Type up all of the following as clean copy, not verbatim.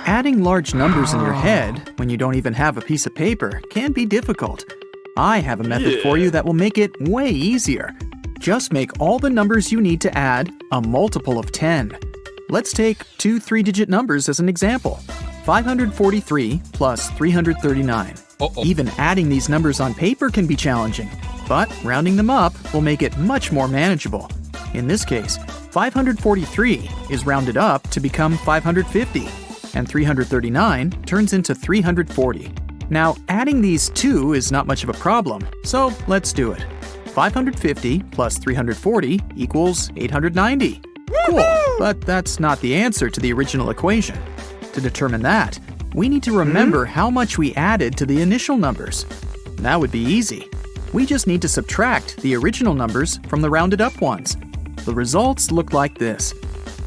Adding large numbers in your head when you don't even have a piece of paper can be difficult. I have a method for you that will make it way easier. Just make all the numbers you need to add a multiple of 10. Let's take two 3-digit numbers as an example. 543 plus 339. Even adding these numbers on paper can be challenging, but rounding them up will make it much more manageable. In this case, 543 is rounded up to become 550, and 339 turns into 340. Now, adding these two is not much of a problem, so let's do it. 550 plus 340 equals 890. Cool, but that's not the answer to the original equation. To determine that, we need to remember how much we added to the initial numbers. That would be easy. We just need to subtract the original numbers from the rounded up ones. The results look like this.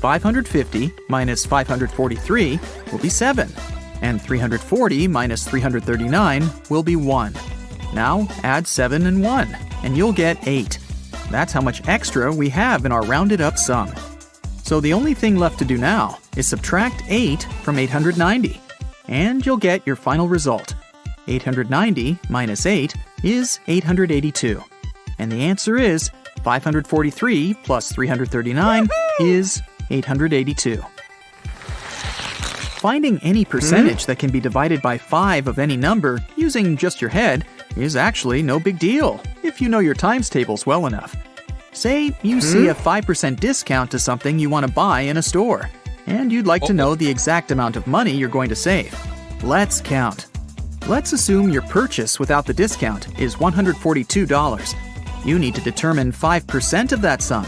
550 minus 543 will be 7, and 340 minus 339 will be 1. Now add 7 and 1, and you'll get 8. That's how much extra we have in our rounded up sum. So the only thing left to do now is subtract 8 from 890, and you'll get your final result. 890 minus 8 is 882. And the answer is 543 plus 339 is 882. Finding any percentage that can be divided by 5 of any number using just your head is actually no big deal if you know your times tables well enough. Say you see a 5% discount to something you want to buy in a store, and you'd like to know the exact amount of money you're going to save. Let's count. Let's assume your purchase without the discount is $142. You need to determine 5% of that sum.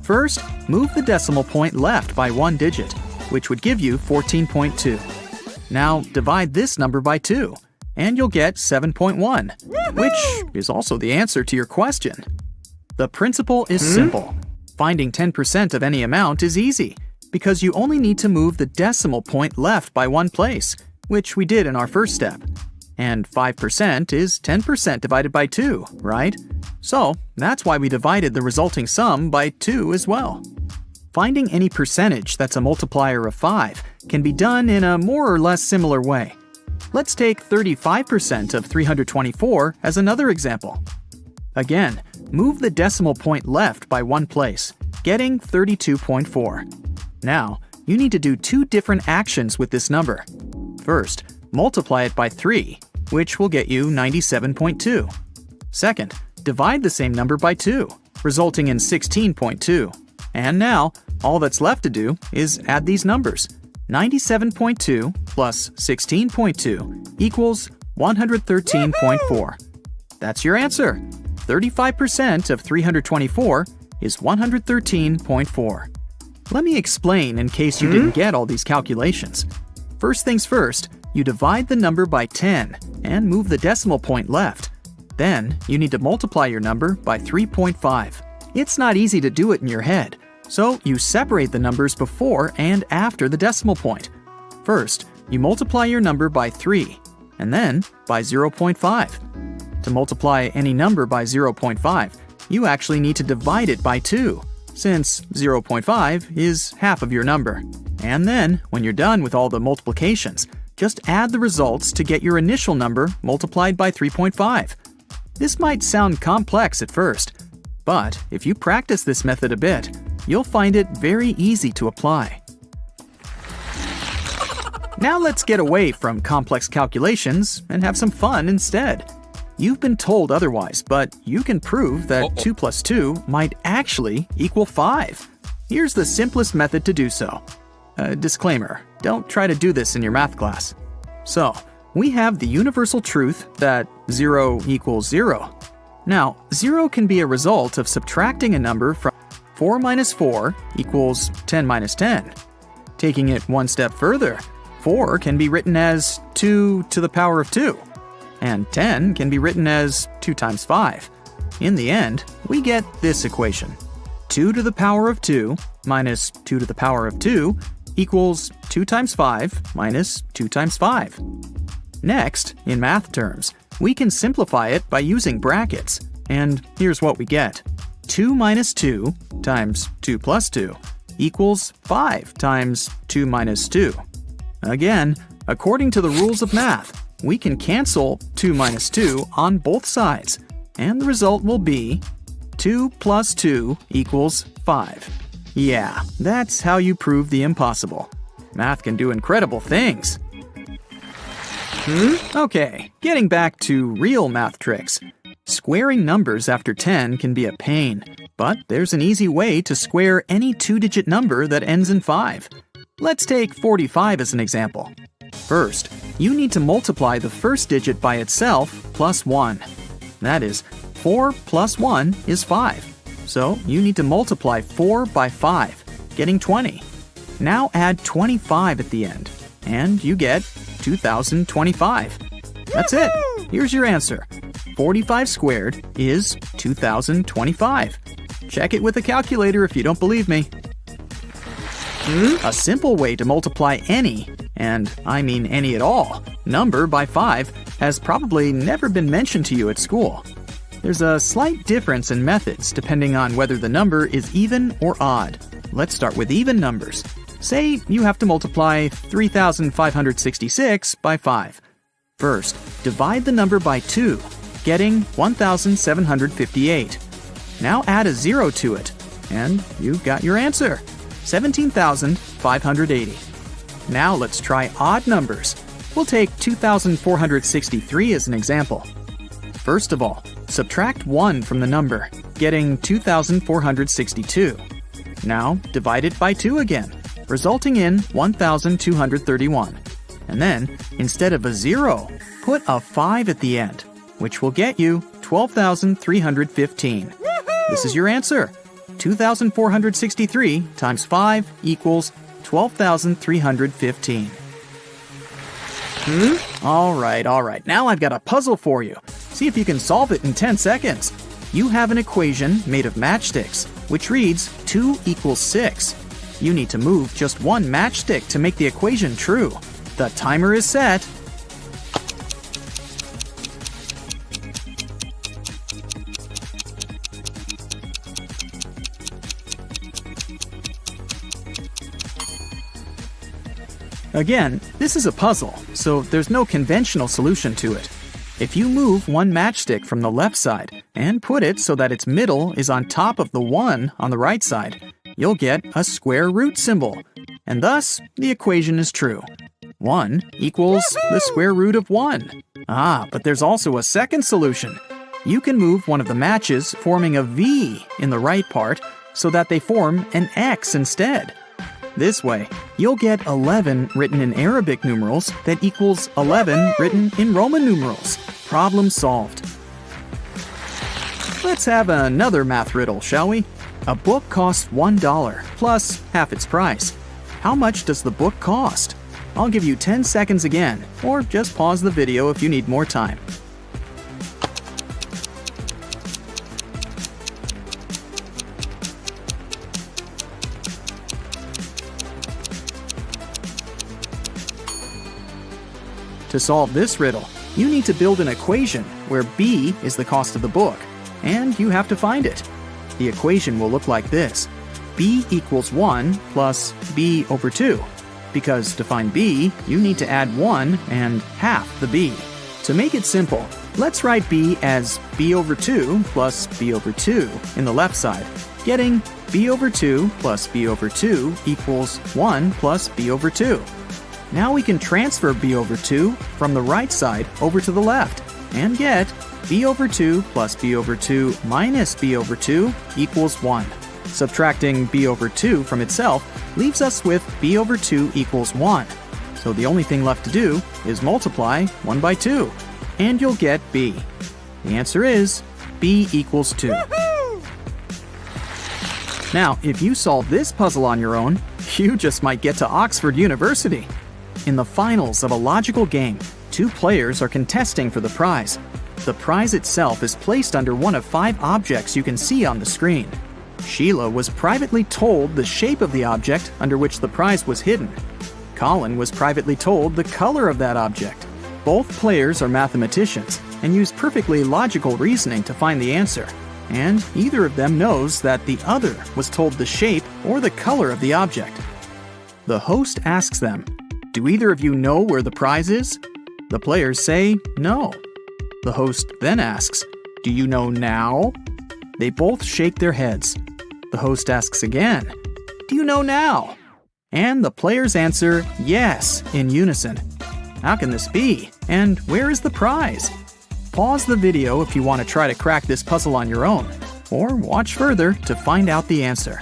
First, move the decimal point left by 1 digit, which would give you 14.2. Now divide this number by 2, and you'll get 7.1, which is also the answer to your question. The principle is simple. Finding 10% of any amount is easy, because you only need to move the decimal point left by 1 place, which we did in our first step. And 5% is 10% divided by 2, right? So that's why we divided the resulting sum by 2 as well. Finding any percentage that's a multiplier of 5 can be done in a more or less similar way. Let's take 35% of 324 as another example. Again, move the decimal point left by 1 place, getting 32.4. Now, you need to do 2 different actions with this number. First, multiply it by 3, which will get you 97.2. Second, divide the same number by 2, resulting in 16.2. And now, all that's left to do is add these numbers. 97.2 plus 16.2 equals 113.4. That's your answer. 35% of 324 is 113.4. Let me explain in case you didn't get all these calculations. First things first, you divide the number by 10 and move the decimal point left. Then, you need to multiply your number by 3.5. It's not easy to do it in your head, so you separate the numbers before and after the decimal point. First, you multiply your number by 3, and then by 0.5. To multiply any number by 0.5, you actually need to divide it by 2, since 0.5 is half of your number. And then, when you're done with all the multiplications, just add the results to get your initial number multiplied by 3.5. This might sound complex at first, but if you practice this method a bit, you'll find it very easy to apply. Now let's get away from complex calculations and have some fun instead. You've been told otherwise, but you can prove that 2 plus 2 might actually equal 5. Here's the simplest method to do so. Disclaimer, don't try to do this in your math class. So, we have the universal truth that 0 equals 0. Now, 0 can be a result of subtracting a number from 4 minus 4 equals 10 minus 10. Taking it one step further, 4 can be written as 2 to the power of 2, and 10 can be written as 2 times 5. In the end, we get this equation. 2 to the power of 2 minus 2 to the power of 2 equals 2 times 5 minus 2 times 5. Next, in math terms, we can simplify it by using brackets, and here's what we get. 2 minus 2 times 2 plus 2 equals 5 times 2 minus 2. Again, according to the rules of math, we can cancel 2 minus 2 on both sides, and the result will be 2 plus 2 equals 5. Yeah, that's how you prove the impossible. Math can do incredible things. Okay, getting back to real math tricks. Squaring numbers after 10 can be a pain, but there's an easy way to square any two-digit number that ends in 5. Let's take 45 as an example. First, you need to multiply the first digit by itself plus 1. That is, 4 plus 1 is 5. So you need to multiply 4 by 5, getting 20. Now add 25 at the end, and you get 2025. That's it. Here's your answer. 45 squared is 2025. Check it with a calculator if you don't believe me. A simple way to multiply any, and I mean any at all, number by 5 has probably never been mentioned to you at school. There's a slight difference in methods depending on whether the number is even or odd. Let's start with even numbers. Say you have to multiply 3,566 by 5. First, divide the number by 2, getting 1,758. Now add a 0 to it, and you've got your answer, 17,580. Now let's try odd numbers. We'll take 2,463 as an example. First of all, subtract 1 from the number, getting 2,462. Now divide it by 2 again, resulting in 1,231. And then, instead of a 0, put a 5 at the end, which will get you 12,315. This is your answer. 2,463 times 5 equals 12,315. All right. Now I've got a puzzle for you. See if you can solve it in 10 seconds. You have an equation made of matchsticks, which reads 2 equals 6. You need to move just one matchstick to make the equation true. The timer is set. Again, this is a puzzle, so there's no conventional solution to it. If you move one matchstick from the left side and put it so that its middle is on top of the 1 on the right side, you'll get a square root symbol, and thus the equation is true. 1 equals the square root of 1. But there's also a second solution. You can move one of the matches forming a V in the right part so that they form an X instead. This way, you'll get 11 written in Arabic numerals that equals 11 written in Roman numerals. Problem solved. Let's have another math riddle, shall we? A book costs $1 plus half its price. How much does the book cost? I'll give you 10 seconds again, or just pause the video if you need more time. To solve this riddle, you need to build an equation where B is the cost of the book, and you have to find it. The equation will look like this. B equals 1 plus B over 2. Because to find B, you need to add 1 and half the B. To make it simple, let's write B as B over 2 plus B over 2 in the left side, getting B over 2 plus B over 2 equals 1 plus B over 2. Now we can transfer B over 2 from the right side over to the left and get B over 2 plus B over 2 minus B over 2 equals 1. Subtracting B over 2 from itself leaves us with B over 2 equals 1. So the only thing left to do is multiply 1 by 2, and you'll get B. The answer is B equals 2. Now, if you solve this puzzle on your own, you just might get to Oxford University. In the finals of a logical game, 2 players are contesting for the prize. The prize itself is placed under one of 5 objects you can see on the screen. Sheila was privately told the shape of the object under which the prize was hidden. Colin was privately told the color of that object. Both players are mathematicians and use perfectly logical reasoning to find the answer. And either of them knows that the other was told the shape or the color of the object. The host asks them, Do either of you know where the prize is? The players say no. The host then asks, do you know now? They both shake their heads. The host asks again, do you know now? And the players answer yes in unison. How can this be? And where is the prize? Pause the video if you want to try to crack this puzzle on your own, or watch further to find out the answer.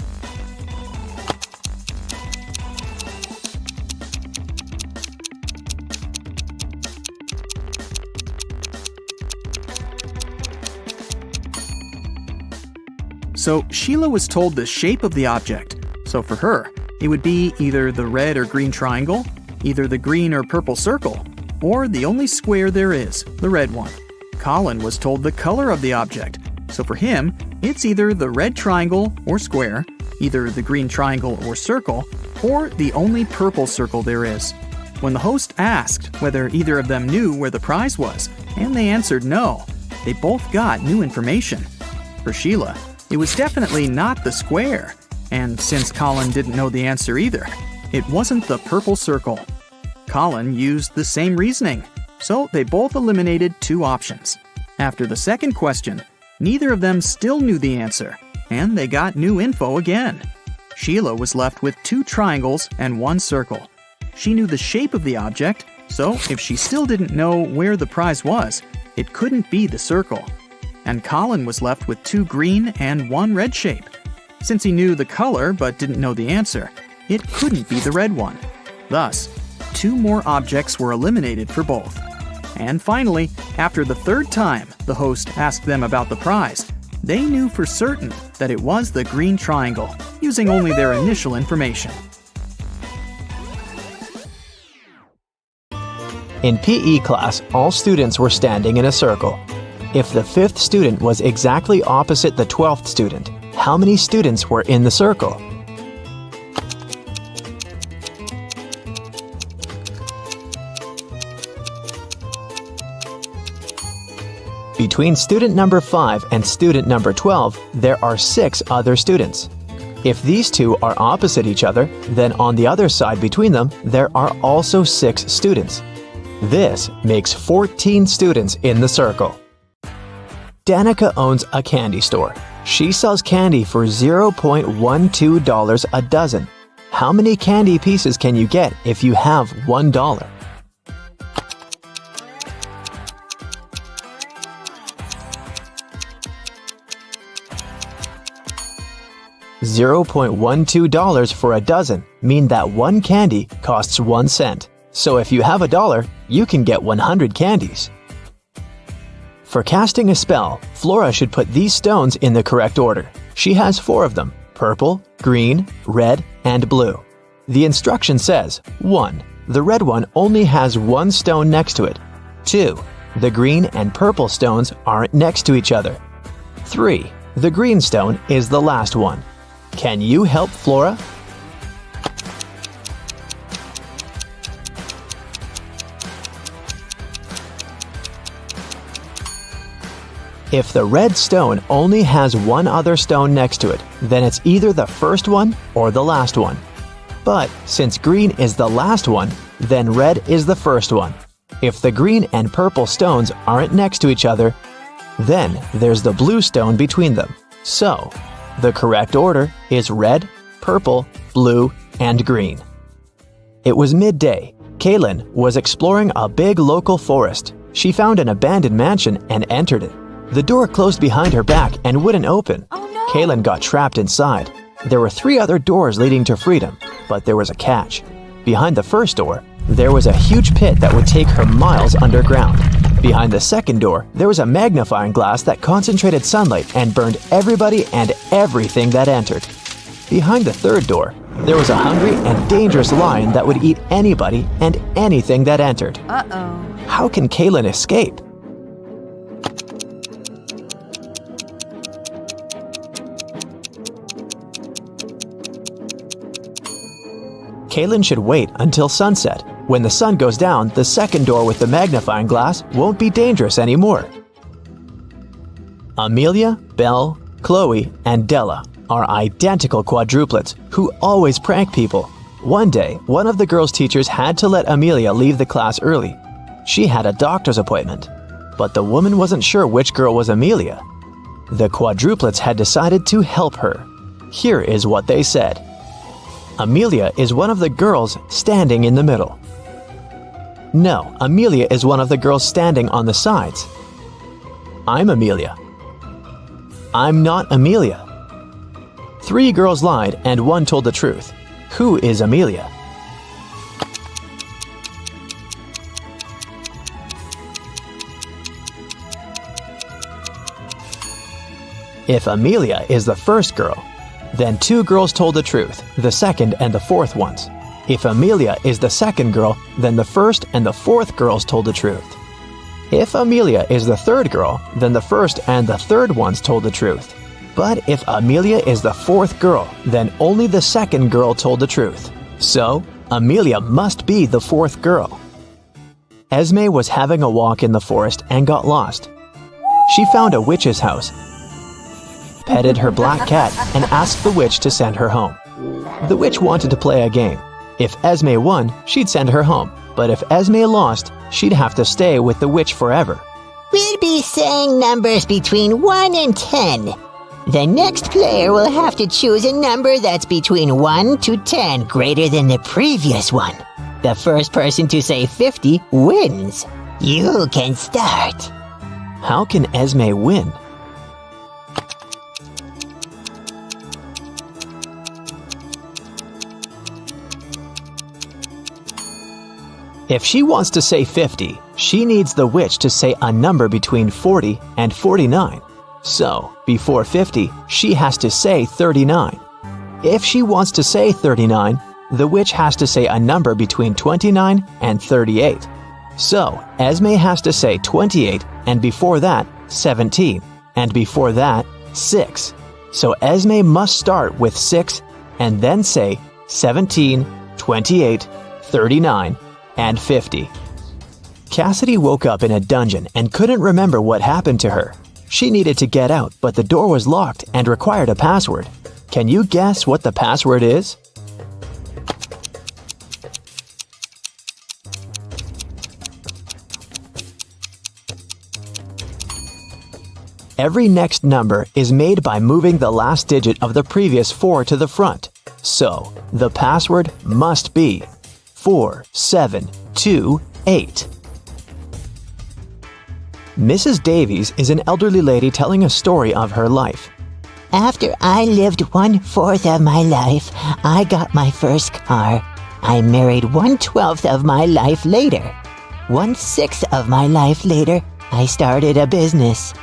So Sheila was told the shape of the object. So for her, it would be either the red or green triangle, either the green or purple circle, or the only square there is, the red one. Colin was told the color of the object. So for him, it's either the red triangle or square, either the green triangle or circle, or the only purple circle there is. When the host asked whether either of them knew where the prize was, and they answered no, they both got new information. For Sheila, it was definitely not the square, and since Colin didn't know the answer either, it wasn't the purple circle. Colin used the same reasoning, so they both eliminated two options. After the second question, neither of them still knew the answer, and they got new info again. Sheila was left with two triangles and one circle. She knew the shape of the object, so if she still didn't know where the prize was, it couldn't be the circle. And Colin was left with two green and one red shape. Since he knew the color but didn't know the answer, it couldn't be the red one. Thus, two more objects were eliminated for both. And finally, after the third time the host asked them about the prize, they knew for certain that it was the green triangle, using only their initial information. In PE class, all students were standing in a circle. If the 5th student was exactly opposite the 12th student, how many students were in the circle? Between student number 5 and student number 12, there are 6 other students. If these two are opposite each other, then on the other side between them, there are also 6 students. This makes 14 students in the circle. Danica owns a candy store. She sells candy for $0.12 a dozen. How many candy pieces can you get if you have $1? $0.12 for a dozen mean that one candy costs 1 cent. So if you have $1, you can get 100 candies. For casting a spell, Flora should put these stones in the correct order. She has 4 of them: purple, green, red, and blue. The instruction says, 1. The red one only has 1 stone next to it. 2. The green and purple stones aren't next to each other. 3. The green stone is the last one. Can you help Flora? If the red stone only has 1 other stone next to it, then it's either the first one or the last one. But since green is the last one, then red is the first one. If the green and purple stones aren't next to each other, then there's the blue stone between them. So, the correct order is red, purple, blue, and green. It was midday. Kaylin was exploring a big local forest. She found an abandoned mansion and entered it. The door closed behind her back and wouldn't open. Oh no! Kaylin got trapped inside. There were 3 other doors leading to freedom, but there was a catch. Behind the first door, there was a huge pit that would take her miles underground. Behind the second door, there was a magnifying glass that concentrated sunlight and burned everybody and everything that entered. Behind the third door, there was a hungry and dangerous lion that would eat anybody and anything that entered. Uh-oh. How can Kaylin escape? Kaylin should wait until sunset. When the sun goes down, the second door with the magnifying glass won't be dangerous anymore. Amelia, Belle, Chloe, and Della are identical quadruplets who always prank people. One day, one of the girls' teachers had to let Amelia leave the class early. She had a doctor's appointment, but the woman wasn't sure which girl was Amelia. The quadruplets had decided to help her. Here is what they said. Amelia is one of the girls standing in the middle. No, Amelia is one of the girls standing on the sides. I'm Amelia. I'm not Amelia. 3 girls lied and 1 told the truth. Who is Amelia? If Amelia is the first girl, then 2 girls told the truth, the second and the fourth ones. If Amelia is the second girl, then the first and the fourth girls told the truth. If Amelia is the third girl, then the first and the third ones told the truth. But if Amelia is the fourth girl, then only the second girl told the truth. So, Amelia must be the fourth girl. Esme was having a walk in the forest and got lost. She found a witch's house, petted her black cat, and asked the witch to send her home. The witch wanted to play a game. If Esme won, she'd send her home. But if Esme lost, she'd have to stay with the witch forever. We'll be saying numbers between 1 and 10. The next player will have to choose a number that's between 1 to 10 greater than the previous one. The first person to say 50 wins. You can start. How can Esme win? If she wants to say 50, she needs the witch to say a number between 40 and 49. So, before 50, she has to say 39. If she wants to say 39, the witch has to say a number between 29 and 38. So, Esme has to say 28, and before that, 17, and before that, 6. So Esme must start with 6 and then say 17, 28, 39, and 50. Cassidy woke up in a dungeon and couldn't remember what happened to her. She needed to get out, but the door was locked and required a password. Can you guess what the password is? Every next number is made by moving the last digit of the previous 4 to the front. So, the password must be 4728. Mrs. Davies is an elderly lady telling a story of her life. After I lived 1/4 of my life, I got my first car. I married 1/12 of my life later. 1/6 of my life later, I started a business.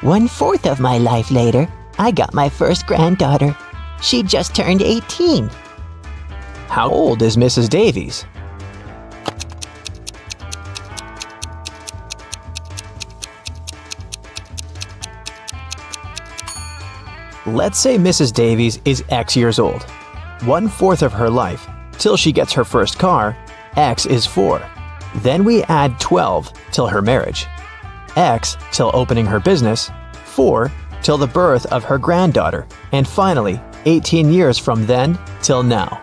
1/4 of my life later, I got my first granddaughter. She just turned 18. How old is Mrs. Davies? Let's say Mrs. Davies is X years old. 1/4 of her life, till she gets her first car, X is 4. Then we add 12 till her marriage. X till opening her business, 4 till the birth of her granddaughter, and finally 18 years from then till now.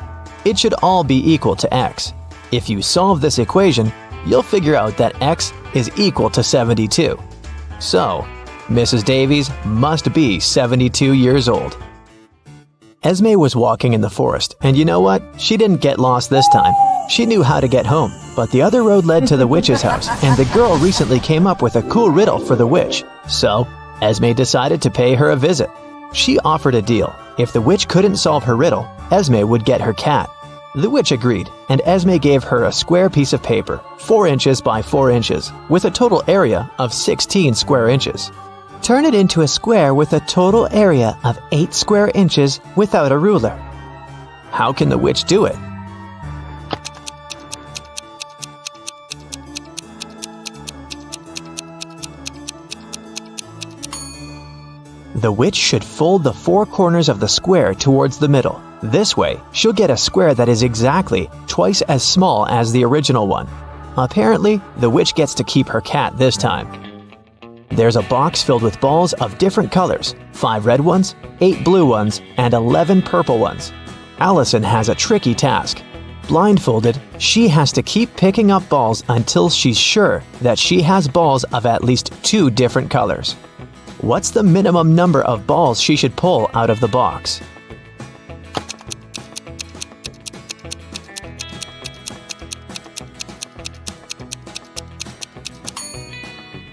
It should all be equal to X. If you solve this equation, you'll figure out that X is equal to 72. So, Mrs. Davies must be 72 years old. Esme was walking in the forest, and you know what? She didn't get lost this time. She knew how to get home, but the other road led to the witch's house, and the girl recently came up with a cool riddle for the witch. So, Esme decided to pay her a visit. She offered a deal. If the witch couldn't solve her riddle, Esme would get her cat. The witch agreed, and Esme gave her a square piece of paper, 4 inches by 4 inches, with a total area of 16 square inches. Turn it into a square with a total area of 8 square inches without a ruler. How can the witch do it? The witch should fold the 4 corners of the square towards the middle. This way, she'll get a square that is exactly twice as small as the original one. Apparently, the witch gets to keep her cat this time. There's a box filled with balls of different colors, 5 red ones, 8 blue ones, and 11 purple ones. Allison has a tricky task. Blindfolded, she has to keep picking up balls until she's sure that she has balls of at least 2 different colors. What's the minimum number of balls she should pull out of the box?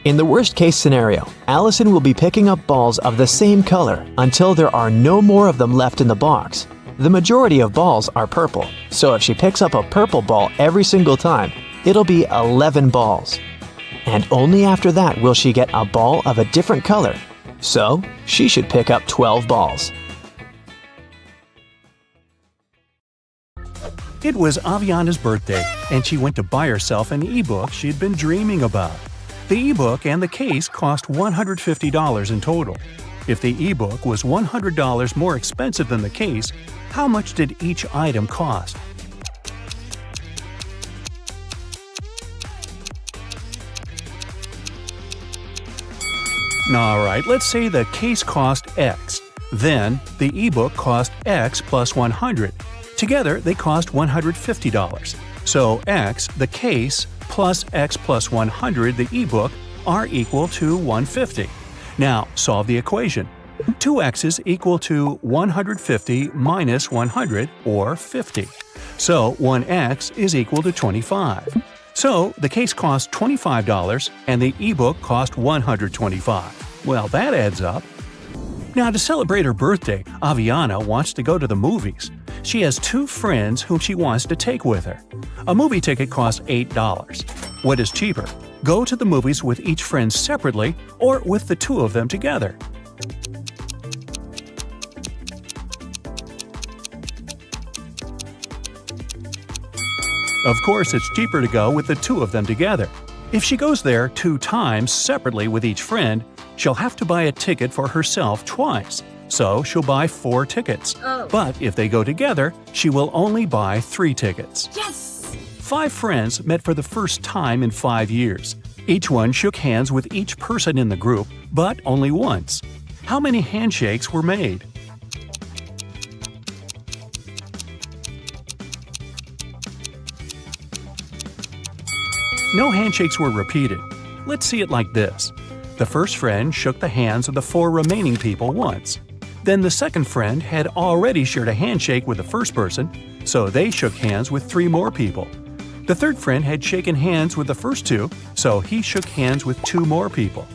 In the worst-case scenario, Allison will be picking up balls of the same color until there are no more of them left in the box. The majority of balls are purple, so if she picks up a purple ball every single time, it'll be 11 balls. And only after that will she get a ball of a different color, so she should pick up 12 balls. It was Aviana's birthday, and she went to buy herself an ebook she'd been dreaming about. The ebook and the case cost $150 in total. If the ebook was $100 more expensive than the case, how much did each item cost? Alright, let's say the case cost X. Then, the ebook cost X plus 100. Together, they cost $150. So X, the case, plus X plus 100, the ebook, are equal to 150. Now, solve the equation. 2x's equal to 150 minus 100, or 50. So 1x is equal to 25. So the case cost $25 and the ebook cost $125. Well, that adds up. Now, to celebrate her birthday, Aviana wants to go to the movies. She has 2 friends whom she wants to take with her. A movie ticket costs $8. What is cheaper? Go to the movies with each friend separately or with the 2 of them together? Of course, it's cheaper to go with the 2 of them together. If she goes there 2 times separately with each friend, she'll have to buy a ticket for herself twice. So she'll buy 4 tickets. But if they go together, she will only buy 3 tickets. Yes! 5 friends met for the first time in 5 years. Each one shook hands with each person in the group, but only once. How many handshakes were made? No handshakes were repeated. Let's see it like this. The first friend shook the hands of the 4 remaining people once. Then the second friend had already shared a handshake with the first person, so they shook hands with 3 more people. The third friend had shaken hands with the first 2, so he shook hands with 2 more people.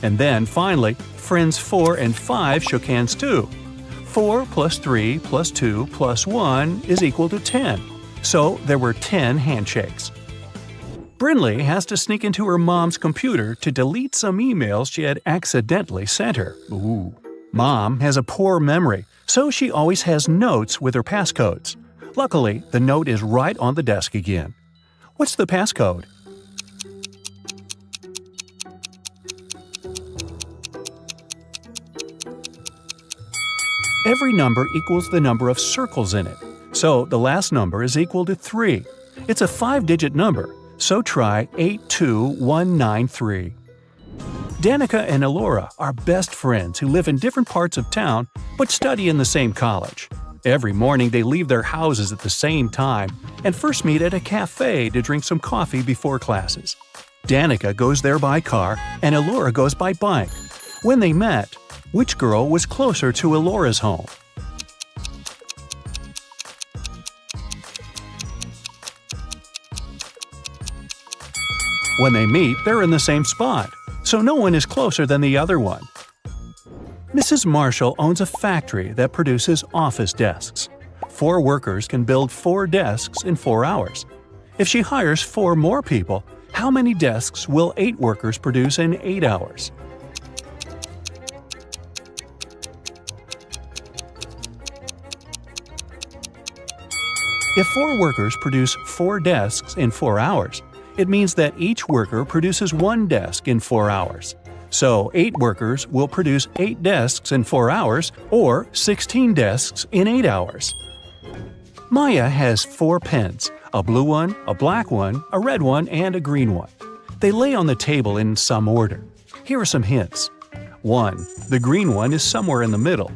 And then, finally, friends 4 and 5 shook hands too. 4 plus 3 plus 2 plus 1 is equal to 10. So there were 10 handshakes. Brinley has to sneak into her mom's computer to delete some emails she had accidentally sent her. Ooh. Mom has a poor memory, so she always has notes with her passcodes. Luckily, the note is right on the desk again. What's the passcode? Every number equals the number of circles in it, so the last number is equal to 3. It's a 5-digit number, so try 82193. Danica and Elora are best friends who live in different parts of town but study in the same college. Every morning they leave their houses at the same time and first meet at a cafe to drink some coffee before classes. Danica goes there by car and Elora goes by bike. When they met, which girl was closer to Elora's home? When they meet, they're in the same spot, so no one is closer than the other one. Mrs. Marshall owns a factory that produces office desks. 4 workers can build 4 desks in 4 hours. If she hires 4 more people, how many desks will 8 workers produce in 8 hours? If 4 workers produce 4 desks in 4 hours, it means that each worker produces 1 desk in 4 hours. So 8 workers will produce 8 desks in 4 hours, or 16 desks in 8 hours. Maya has 4 pens, a blue one, a black one, a red one, and a green one. They lay on the table in some order. Here are some hints. 1. The green one is somewhere in the middle.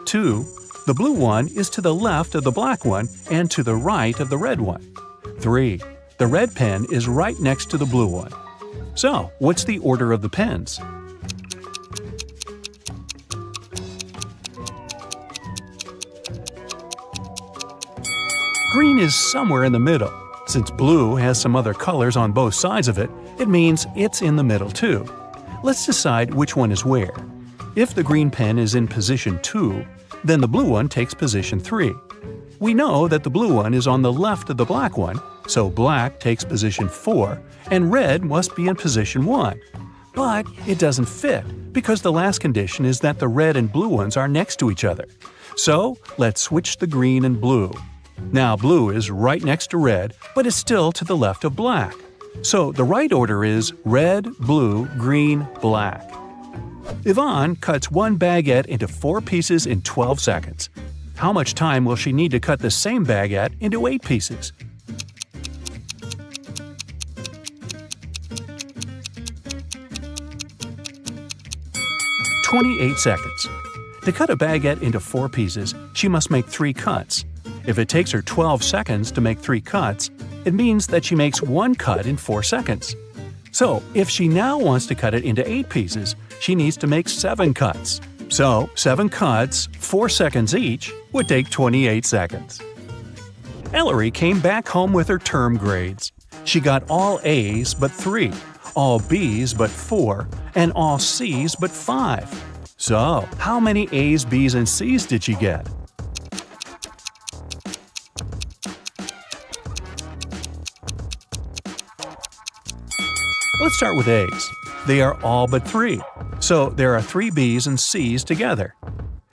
2. The blue one is to the left of the black one and to the right of the red one. 3. The red pen is right next to the blue one. So, what's the order of the pens? Green is somewhere in the middle. Since blue has some other colors on both sides of it, it means it's in the middle too. Let's decide which one is where. If the green pen is in position 2, then the blue one takes position 3. We know that the blue one is on the left of the black one, so black takes position 4, and red must be in position 1. But it doesn't fit, because the last condition is that the red and blue ones are next to each other. So let's switch the green and blue. Now blue is right next to red, but it's still to the left of black. So the right order is red, blue, green, black. Yvonne cuts one baguette into 4 pieces in 12 seconds. How much time will she need to cut the same baguette into 8 pieces? "28 seconds. To cut a baguette into 4 pieces, she must make 3 cuts. If it takes her 12 seconds to make 3 cuts, it means that she makes 1 cut in 4 seconds. So, if she now wants to cut it into 8 pieces, she needs to make 7 cuts. So, 7 cuts, 4 seconds each, would take 28 seconds. Ellery came back home with her term grades. She got all A's but 3, all B's but 4, and all C's but 5. So, how many A's, B's, and C's did she get? Let's start with A's. They are all but 3, so there are 3 B's and C's together,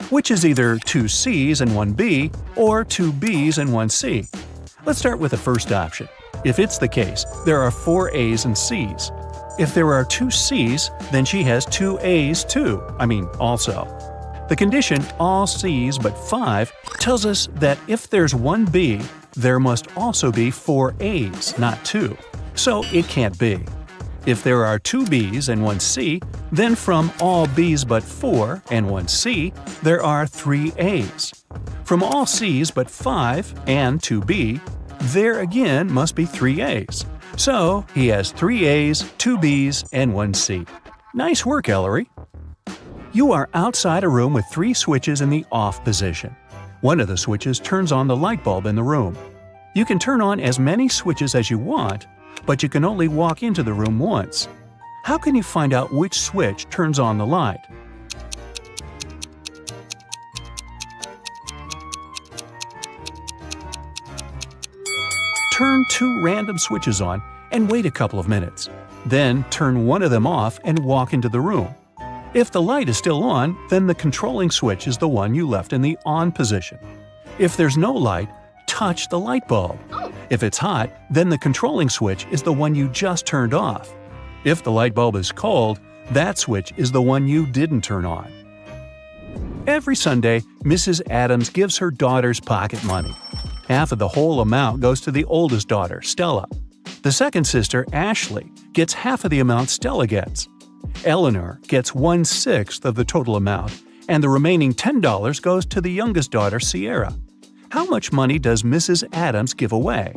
which is either 2 C's and 1 B or 2 B's and 1 C. Let's start with the first option. If it's the case, there are 4 A's and C's. If there are 2 C's, then she has 2 A's too, also. The condition all C's but 5 tells us that if there's 1 B, there must also be 4 A's, not 2. So it can't be. If there are 2 B's and 1 C, then from all B's but 4 and 1 C, there are 3 A's. From all C's but 5 and 2 B, there again must be 3 A's. So he has 3 A's, 2 B's, and 1 C. Nice work, Ellery! You are outside a room with 3 switches in the off position. One of the switches turns on the light bulb in the room. You can turn on as many switches as you want, but you can only walk into the room once. How can you find out which switch turns on the light? Turn 2 random switches on and wait a couple of minutes. Then turn one of them off and walk into the room. If the light is still on, then the controlling switch is the one you left in the on position. If there's no light, touch the light bulb. If it's hot, then the controlling switch is the one you just turned off. If the light bulb is cold, that switch is the one you didn't turn on. Every Sunday, Mrs. Adams gives her daughters pocket money. Half of the whole amount goes to the oldest daughter, Stella. The second sister, Ashley, gets half of the amount Stella gets. Eleanor gets 1/6 of the total amount, and the remaining $10 goes to the youngest daughter, Sierra. How much money does Mrs. Adams give away?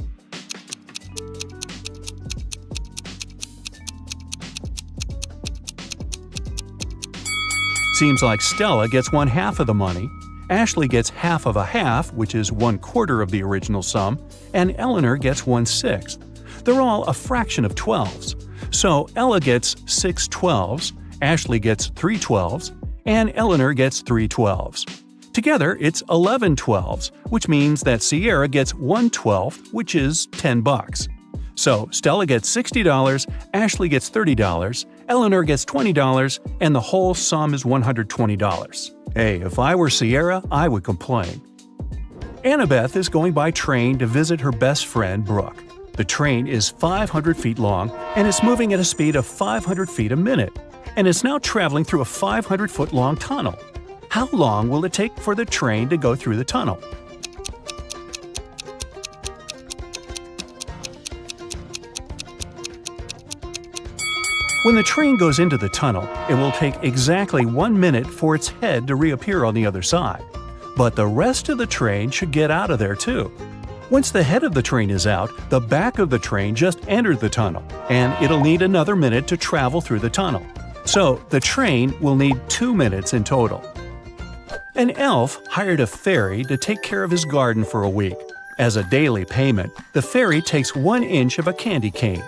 Seems like Stella gets 1/2 of the money, Ashley gets half of a half, which is 1/4 of the original sum, and Eleanor gets 1/6. They're all a fraction of 12s. So Ella gets 6 12s, Ashley gets 3 12s, and Eleanor gets 3 12s. Together, it's 11 12s, which means that Sierra gets 1/12, which is $10. So Stella gets $60, Ashley gets $30, Eleanor gets $20, and the whole sum is $120. Hey, if I were Sierra, I would complain. Annabeth is going by train to visit her best friend, Brooke. The train is 500 feet long, and it's moving at a speed of 500 feet a minute, and it's now traveling through a 500-foot-long tunnel. How long will it take for the train to go through the tunnel? When the train goes into the tunnel, it will take exactly 1 minute for its head to reappear on the other side. but the rest of the train should get out of there too. Once the head of the train is out, the back of the train just entered the tunnel, and it'll need another minute to travel through the tunnel. So the train will need 2 minutes in total. An elf hired a fairy to take care of his garden for a week. As a daily payment, the fairy takes 1 inch of a candy cane.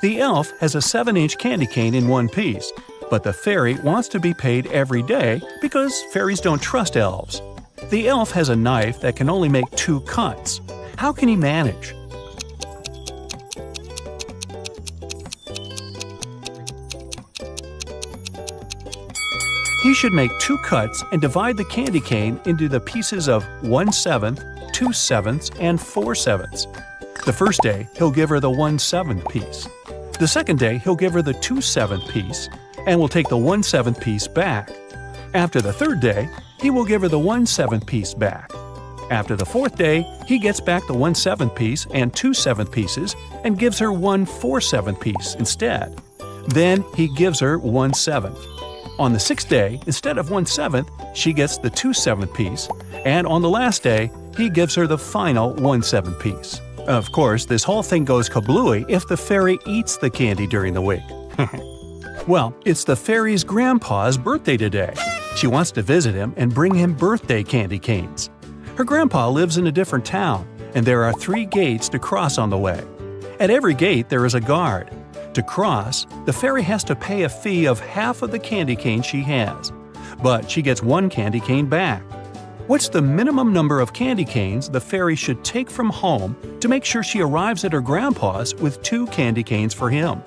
The elf has a 7-inch candy cane in one piece, but the fairy wants to be paid every day because fairies don't trust elves. The elf has a knife that can only make 2 cuts. How can he manage? He should make 2 cuts and divide the candy cane into the pieces of 1/7, 2/7, and 4/7. The first day, he'll give her the 1/7 piece. The second day, he'll give her the 2/7 piece and will take the 1/7 piece back. After the third day, he will give her the 1/7 piece back. After the fourth day, he gets back the 1/7 piece and 2/7 pieces and gives her 1/4/7 piece instead. Then he gives her 1/7. On the sixth day, instead of 1/7, she gets the 2/7 piece, and on the last day, he gives her the final 1/7 piece. Of course, this whole thing goes kablooey if the fairy eats the candy during the week. Well, it's the fairy's grandpa's birthday today. She wants to visit him and bring him birthday candy canes. Her grandpa lives in a different town, and there are 3 gates to cross on the way. At every gate, there is a guard. To cross, the fairy has to pay a fee of half of the candy cane she has, but she gets 1 candy cane back. What's the minimum number of candy canes the fairy should take from home to make sure she arrives at her grandpa's with 2 candy canes for him?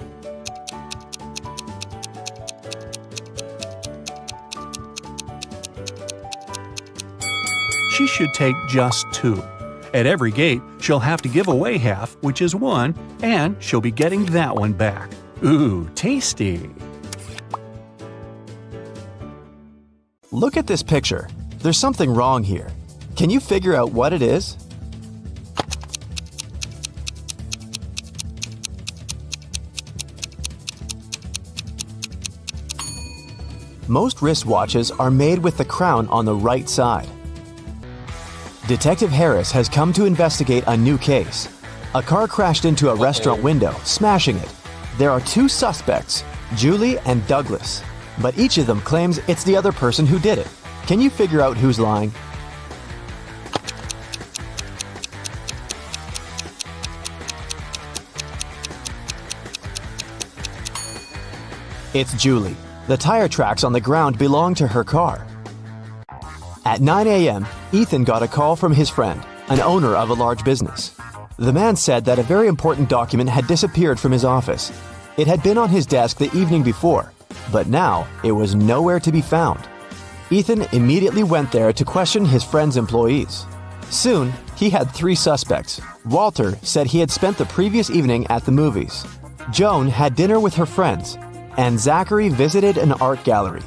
She should take just 2. At every gate, she'll have to give away half, which is 1, and she'll be getting that one back. Ooh, tasty! Look at this picture. There's something wrong here. Can you figure out what it is? Most wristwatches are made with the crown on the right side. Detective Harris has come to investigate a new case. A car crashed into a restaurant window, smashing it. There are 2 suspects, Julie and Douglas, but each of them claims it's the other person who did it. Can you figure out who's lying? It's Julie. The tire tracks on the ground belong to her car. At 9 a.m., Ethan got a call from his friend, an owner of a large business. The man said that a very important document had disappeared from his office. It had been on his desk the evening before, but now it was nowhere to be found. Ethan immediately went there to question his friend's employees. Soon, he had 3 suspects. Walter said he had spent the previous evening at the movies. Joan had dinner with her friends, and Zachary visited an art gallery.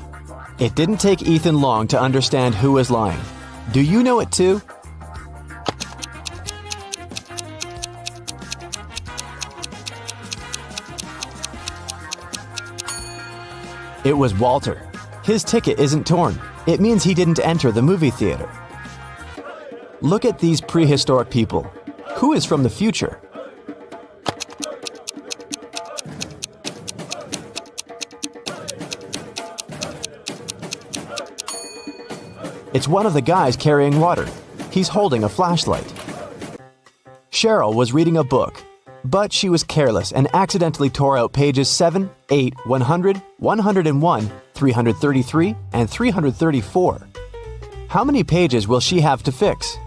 It didn't take Ethan long to understand who was lying. Do you know it too? It was Walter. His ticket isn't torn. It means he didn't enter the movie theater. Look at these prehistoric people. Who is from the future? It's one of the guys carrying water. He's holding a flashlight. Cheryl was reading a book, but she was careless and accidentally tore out pages 7, 8, 100, 101, 333, and 334. How many pages will she have to fix?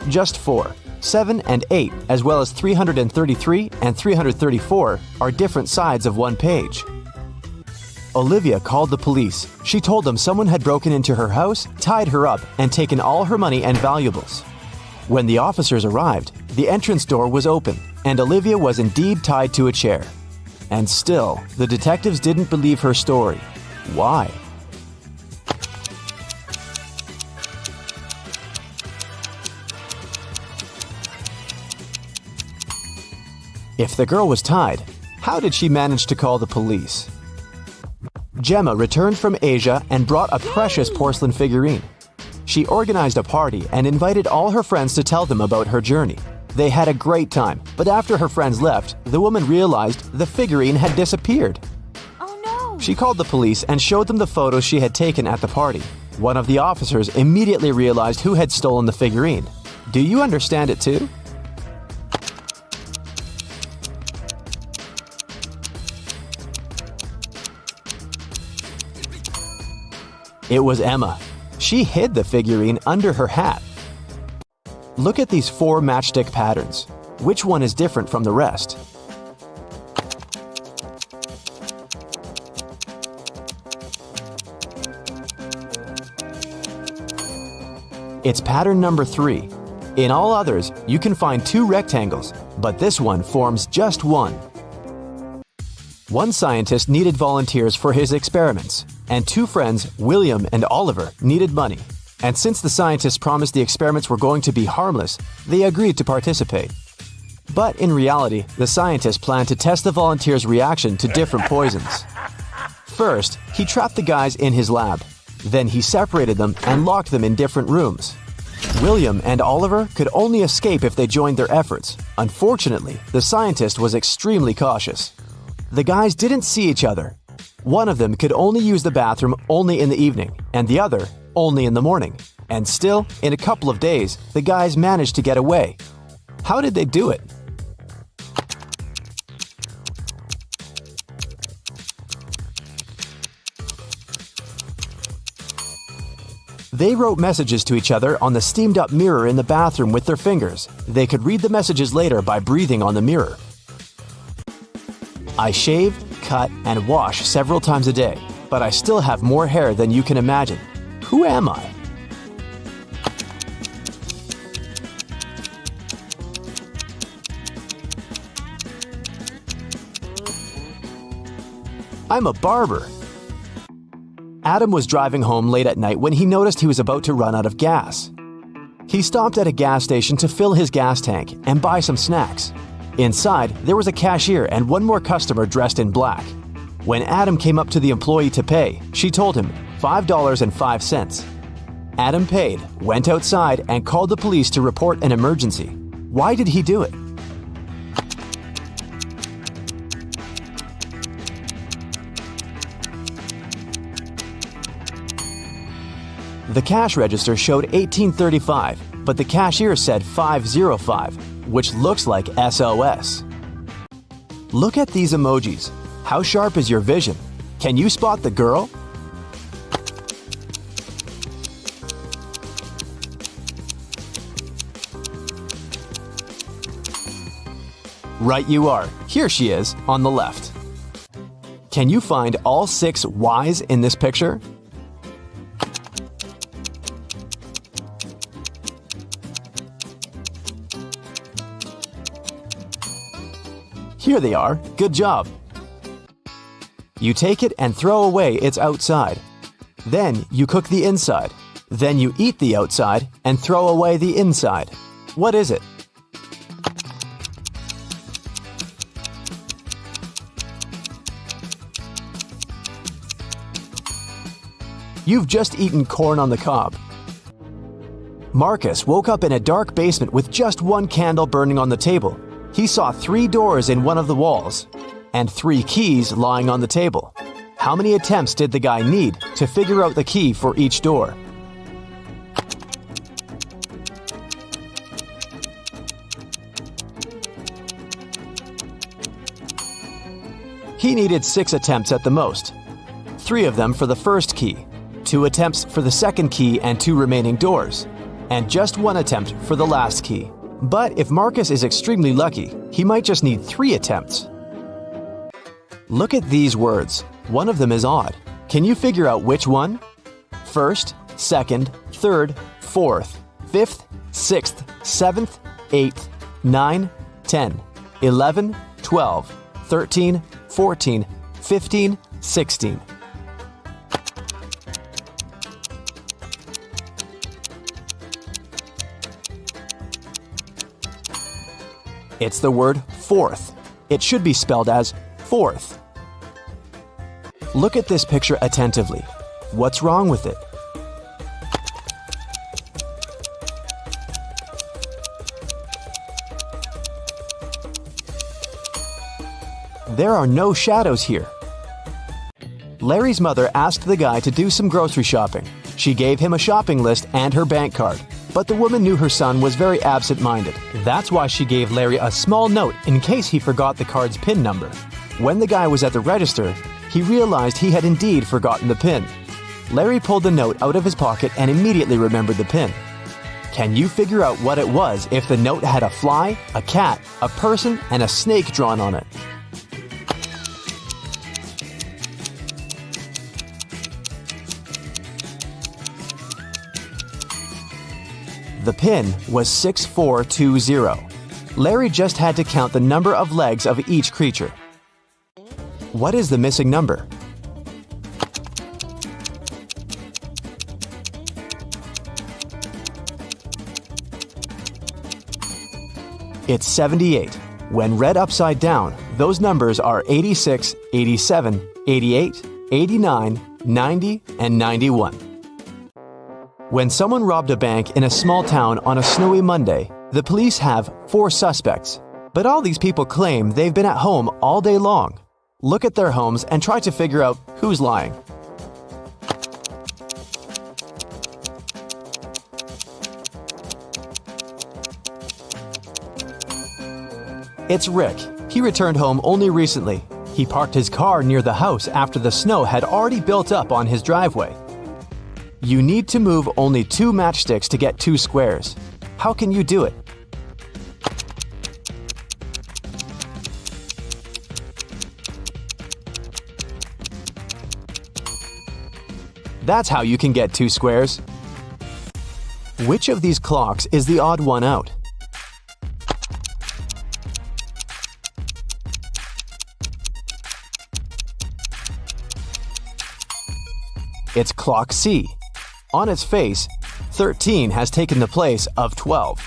Just 4. 7 and 8, as well as 333 and 334, are different sides of one page. Olivia called the police. She told them someone had broken into her house, tied her up, and taken all her money and valuables. When the officers arrived, the entrance door was open, and Olivia was indeed tied to a chair. And still, the detectives didn't believe her story. Why? If the girl was tied, how did she manage to call the police? Gemma returned from Asia and brought a precious porcelain figurine. She organized a party and invited all her friends to tell them about her journey. They had a great time, but after her friends left, the woman realized the figurine had disappeared. Oh no! She called the police and showed them the photos she had taken at the party. One of the officers immediately realized who had stolen the figurine. Do you understand it too? It was Emma. She hid the figurine under her hat. Look at these 4 matchstick patterns. Which one is different from the rest? It's pattern number 3. In all others, you can find 2 rectangles, but this one forms just one. One scientist needed volunteers for his experiments, and 2 friends, William and Oliver, needed money. And since the scientists promised the experiments were going to be harmless, they agreed to participate. But in reality, the scientist planned to test the volunteers' reaction to different poisons. First, he trapped the guys in his lab. Then he separated them and locked them in different rooms. William and Oliver could only escape if they joined their efforts. Unfortunately, the scientist was extremely cautious. The guys didn't see each other. One of them could only use the bathroom only in the evening, and the other only in the morning. And still, in a couple of days, the guys managed to get away. How did they do it? They wrote messages to each other on the steamed-up mirror in the bathroom with their fingers. They could read the messages later by breathing on the mirror. I shave, cut, and wash several times a day, but I still have more hair than you can imagine. Who am I? I'm a barber. Adam was driving home late at night when he noticed he was about to run out of gas. He stopped at a gas station to fill his gas tank and buy some snacks. Inside, there was a cashier and one more customer dressed in black. When Adam came up to the employee to pay, she told him $5.05. Adam paid, went outside, and called the police to report an emergency. Why did he do it? The cash register showed $18.35, but the cashier said $5.05, which looks like SOS. Look at these emojis. How sharp is your vision? Can you spot the girl? Right you are. Here she is, on the left. Can you find all 6 Ys in this picture? Here they are. Good job. You take it and throw away its outside. Then you cook the inside. Then you eat the outside and throw away the inside. What is it? You've just eaten corn on the cob. Marcus woke up in a dark basement with just one candle burning on the table. He saw 3 doors in one of the walls and 3 keys lying on the table. How many attempts did the guy need to figure out the key for each door? He needed 6 attempts at the most. 3 of them for the first key, 2 attempts for the second key and 2 remaining doors, and just 1 attempt for the last key. But if Marcus is extremely lucky, he might just need 3 attempts. Look at these words. One of them is odd. Can you figure out which one? First, second, third, fourth, fifth, sixth, 7th, 8th, 9, 10, 11, 12, 13, 14, 15, 16. It's the word fourth. It should be spelled as fourth. Look at this picture attentively. What's wrong with it? There are no shadows here. Larry's mother asked the guy to do some grocery shopping. She gave him a shopping list and her bank card, but the woman knew her son was very absent-minded. That's why she gave Larry a small note in case he forgot the card's PIN number. When the guy was at the register, he realized he had indeed forgotten the PIN. Larry pulled the note out of his pocket and immediately remembered the PIN. Can you figure out what it was if the note had a fly, a cat, a person, and a snake drawn on it? The PIN was 6420. Larry just had to count the number of legs of each creature. What is the missing number? It's 78. When read upside down, those numbers are 86, 87, 88, 89, 90, and 91. When someone robbed a bank in a small town on a snowy Monday, the police have 4 suspects. But all these people claim they've been at home all day long. Look at their homes and try to figure out who's lying. It's Rick. He returned home only recently. He parked his car near the house after the snow had already built up on his driveway. You need to move only 2 matchsticks to get 2 squares. How can you do it? That's how you can get 2 squares. Which of these clocks is the odd one out? It's clock C. On its face, 13 has taken the place of 12.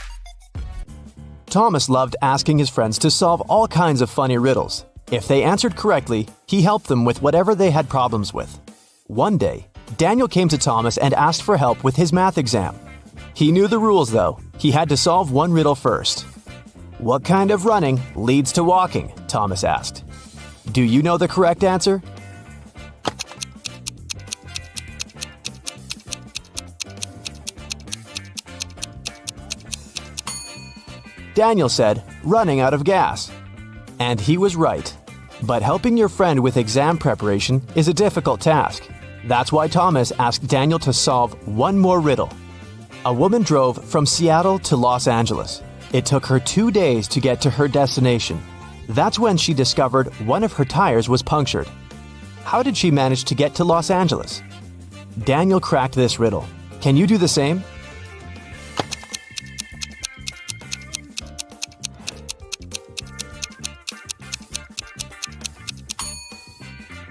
Thomas loved asking his friends to solve all kinds of funny riddles. If they answered correctly, he helped them with whatever they had problems with. One day, Daniel came to Thomas and asked for help with his math exam. He knew the rules though. He had to solve one riddle first. "What kind of running leads to walking?" Thomas asked. Do you know the correct answer? Daniel said, "Running out of gas." And he was right. But helping your friend with exam preparation is a difficult task. That's why Thomas asked Daniel to solve one more riddle. A woman drove from Seattle to Los Angeles. It took her 2 days to get to her destination. That's when she discovered one of her tires was punctured. How did she manage to get to Los Angeles? Daniel cracked this riddle. Can you do the same?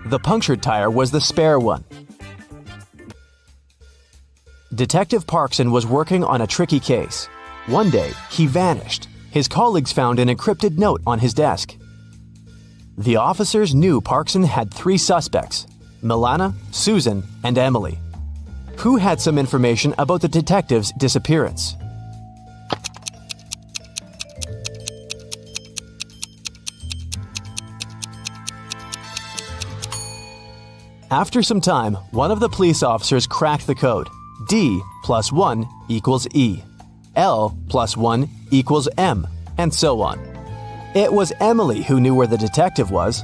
The punctured tire was the spare one. Detective Parkson was working on a tricky case. One day, he vanished. His colleagues found an encrypted note on his desk. The officers knew Parkson had 3 suspects: Milana, Susan, and Emily. Who had some information about the detective's disappearance? After some time, one of the police officers cracked the code. D plus 1 equals E. L plus 1 equals M, and so on. It was Emily who knew where the detective was.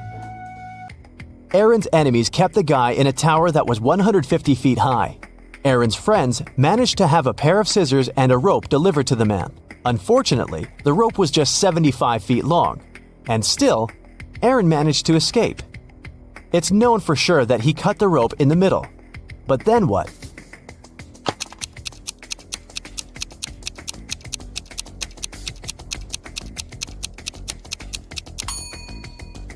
Aaron's enemies kept the guy in a tower that was 150 feet high. Aaron's friends managed to have a pair of scissors and a rope delivered to the man. Unfortunately, the rope was just 75 feet long. And still, Aaron managed to escape. It's known for sure that he cut the rope in the middle. But then what?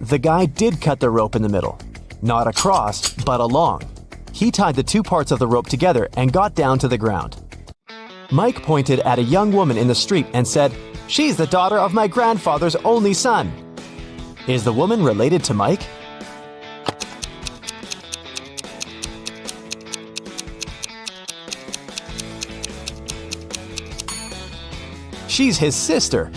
The guy did cut the rope in the middle. Not across, but along. He tied the 2 parts of the rope together and got down to the ground. Mike pointed at a young woman in the street and said, "She's the daughter of my grandfather's only son." Is the woman related to Mike? She's his sister.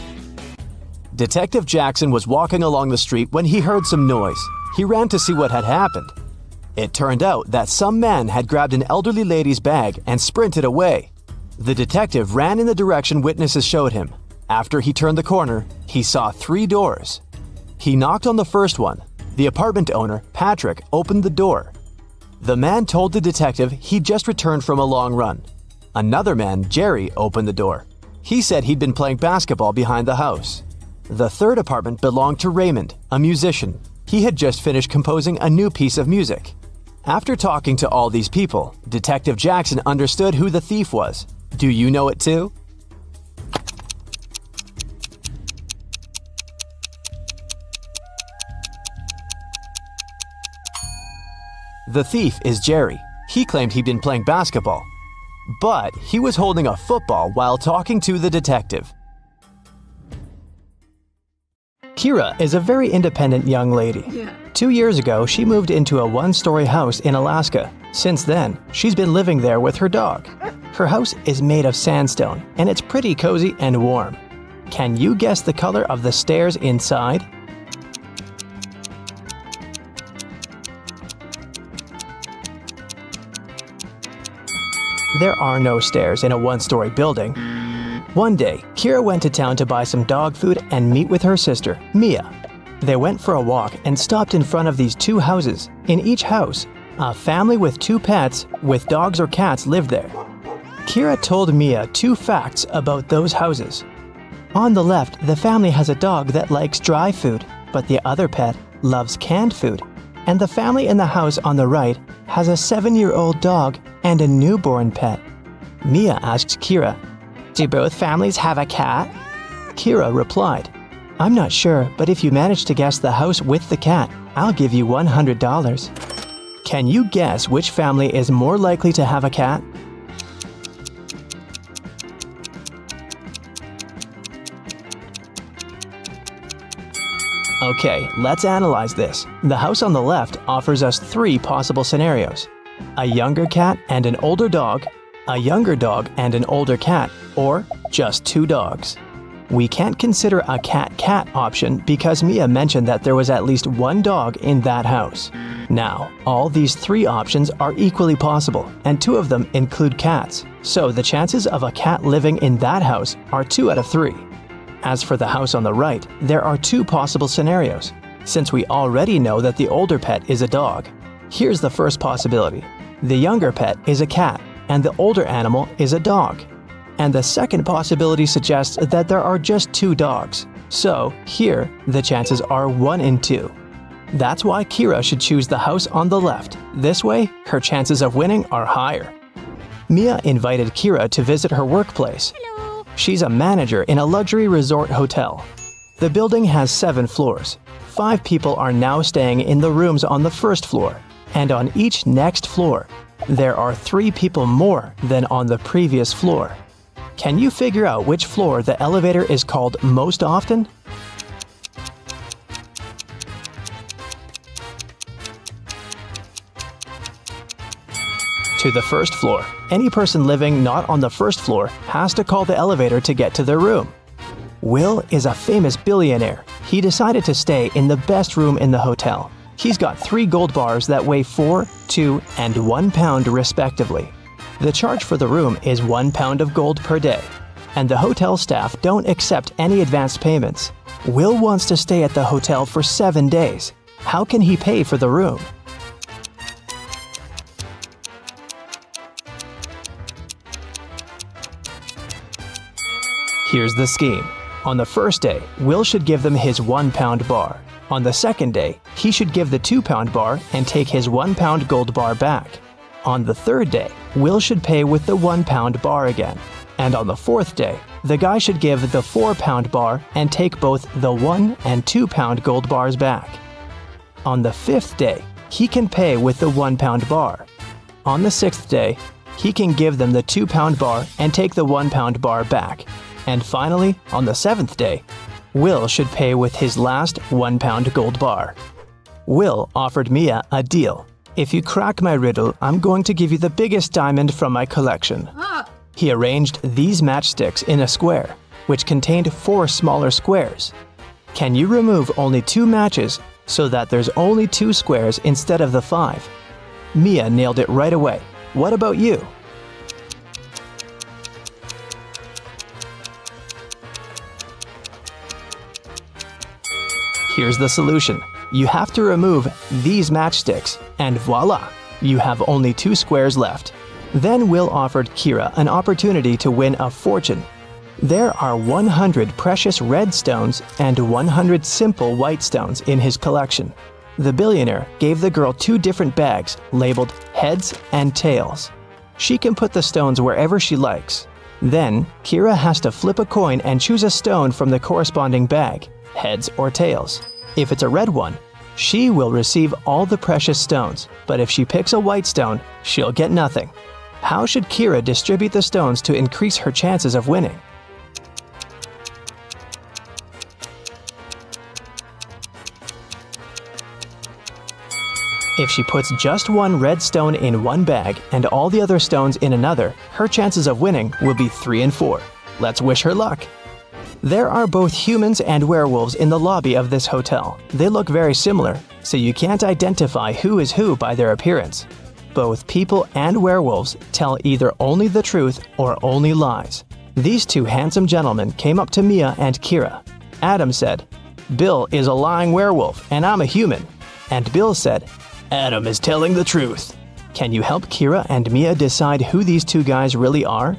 Detective Jackson was walking along the street when he heard some noise. He ran to see what had happened. It turned out that some man had grabbed an elderly lady's bag and sprinted away. The detective ran in the direction witnesses showed him. After he turned the corner, he saw 3 doors. He knocked on the first one. The apartment owner, Patrick, opened the door. The man told the detective he'd just returned from a long run. Another man, Jerry, opened the door. He said he'd been playing basketball behind the house. The third apartment belonged to Raymond, a musician. He had just finished composing a new piece of music. After talking to all these people, Detective Jackson understood who the thief was. Do you know it too? The thief is Jerry. He claimed he'd been playing basketball, but he was holding a football while talking to the detective. Kira is a very independent young lady. 2 years ago, she moved into a 1-story house in Alaska. Since then, she's been living there with her dog. Her house is made of sandstone, and it's pretty cozy and warm. Can you guess the color of the stairs inside? There are no stairs in a 1-story building. One day, Kira went to town to buy some dog food and meet with her sister, Mia. They went for a walk and stopped in front of these 2 houses. In each house, a family with 2 pets with dogs or cats lived there. Kira told Mia 2 facts about those houses. On the left, the family has a dog that likes dry food, but the other pet loves canned food. And the family in the house on the right has a 7-year-old dog and a newborn pet. Mia asked Kira, "Do both families have a cat?" Kira replied, "I'm not sure, but if you manage to guess the house with the cat, I'll give you $100. Can you guess which family is more likely to have a cat? Okay, let's analyze this. The house on the left offers us 3 possible scenarios. A younger cat and an older dog, a younger dog and an older cat, or just 2 dogs. We can't consider a cat-cat option because Mia mentioned that there was at least 1 dog in that house. Now, all these 3 options are equally possible, and 2 of them include cats, so the chances of a cat living in that house are 2 out of 3. As for the house on the right, there are 2 possible scenarios. Since we already know that the older pet is a dog, here's the first possibility. The younger pet is a cat, and the older animal is a dog. And the second possibility suggests that there are just 2 dogs. So, here, the chances are 1 in 2. That's why Kira should choose the house on the left. This way, her chances of winning are higher. Mia invited Kira to visit her workplace. She's a manager in a luxury resort hotel. The building has 7 floors. 5 people are now staying in the rooms on the first floor, and on each next floor, there are 3 people more than on the previous floor. Can you figure out which floor the elevator is called most often? To the first floor. Any person living not on the first floor has to call the elevator to get to their room. Will is a famous billionaire. He decided to stay in the best room in the hotel. He's got 3 gold bars that weigh 4, 2, and 1 pound respectively. The charge for the room is 1 pound of gold per day, and the hotel staff don't accept any advanced payments. Will wants to stay at the hotel for 7 days. How can he pay for the room? Here's the scheme. On the first day, Will should give them his 1 pound bar. On the second day, he should give the 2 pound bar and take his 1 pound gold bar back. On the third day, Will should pay with the 1 pound bar again. And on the fourth day, the guy should give the 4 pound bar and take both the 1 and 2 pound gold bars back. On the 5th day, he can pay with the 1 pound bar. On the 6th day, he can give them the 2 pound bar and take the 1 pound bar back. And finally, on the 7th day, Will should pay with his last £1 gold bar. Will offered Mia a deal. If you crack my riddle, I'm going to give you the biggest diamond from my collection. He arranged these matchsticks in a square, which contained 4 smaller squares. Can you remove only 2 matches so that there's only 2 squares instead of the 5? Mia nailed it right away. What about you? Here's the solution. You have to remove these matchsticks, and voila, you have only 2 squares left. Then Will offered Kira an opportunity to win a fortune. There are 100 precious red stones and 100 simple white stones in his collection. The billionaire gave the girl 2 different bags labeled heads and tails. She can put the stones wherever she likes. Then, Kira has to flip a coin and choose a stone from the corresponding bag, heads or tails. If it's a red one, she will receive all the precious stones, but if she picks a white stone, she'll get nothing. How should Kira distribute the stones to increase her chances of winning? If she puts just 1 red stone in one bag and all the other stones in another, her chances of winning will be 3 and 4. Let's wish her luck. There are both humans and werewolves in the lobby of this hotel. They look very similar, so you can't identify who is who by their appearance. Both people and werewolves tell either only the truth or only lies. These 2 handsome gentlemen came up to Mia and Kira. Adam said, "Bill is a lying werewolf and I'm a human." And Bill said, "Adam is telling the truth." Can you help Kira and Mia decide who these 2 guys really are?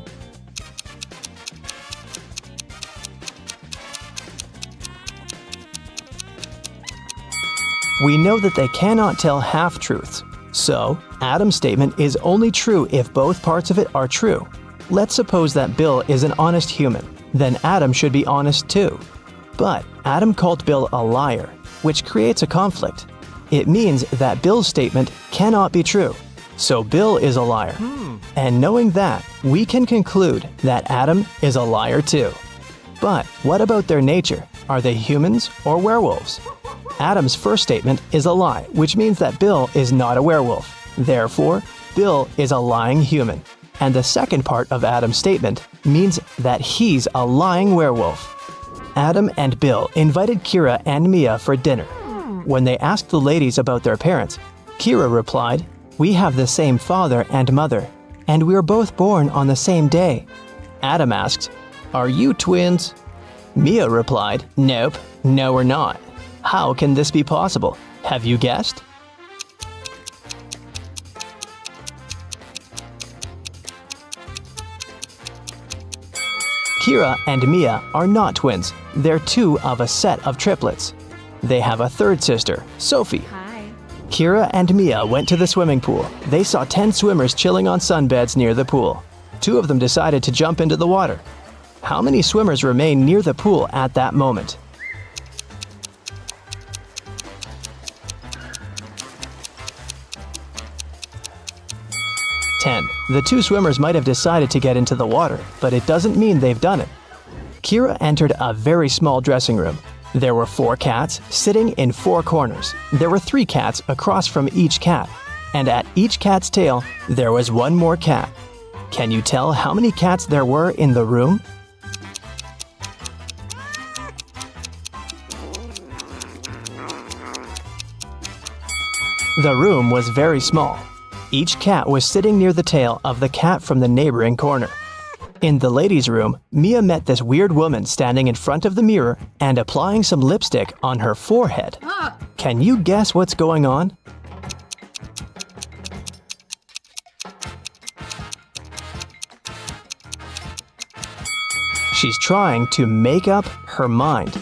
We know that they cannot tell half-truths. So, Adam's statement is only true if both parts of it are true. Let's suppose that Bill is an honest human. Then Adam should be honest too. But Adam called Bill a liar, which creates a conflict. It means that Bill's statement cannot be true. So Bill is a liar. And knowing that, we can conclude that Adam is a liar too. But what about their nature? Are they humans or werewolves? Adam's first statement is a lie, which means that Bill is not a werewolf. Therefore, Bill is a lying human. And the second part of Adam's statement means that he's a lying werewolf. Adam and Bill invited Kira and Mia for dinner. When they asked the ladies about their parents, Kira replied, "We have the same father and mother, and we were both born on the same day." Adam asked, "Are you twins?" Mia replied, "Nope, no we're not." How can this be possible? Have you guessed? Kira and Mia are not twins. They're 2 of a set of triplets. They have a 3rd sister, Sophie. Hi. Kira and Mia went to the swimming pool. They saw 10 swimmers chilling on sunbeds near the pool. 2 of them decided to jump into the water. How many swimmers remained near the pool at that moment? 10. The 2 swimmers might have decided to get into the water, but it doesn't mean they've done it. Kira entered a very small dressing room. There were 4 cats sitting in 4 corners. There were 3 cats across from each cat, and at each cat's tail, there was 1 more cat. Can you tell how many cats there were in the room? The room was very small. Each cat was sitting near the tail of the cat from the neighboring corner. In the ladies' room, Mia met this weird woman standing in front of the mirror and applying some lipstick on her forehead. Can you guess what's going on? She's trying to make up her mind.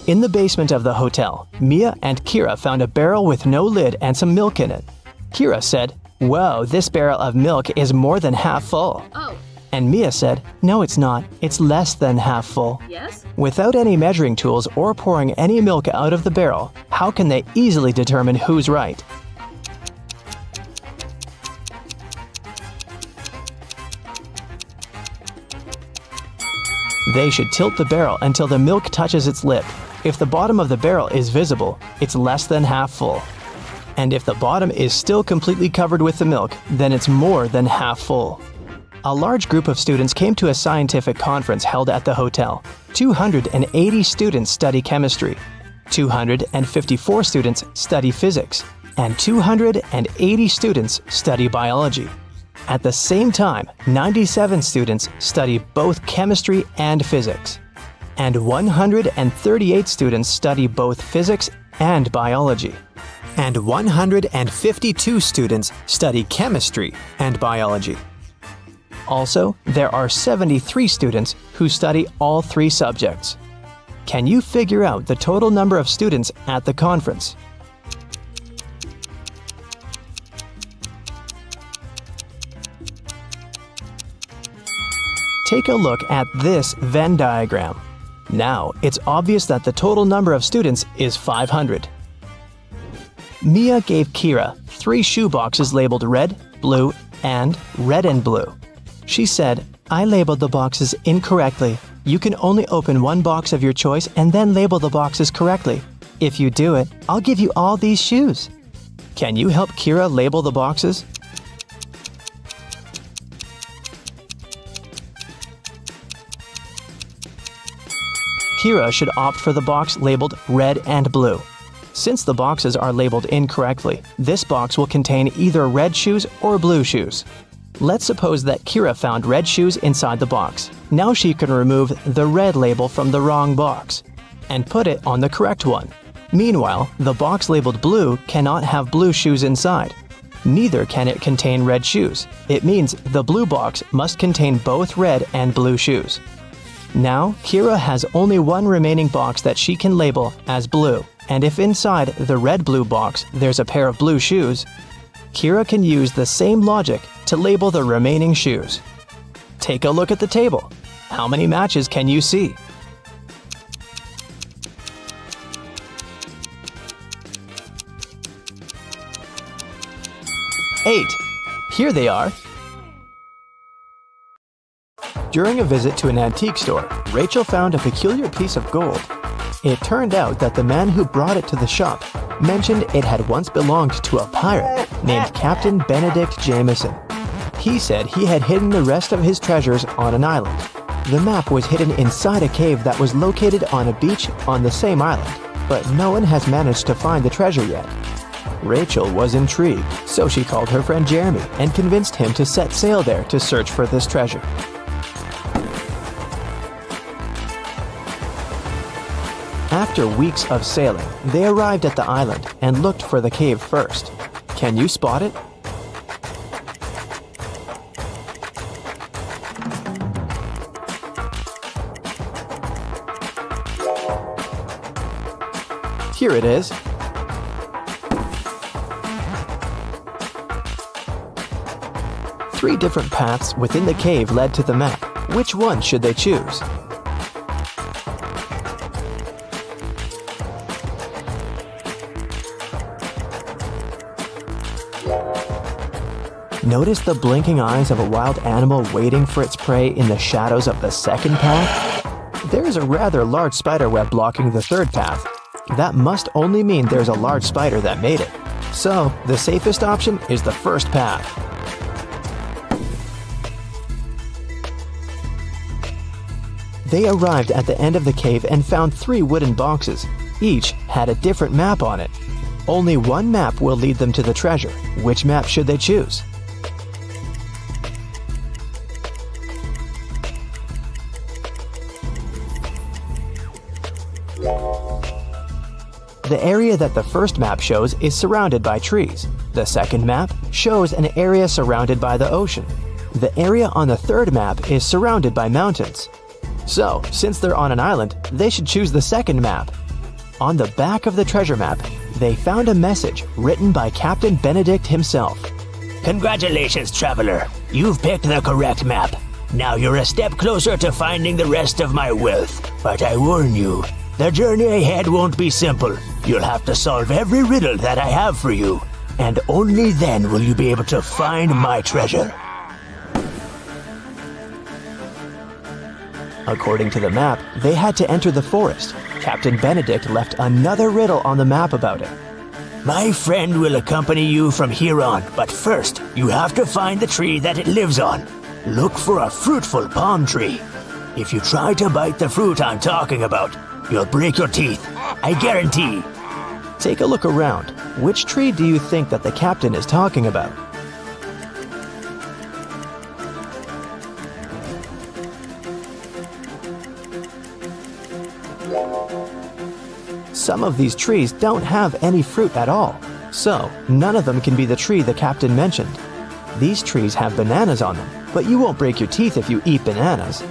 In the basement of the hotel, Mia and Kira found a barrel with no lid and some milk in it. Kira said, "Whoa, this barrel of milk is more than half full." Oh, And Mia said, "No, it's not. It's less than half full." yes? Without any measuring tools or pouring any milk out of the barrel, how can they easily determine who's right? They should tilt the barrel until the milk touches its lip. If the bottom of the barrel is visible, it's less than half full. And if the bottom is still completely covered with the milk, then it's more than half full. A large group of students came to a scientific conference held at the hotel. 280 students study chemistry, 254 students study physics, and 280 students study biology. At the same time, 97 students study both chemistry and physics, and 138 students study both physics and biology, and 152 students study chemistry and biology. Also, there are 73 students who study all three subjects. Can you figure out the total number of students at the conference? Take a look at this Venn diagram. Now, it's obvious that the total number of students is 500. Mia gave Kira 3 shoe boxes labeled red, blue, and red and blue. She said, "I labeled the boxes incorrectly. You can only open one box of your choice and then label the boxes correctly. If you do it, I'll give you all these shoes." Can you help Kira label the boxes? Kira should opt for the box labeled red and blue. Since the boxes are labeled incorrectly, this box will contain either red shoes or blue shoes. Let's suppose that Kira found red shoes inside the box. Now she can remove the red label from the wrong box and put it on the correct one. Meanwhile, the box labeled blue cannot have blue shoes inside. Neither can it contain red shoes. It means the blue box must contain both red and blue shoes. Now, Kira has only one remaining box that she can label as blue, and if inside the red-blue box there's a pair of blue shoes, Kira can use the same logic to label the remaining shoes. Take a look at the table. How many matches can you see? 8. Here they are. During a visit to an antique store, Rachel found a peculiar piece of gold. It turned out that the man who brought it to the shop mentioned it had once belonged to a pirate named Captain Benedict Jameson. He said he had hidden the rest of his treasures on an island. The map was hidden inside a cave that was located on a beach on the same island, but no one has managed to find the treasure yet. Rachel was intrigued, so she called her friend Jeremy and convinced him to set sail there to search for this treasure. After weeks of sailing, they arrived at the island and looked for the cave first. Can you spot it? Here it is. Three different paths within the cave led to the map. Which one should they choose? Notice the blinking eyes of a wild animal waiting for its prey in the shadows of the second path? There is a rather large spider web blocking the third path. That must only mean there's a large spider that made it. So, the safest option is the first path. They arrived at the end of the cave and found 3 wooden boxes. Each had a different map on it. Only one map will lead them to the treasure. Which map should they choose? The area that the first map shows is surrounded by trees. The second map shows an area surrounded by the ocean. The area on the third map is surrounded by mountains. So, since they're on an island, they should choose the second map. On the back of the treasure map, they found a message written by Captain Benedict himself. Congratulations, traveler. You've picked the correct map. Now you're a step closer to finding the rest of my wealth. But I warn you, the journey ahead won't be simple. You'll have to solve every riddle that I have for you. And only then will you be able to find my treasure. According to the map, they had to enter the forest. Captain Benedict left another riddle on the map about it. My friend will accompany you from here on, but first, you have to find the tree that it lives on. Look for a fruitful palm tree. If you try to bite the fruit I'm talking about, you'll break your teeth. I guarantee. Take a look around. Which tree do you think that the captain is talking about? Some of these trees don't have any fruit at all, so none of them can be the tree the captain mentioned. These trees have bananas on them, but you won't break your teeth if you eat bananas.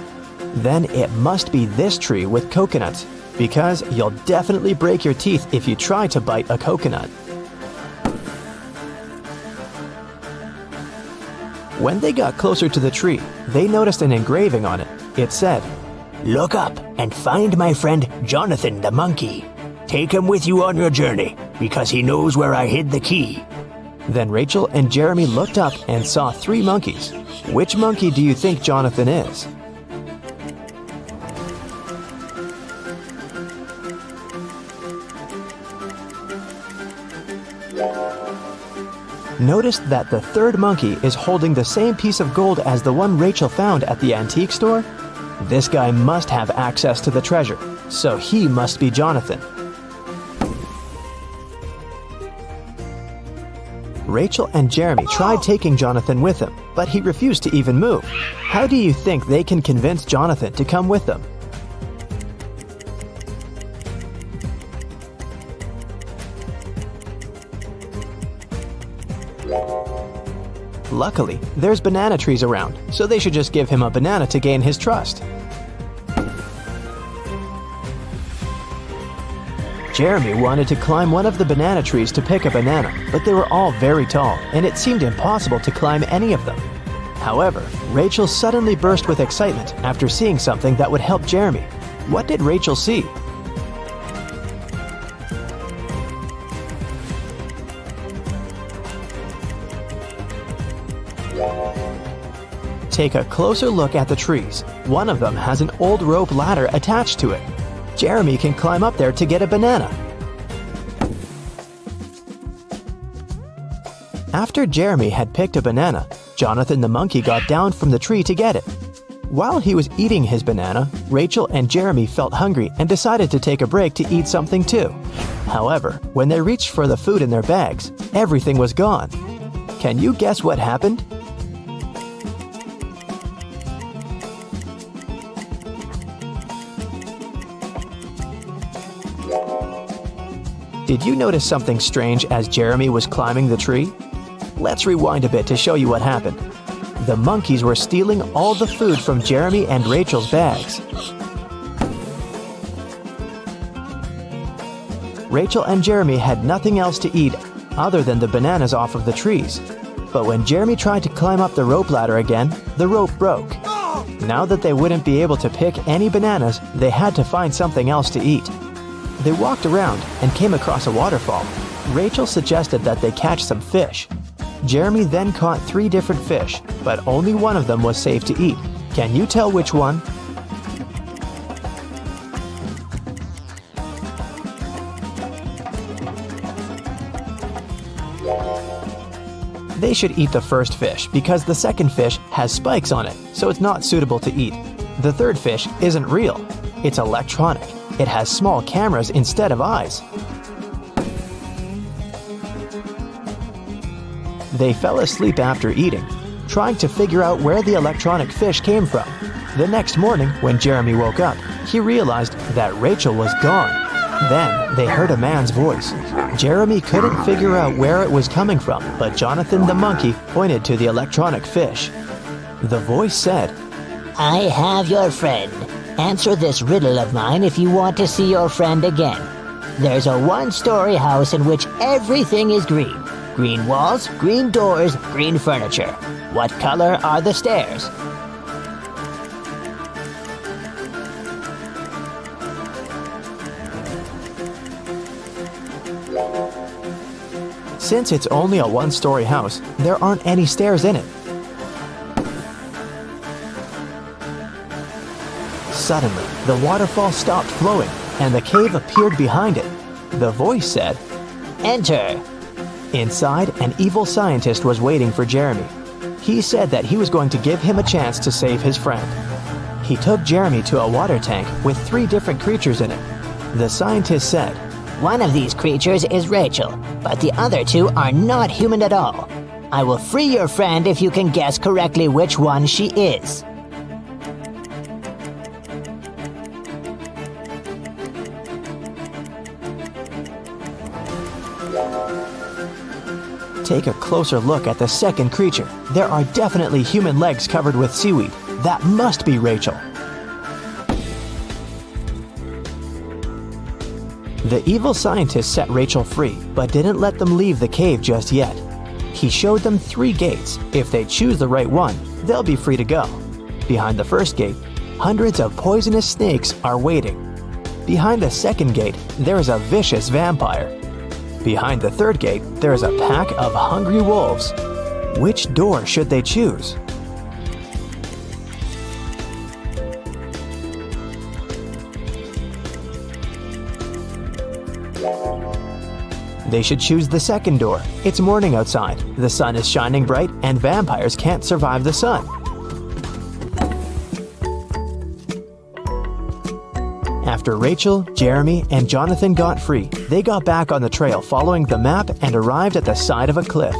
Then it must be this tree with coconuts, because you'll definitely break your teeth if you try to bite a coconut. When they got closer to the tree, they noticed an engraving on it. It said, Look up and find my friend Jonathan the monkey. Take him with you on your journey, because he knows where I hid the key. Then Rachel and Jeremy looked up and saw 3 monkeys. Which monkey do you think Jonathan is? Notice that the 3rd monkey is holding the same piece of gold as the one Rachel found at the antique store. This guy must have access to the treasure, so he must be Jonathan. Rachel and Jeremy tried taking Jonathan with them, but he refused to even move. How do you think they can convince Jonathan to come with them? Luckily, there's banana trees around, so they should just give him a banana to gain his trust. Jeremy wanted to climb one of the banana trees to pick a banana, but they were all very tall, and it seemed impossible to climb any of them. However, Rachel suddenly burst with excitement after seeing something that would help Jeremy. What did Rachel see? Take a closer look at the trees. One of them has an old rope ladder attached to it. Jeremy can climb up there to get a banana. After Jeremy had picked a banana, Jonathan the monkey got down from the tree to get it. While he was eating his banana, Rachel and Jeremy felt hungry and decided to take a break to eat something too. However, when they reached for the food in their bags, everything was gone. Can you guess what happened? Did you notice something strange as Jeremy was climbing the tree? Let's rewind a bit to show you what happened. The monkeys were stealing all the food from Jeremy and Rachel's bags. Rachel and Jeremy had nothing else to eat other than the bananas off of the trees. But when Jeremy tried to climb up the rope ladder again, the rope broke. Now that they wouldn't be able to pick any bananas, they had to find something else to eat. They walked around and came across a waterfall. Rachel suggested that they catch some fish. Jeremy then caught 3 different fish, but only one of them was safe to eat. Can you tell which one? They should eat the first fish because the second fish has spikes on it, so it's not suitable to eat. The third fish isn't real. It's electronic. It has small cameras instead of eyes. They fell asleep after eating, trying to figure out where the electronic fish came from. The next morning, when Jeremy woke up, he realized that Rachel was gone. Then they heard a man's voice. Jeremy couldn't figure out where it was coming from, but Jonathan the monkey pointed to the electronic fish. The voice said, I have your friend. Answer this riddle of mine if you want to see your friend again. There's a 1-story house in which everything is green. Green walls, green doors, green furniture. What color are the stairs? Since it's only a 1-story house, there aren't any stairs in it. Suddenly, the waterfall stopped flowing, and the cave appeared behind it. The voice said, Enter. Inside, an evil scientist was waiting for Jeremy. He said that he was going to give him a chance to save his friend. He took Jeremy to a water tank with 3 different creatures in it. The scientist said, One of these creatures is Rachel, but the other 2 are not human at all. I will free your friend if you can guess correctly which one she is. Take a closer look at the second creature. There are definitely human legs covered with seaweed. That must be Rachel. The evil scientist set Rachel free, but didn't let them leave the cave just yet. He showed them 3 gates. If they choose the right one, they'll be free to go. Behind the first gate, hundreds of poisonous snakes are waiting. Behind the second gate, there is a vicious vampire. Behind the third gate, there is a pack of hungry wolves. Which door should they choose? They should choose the second door. It's morning outside, the sun is shining bright, and vampires can't survive the sun. After Rachel, Jeremy, and Jonathan got free, they got back on the trail following the map and arrived at the side of a cliff.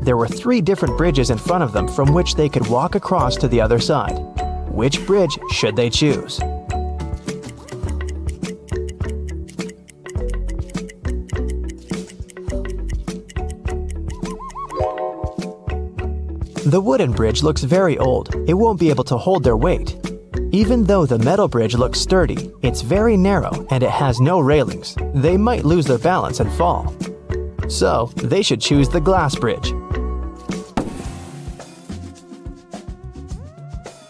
There were 3 different bridges in front of them from which they could walk across to the other side. Which bridge should they choose? The wooden bridge looks very old. It won't be able to hold their weight. Even though the metal bridge looks sturdy, it's very narrow and it has no railings. They might lose their balance and fall. So, they should choose the glass bridge.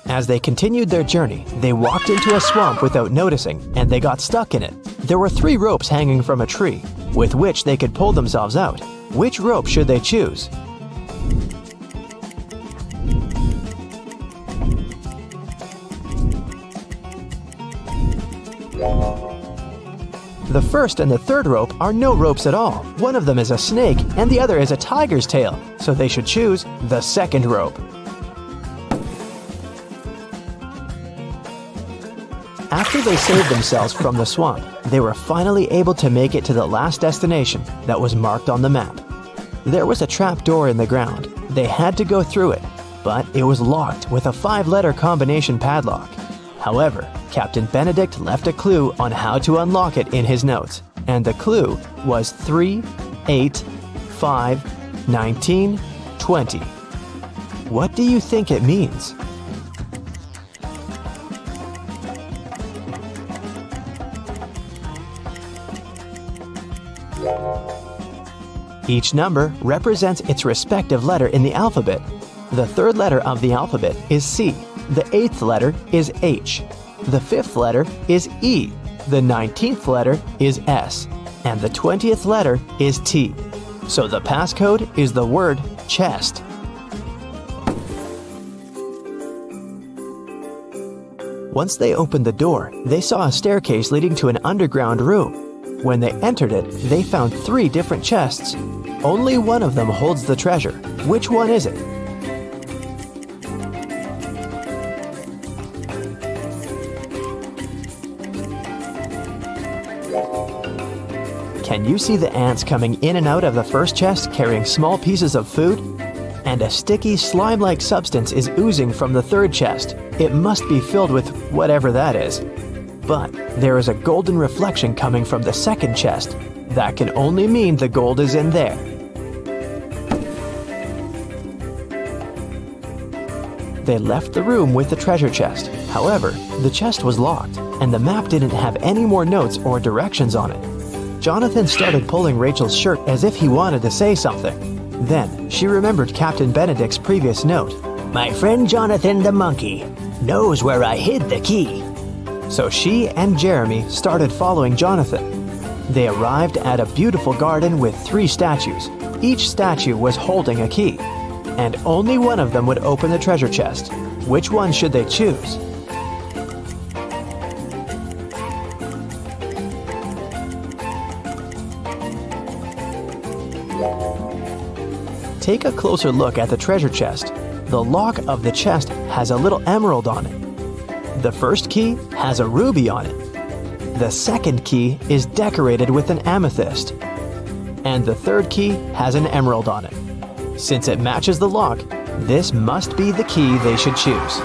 As they continued their journey, they walked into a swamp without noticing, and they got stuck in it. There were 3 ropes hanging from a tree, with which they could pull themselves out. Which rope should they choose? The first and the third rope are no ropes at all. One of them is a snake and the other is a tiger's tail, so they should choose the second rope. After they saved themselves from the swamp, they were finally able to make it to the last destination that was marked on the map. There was a trap door in the ground. They had to go through it, but it was locked with a 5-letter combination padlock. However, Captain Benedict left a clue on how to unlock it in his notes, and the clue was 3, 8, 5, 19, 20. What do you think it means? Each number represents its respective letter in the alphabet. The 3rd letter of the alphabet is C. The 8th letter is H. The 5th letter is E. The 19th letter is S. And the 20th letter is T. So the passcode is the word chest. Once they opened the door, they saw a staircase leading to an underground room. When they entered it, they found 3 different chests. Only one of them holds the treasure. Which one is it? Can you see the ants coming in and out of the first chest carrying small pieces of food? And a sticky, slime-like substance is oozing from the 3rd chest. It must be filled with whatever that is. But there is a golden reflection coming from the 2nd chest. That can only mean the gold is in there. They left the room with the treasure chest. However, the chest was locked, and the map didn't have any more notes or directions on it. Jonathan started pulling Rachel's shirt as if he wanted to say something. Then, she remembered Captain Benedict's previous note. My friend Jonathan the monkey knows where I hid the key. So she and Jeremy started following Jonathan. They arrived at a beautiful garden with 3 statues. Each statue was holding a key, and only one of them would open the treasure chest. Which one should they choose? Take a closer look at the treasure chest. The lock of the chest has a little emerald on it. The first key has a ruby on it. The second key is decorated with an amethyst. And the third key has an emerald on it. Since it matches the lock, this must be the key they should choose.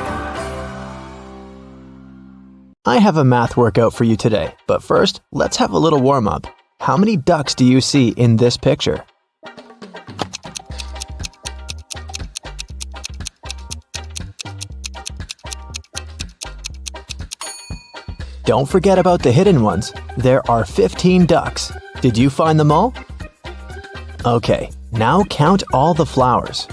I have a math workout for you today, but first, let's have a little warm-up. How many ducks do you see in this picture? Don't forget about the hidden ones. There are 15 ducks. Did you find them all? Okay, now count all the flowers.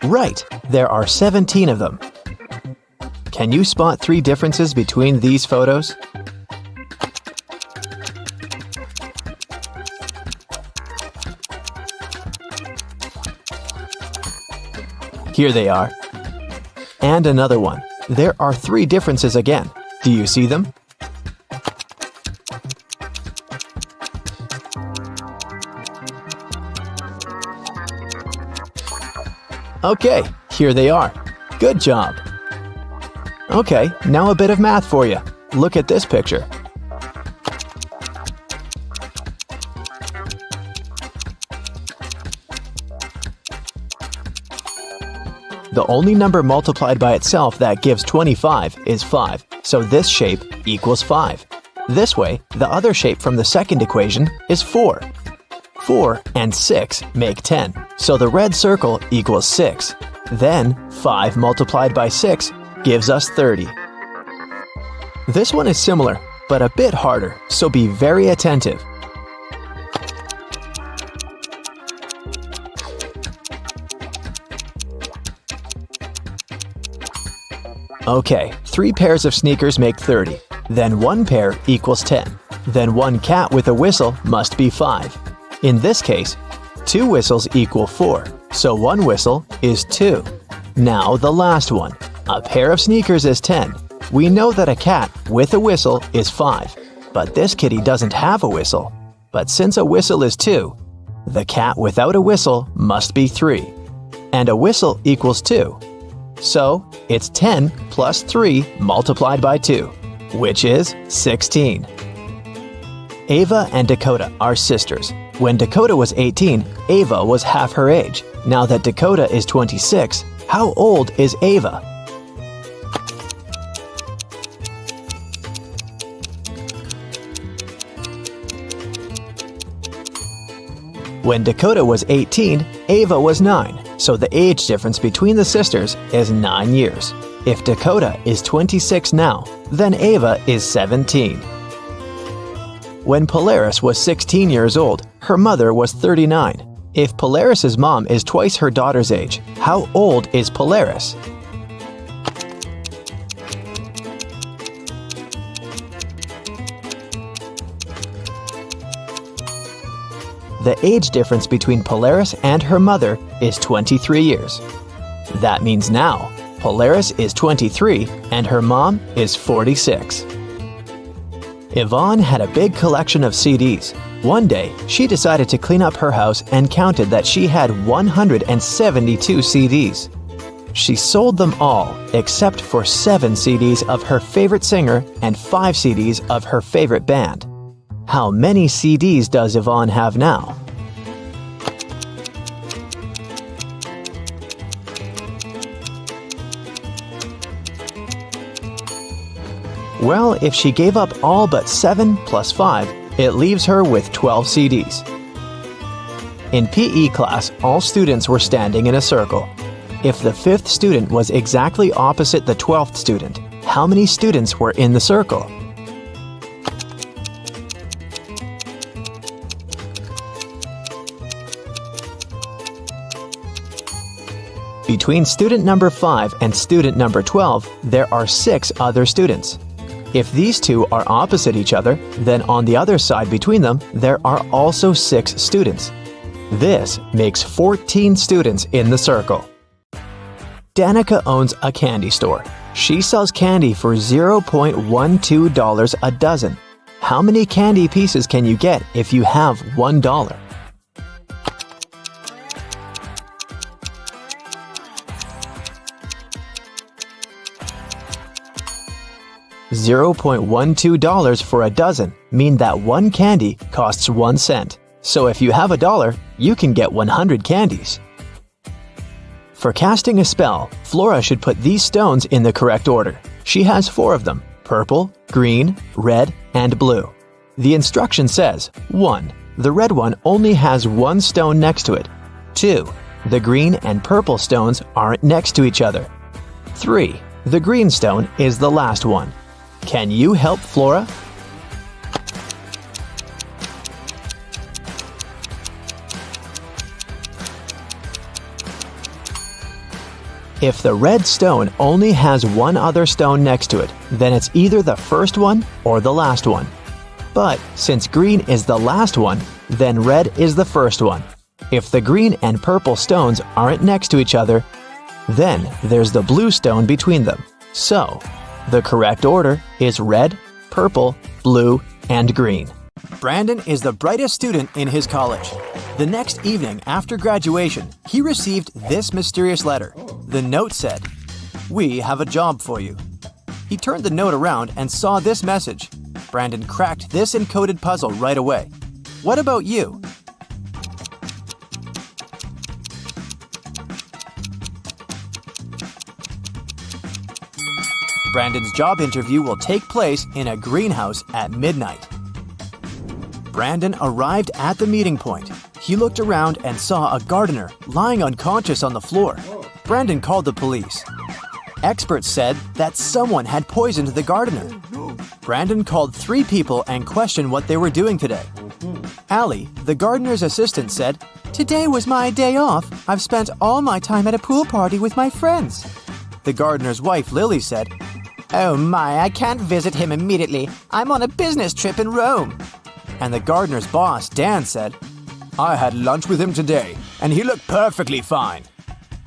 Right, there are 17 of them. Can you spot 3 differences between these photos? Here they are. And another one. There are 3 differences again. Do you see them? Okay, here they are. Good job. Okay, now a bit of math for you. Look at this picture. The only number multiplied by itself that gives 25 is 5, so this shape equals 5. This way, the other shape from the second equation is 4. 4 and 6 make 10, so the red circle equals 6. Then, 5 multiplied by 6 gives us 30. This one is similar, but a bit harder, so be very attentive. Okay, 3 pairs of sneakers make 30. Then 1 pair equals 10. Then 1 cat with a whistle must be 5. In this case, 2 whistles equal 4, so 1 whistle is 2. Now the last one. A pair of sneakers is 10. We know that a cat with a whistle is 5, but this kitty doesn't have a whistle. But since a whistle is 2, the cat without a whistle must be 3. And a whistle equals 2. So, it's 10 plus 3 multiplied by 2, which is 16. Ava and Dakota are sisters. When Dakota was 18, Ava was half her age. Now that Dakota is 26, how old is Ava? When Dakota was 18, Ava was 9, so the age difference between the sisters is 9 years. If Dakota is 26 now, then Ava is 17. When Polaris was 16 years old, her mother was 39. If Polaris's mom is twice her daughter's age, how old is Polaris? The age difference between Polaris and her mother is 23 years. That means now, Polaris is 23 and her mom is 46. Yvonne had a big collection of CDs. One day, she decided to clean up her house and counted that she had 172 CDs. She sold them all except for 7 CDs of her favorite singer and 5 CDs of her favorite band. How many CDs does Yvonne have now? Well, if she gave up all but 7 plus 5, it leaves her with 12 CDs. In PE class, all students were standing in a circle. If the 5th student was exactly opposite the 12th student, how many students were in the circle? Between student number 5 and student number 12, there are 6 other students. If these two are opposite each other, then on the other side between them, there are also 6 students. This makes 14 students in the circle. Danica owns a candy store. She sells candy for $0.12 a dozen. How many candy pieces can you get if you have $1? $0.12 for a dozen mean that one candy costs 1 cent. So if you have $1, you can get 100 candies. For casting a spell, Flora should put these stones in the correct order. She has 4 of them: purple, green, red, and blue. The instruction says, 1. The red one only has 1 stone next to it. 2. The green and purple stones aren't next to each other. 3. The green stone is the last one. Can you help Flora? If the red stone only has 1 other stone next to it, then it's either the first one or the last one. But since green is the last one, then red is the first one. If the green and purple stones aren't next to each other, then there's the blue stone between them. So, the correct order is red, purple, blue, and green. Brandon is the brightest student in his college. The next evening after graduation, he received this mysterious letter. The note said, "We have a job for you." He turned the note around and saw this message. Brandon cracked this encoded puzzle right away. What about you? Brandon's job interview will take place in a greenhouse at midnight. Brandon arrived at the meeting point. He looked around and saw a gardener lying unconscious on the floor. Brandon called the police. Experts said that someone had poisoned the gardener. Brandon called 3 people and questioned what they were doing today. Allie, the gardener's assistant, said, "Today was my day off. I've spent all my time at a pool party with my friends." The gardener's wife, Lily, said, "Oh my, I can't visit him immediately. I'm on a business trip in Rome." And the gardener's boss, Dan, said, "I had lunch with him today, and he looked perfectly fine."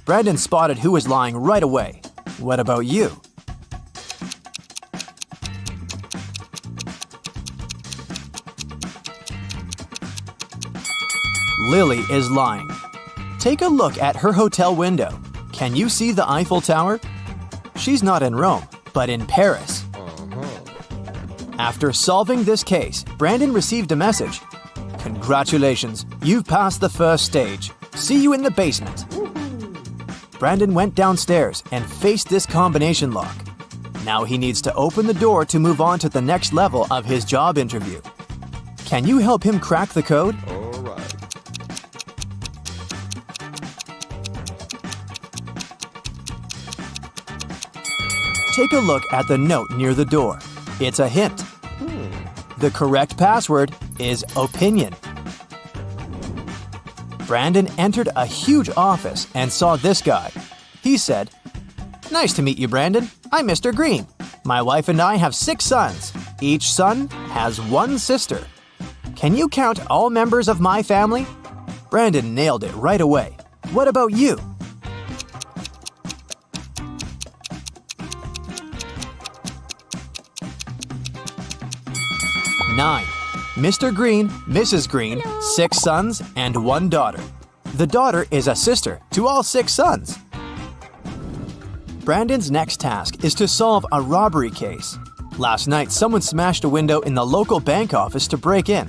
Brandon spotted who was lying right away. What about you? Lily is lying. Take a look at her hotel window. Can you see the Eiffel Tower? She's not in Rome, but in Paris. After solving this case, Brandon received a message. "Congratulations, you've passed the first stage. See you in the basement." Brandon went downstairs and faced this combination lock. Now he needs to open the door to move on to the next level of his job interview. Can you help him crack the code? Take a look at the note near the door. It's a hint. The correct password is opinion. Brandon entered a huge office and saw this guy. He said, "Nice to meet you, Brandon. I'm Mr. Green. My wife and I have 6 sons. Each son has 1 sister. Can you count all members of my family?" Brandon nailed it right away. What about you? Nine. Mr. Green, Mrs. Green, 6 sons, and 1 daughter. The daughter is a sister to all 6 sons. Brandon's next task is to solve a robbery case. Last night, someone smashed a window in the local bank office to break in.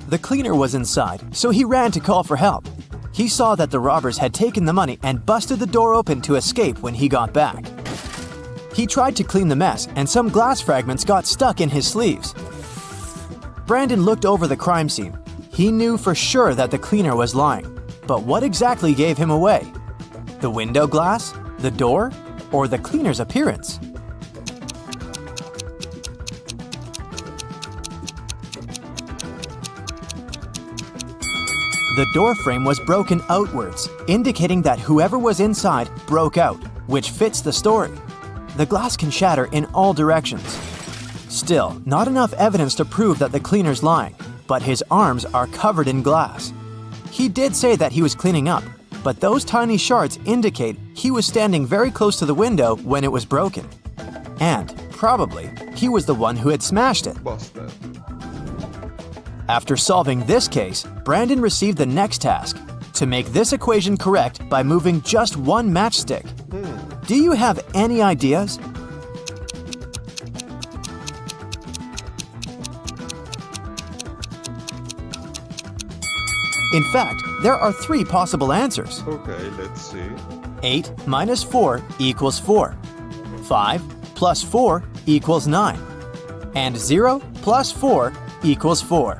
The cleaner was inside, so he ran to call for help. He saw that the robbers had taken the money and busted the door open to escape when he got back. He tried to clean the mess, and some glass fragments got stuck in his sleeves. Brandon looked over the crime scene. He knew for sure that the cleaner was lying. But what exactly gave him away? The window glass, the door, or the cleaner's appearance? The door frame was broken outwards, indicating that whoever was inside broke out, which fits the story. The glass can shatter in all directions. Still, not enough evidence to prove that the cleaner's lying, but his arms are covered in glass. He did say that he was cleaning up, but those tiny shards indicate he was standing very close to the window when it was broken. And, probably, he was the one who had smashed it. Busted. After solving this case, Brandon received the next task, to make this equation correct by moving just one matchstick. Do you have any ideas? In fact, there are 3 possible answers. Okay, let's see. 8 minus 4 equals 4. 5 plus 4 equals 9. And 0 plus 4 equals 4.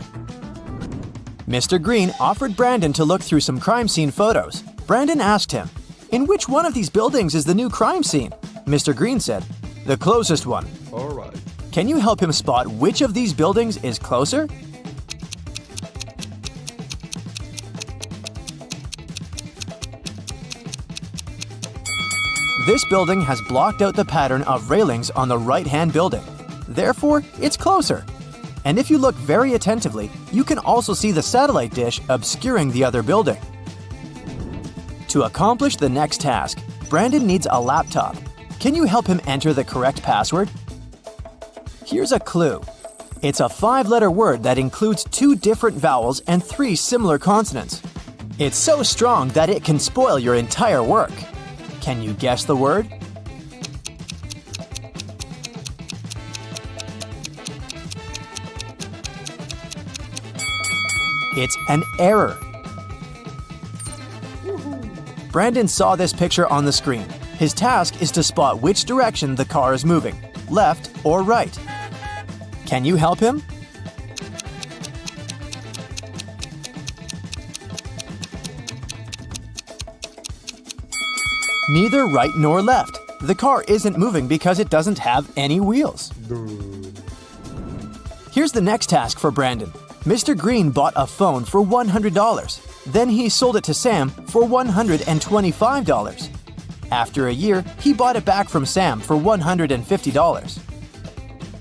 Mr. Green offered Brandon to look through some crime scene photos. Brandon asked him, "In which one of these buildings is the new crime scene?" Mr. Green said, "The closest one." Alright. Can you help him spot which of these buildings is closer? This building has blocked out the pattern of railings on the right-hand building. Therefore, it's closer. And if you look very attentively, you can also see the satellite dish obscuring the other building. To accomplish the next task, Brandon needs a laptop. Can you help him enter the correct password? Here's a clue. It's a 5-letter word that includes 2 different vowels and 3 similar consonants. It's so strong that it can spoil your entire work. Can you guess the word? It's an error. Brandon saw this picture on the screen. His task is to spot which direction the car is moving, left or right. Can you help him? Neither right nor left. The car isn't moving because it doesn't have any wheels. Here's the next task for Brandon. Mr. Green bought a phone for $100. Then he sold it to Sam for $125. After a year, he bought it back from Sam for $150.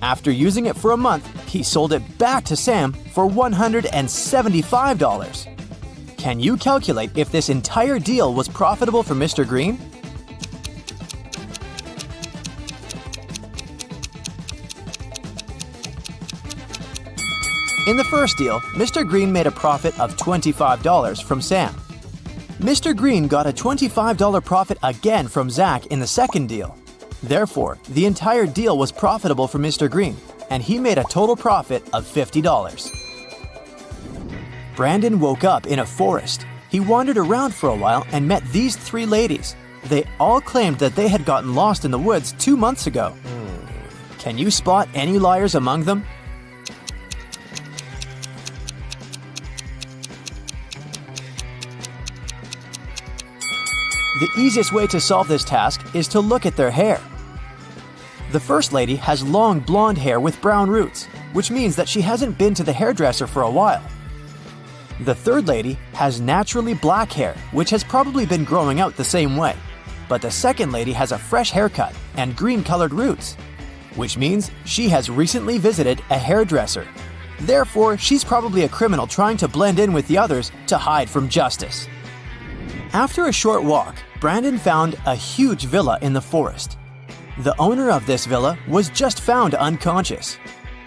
After using it for a month, he sold it back to Sam for $175. Can you calculate if this entire deal was profitable for Mr. Green? In the first deal, Mr. Green made a profit of $25 from Sam. Mr. Green got a $25 profit again from Zach in the second deal. Therefore, the entire deal was profitable for Mr. Green, and he made a total profit of $50. Brandon woke up in a forest. He wandered around for a while and met these 3 ladies. They all claimed that they had gotten lost in the woods 2 months ago. Can you spot any liars among them? The easiest way to solve this task is to look at their hair. The first lady has long blonde hair with brown roots, which means that she hasn't been to the hairdresser for a while. The third lady has naturally black hair, which has probably been growing out the same way. But the second lady has a fresh haircut and green-colored roots, which means she has recently visited a hairdresser. Therefore, she's probably a criminal trying to blend in with the others to hide from justice. After a short walk, Brandon found a huge villa in the forest. The owner of this villa was just found unconscious.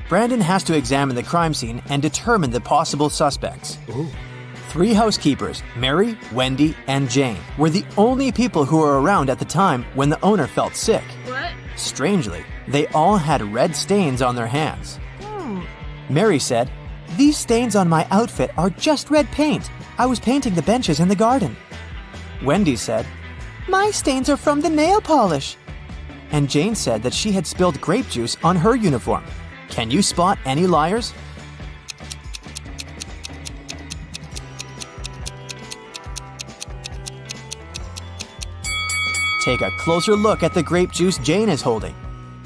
Brandon has to examine the crime scene and determine the possible suspects. 3 housekeepers, Mary, Wendy, and Jane, were the only people who were around at the time when the owner felt sick. What? Strangely, they all had red stains on their hands. Mary said, "These stains on my outfit are just red paint. I was painting the benches in the garden." Wendy said, "My stains are from the nail polish." And Jane said that she had spilled grape juice on her uniform. Can you spot any liars? Take a closer look at the grape juice Jane is holding.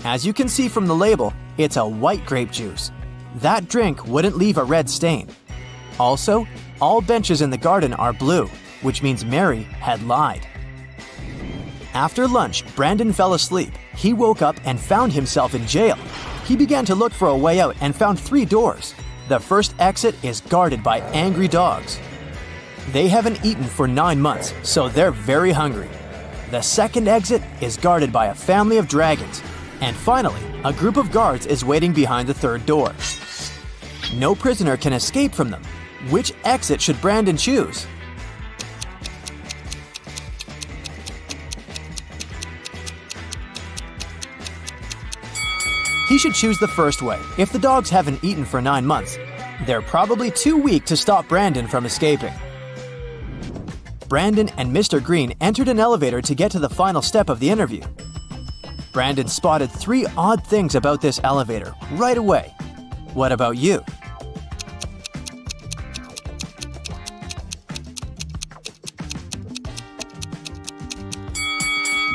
As you can see from the label, it's a white grape juice. That drink wouldn't leave a red stain. Also, all benches in the garden are blue, which means Mary had lied. After lunch, Brandon fell asleep. He woke up and found himself in jail. He began to look for a way out and found 3 doors. The first exit is guarded by angry dogs. They haven't eaten for 9 months, so they're very hungry. The second exit is guarded by a family of dragons. And finally, a group of guards is waiting behind the third door. No prisoner can escape from them. Which exit should Brandon choose? He should choose the first way. If the dogs haven't eaten for 9 months, they're probably too weak to stop Brandon from escaping. Brandon and Mr. Green entered an elevator to get to the final step of the interview. Brandon spotted 3 odd things about this elevator right away. What about you?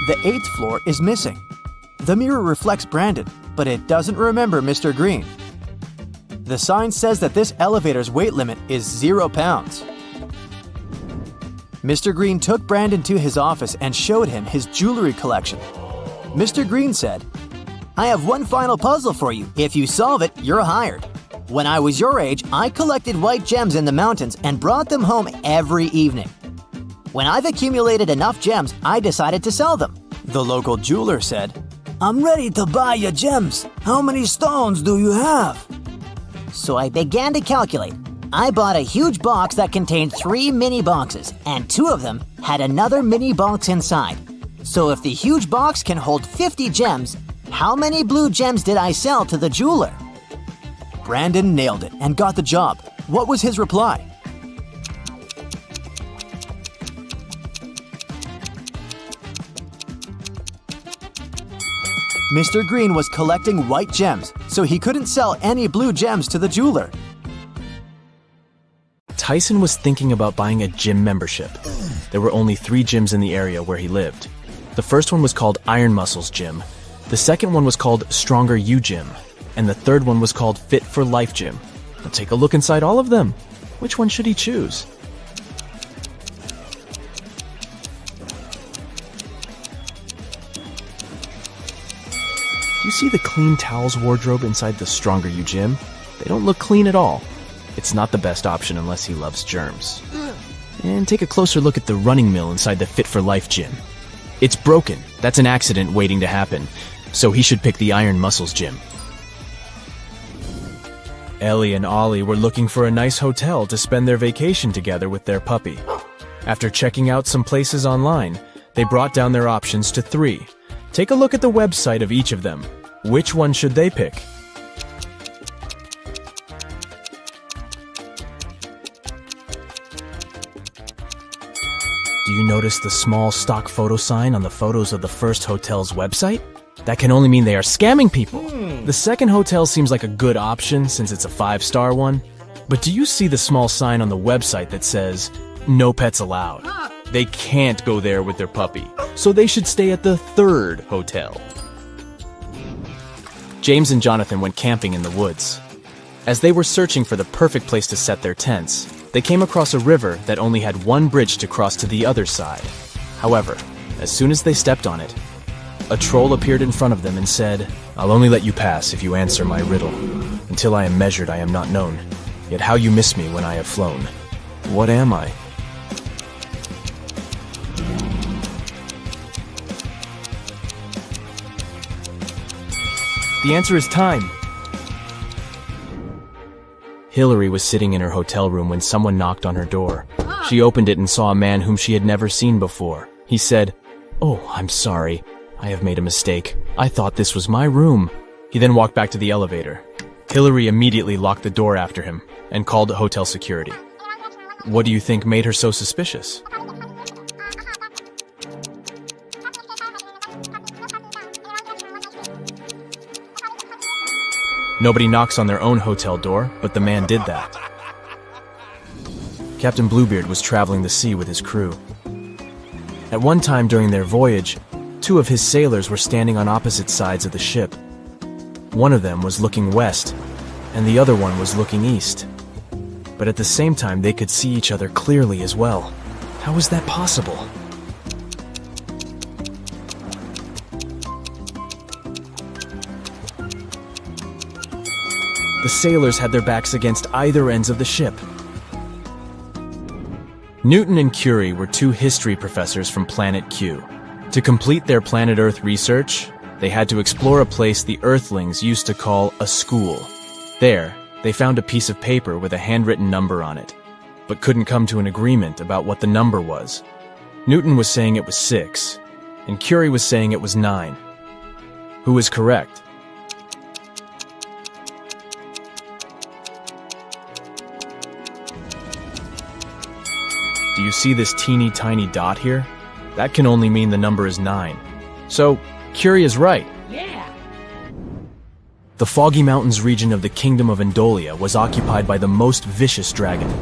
The 8th floor is missing. The mirror reflects Brandon, but it doesn't remember Mr. Green. The sign says that this elevator's weight limit is 0 pounds. Mr. Green took Brandon to his office and showed him his jewelry collection. Mr. Green said, "I have one final puzzle for you. If you solve it, you're hired. When I was your age, I collected white gems in the mountains and brought them home every evening. When I've accumulated enough gems, I decided to sell them." The local jeweler said, "I'm ready to buy your gems. How many stones do you have?" So I began to calculate. I bought a huge box that contained 3 mini boxes, and 2 of them had another mini box inside. So if the huge box can hold 50 gems, how many blue gems did I sell to the jeweler? Brandon nailed it and got the job. What was his reply? Mr. Green was collecting white gems, so he couldn't sell any blue gems to the jeweler. Tyson was thinking about buying a gym membership. There were only 3 gyms in the area where he lived. The first one was called Iron Muscles Gym, the second one was called Stronger You Gym, and the third one was called Fit for Life Gym. Now take a look inside all of them. Which one should he choose? Do you see the clean towels wardrobe inside the Stronger You Gym? They don't look clean at all. It's not the best option unless he loves germs. And take a closer look at the running mill inside the Fit for Life Gym. It's broken. That's an accident waiting to happen. So he should pick the Iron Muscles Gym. Ellie and Ollie were looking for a nice hotel to spend their vacation together with their puppy. After checking out some places online, they brought down their options to 3. Take a look at the website of each of them. Which one should they pick? Do you notice the small stock photo sign on the photos of the first hotel's website? That can only mean they are scamming people. The second hotel seems like a good option since it's a 5-star one. But do you see the small sign on the website that says, "No pets allowed"? They can't go there with their puppy, so they should stay at the 3rd hotel. James and Jonathan went camping in the woods. As they were searching for the perfect place to set their tents, they came across a river that only had one bridge to cross to the other side. However, as soon as they stepped on it, a troll appeared in front of them and said, "I'll only let you pass if you answer my riddle. Until I am measured, I am not known. Yet how you miss me when I have flown. What am I?" The answer is time. Hillary was sitting in her hotel room when someone knocked on her door. She opened it and saw a man whom she had never seen before. He said, "Oh, I'm sorry. I have made a mistake. I thought this was my room." He then walked back to the elevator. Hillary immediately locked the door after him and called hotel security. What do you think made her so suspicious? Nobody knocks on their own hotel door, but the man did that. Captain Bluebeard was traveling the sea with his crew. At one time during their voyage, 2 of his sailors were standing on opposite sides of the ship. One of them was looking west, and the other one was looking east. But at the same time, they could see each other clearly as well. How was that possible? The sailors had their backs against either ends of the ship. Newton and Curie were two history professors from Planet Q. To complete their planet Earth research, they had to explore a place the Earthlings used to call a school. There, they found a piece of paper with a handwritten number on it, but couldn't come to an agreement about what the number was. Newton was saying it was 6, and Curie was saying it was 9. Who is correct? Do you see this teeny tiny dot here? That can only mean the number is 9. So, Curie is right. Yeah. The Foggy Mountains region of the Kingdom of Endolia was occupied by the most vicious dragon.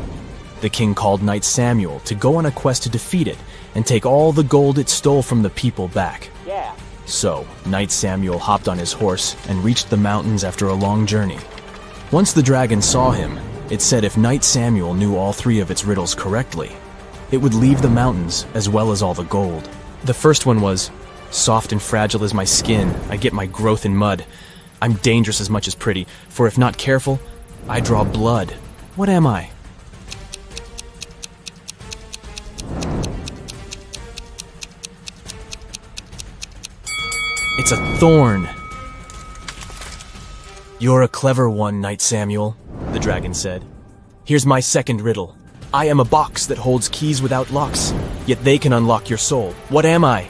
The king called Knight Samuel to go on a quest to defeat it and take all the gold it stole from the people back. Yeah. So, Knight Samuel hopped on his horse and reached the mountains after a long journey. Once the dragon saw him, it said if Knight Samuel knew all 3 of its riddles correctly, it would leave the mountains as well as all the gold. The first one was, soft and fragile as my skin, I get my growth in mud. I'm dangerous as much as pretty, for if not careful, I draw blood. What am I? It's a thorn. You're a clever one, Knight Samuel, the dragon said. Here's my second riddle. I am a box that holds keys without locks, yet they can unlock your soul. What am I?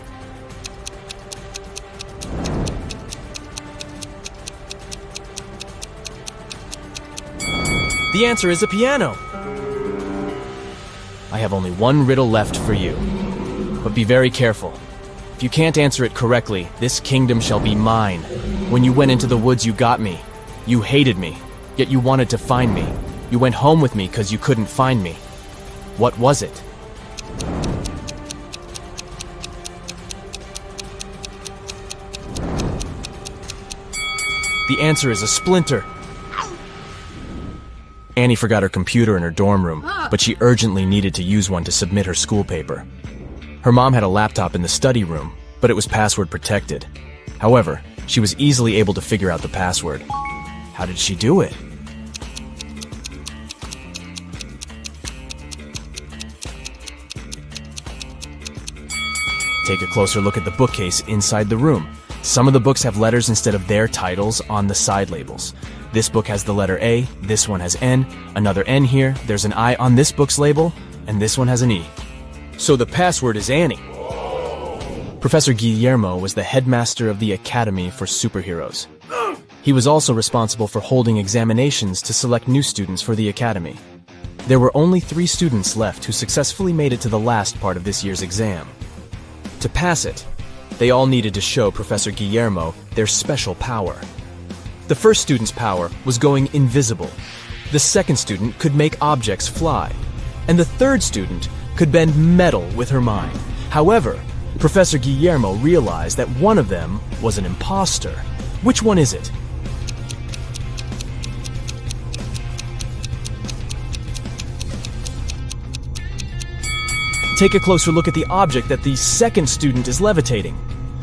The answer is a piano. I have only one riddle left for you, but be very careful. If you can't answer it correctly, this kingdom shall be mine. When you went into the woods, you got me. You hated me, yet you wanted to find me. You went home with me because you couldn't find me. What was it? The answer is a splinter. Annie forgot her computer in her dorm room, but she urgently needed to use one to submit her school paper. Her mom had a laptop in the study room, but it was password protected. However, she was easily able to figure out the password. How did she do it? Take a closer look at the bookcase inside the room. Some of the books have letters instead of their titles on the side labels. This book has the letter A, this one has N, another N here, there's an I on this book's label, and this one has an E. So the password is Annie. Professor Guillermo was the headmaster of the Academy for Superheroes. He was also responsible for holding examinations to select new students for the Academy. There were only 3 students left who successfully made it to the last part of this year's exam. To pass it, they all needed to show Professor Guillermo their special power. The first student's power was going invisible. The second student could make objects fly. And the third student could bend metal with her mind. However, Professor Guillermo realized that one of them was an imposter. Which one is it? Take a closer look at the object that the second student is levitating.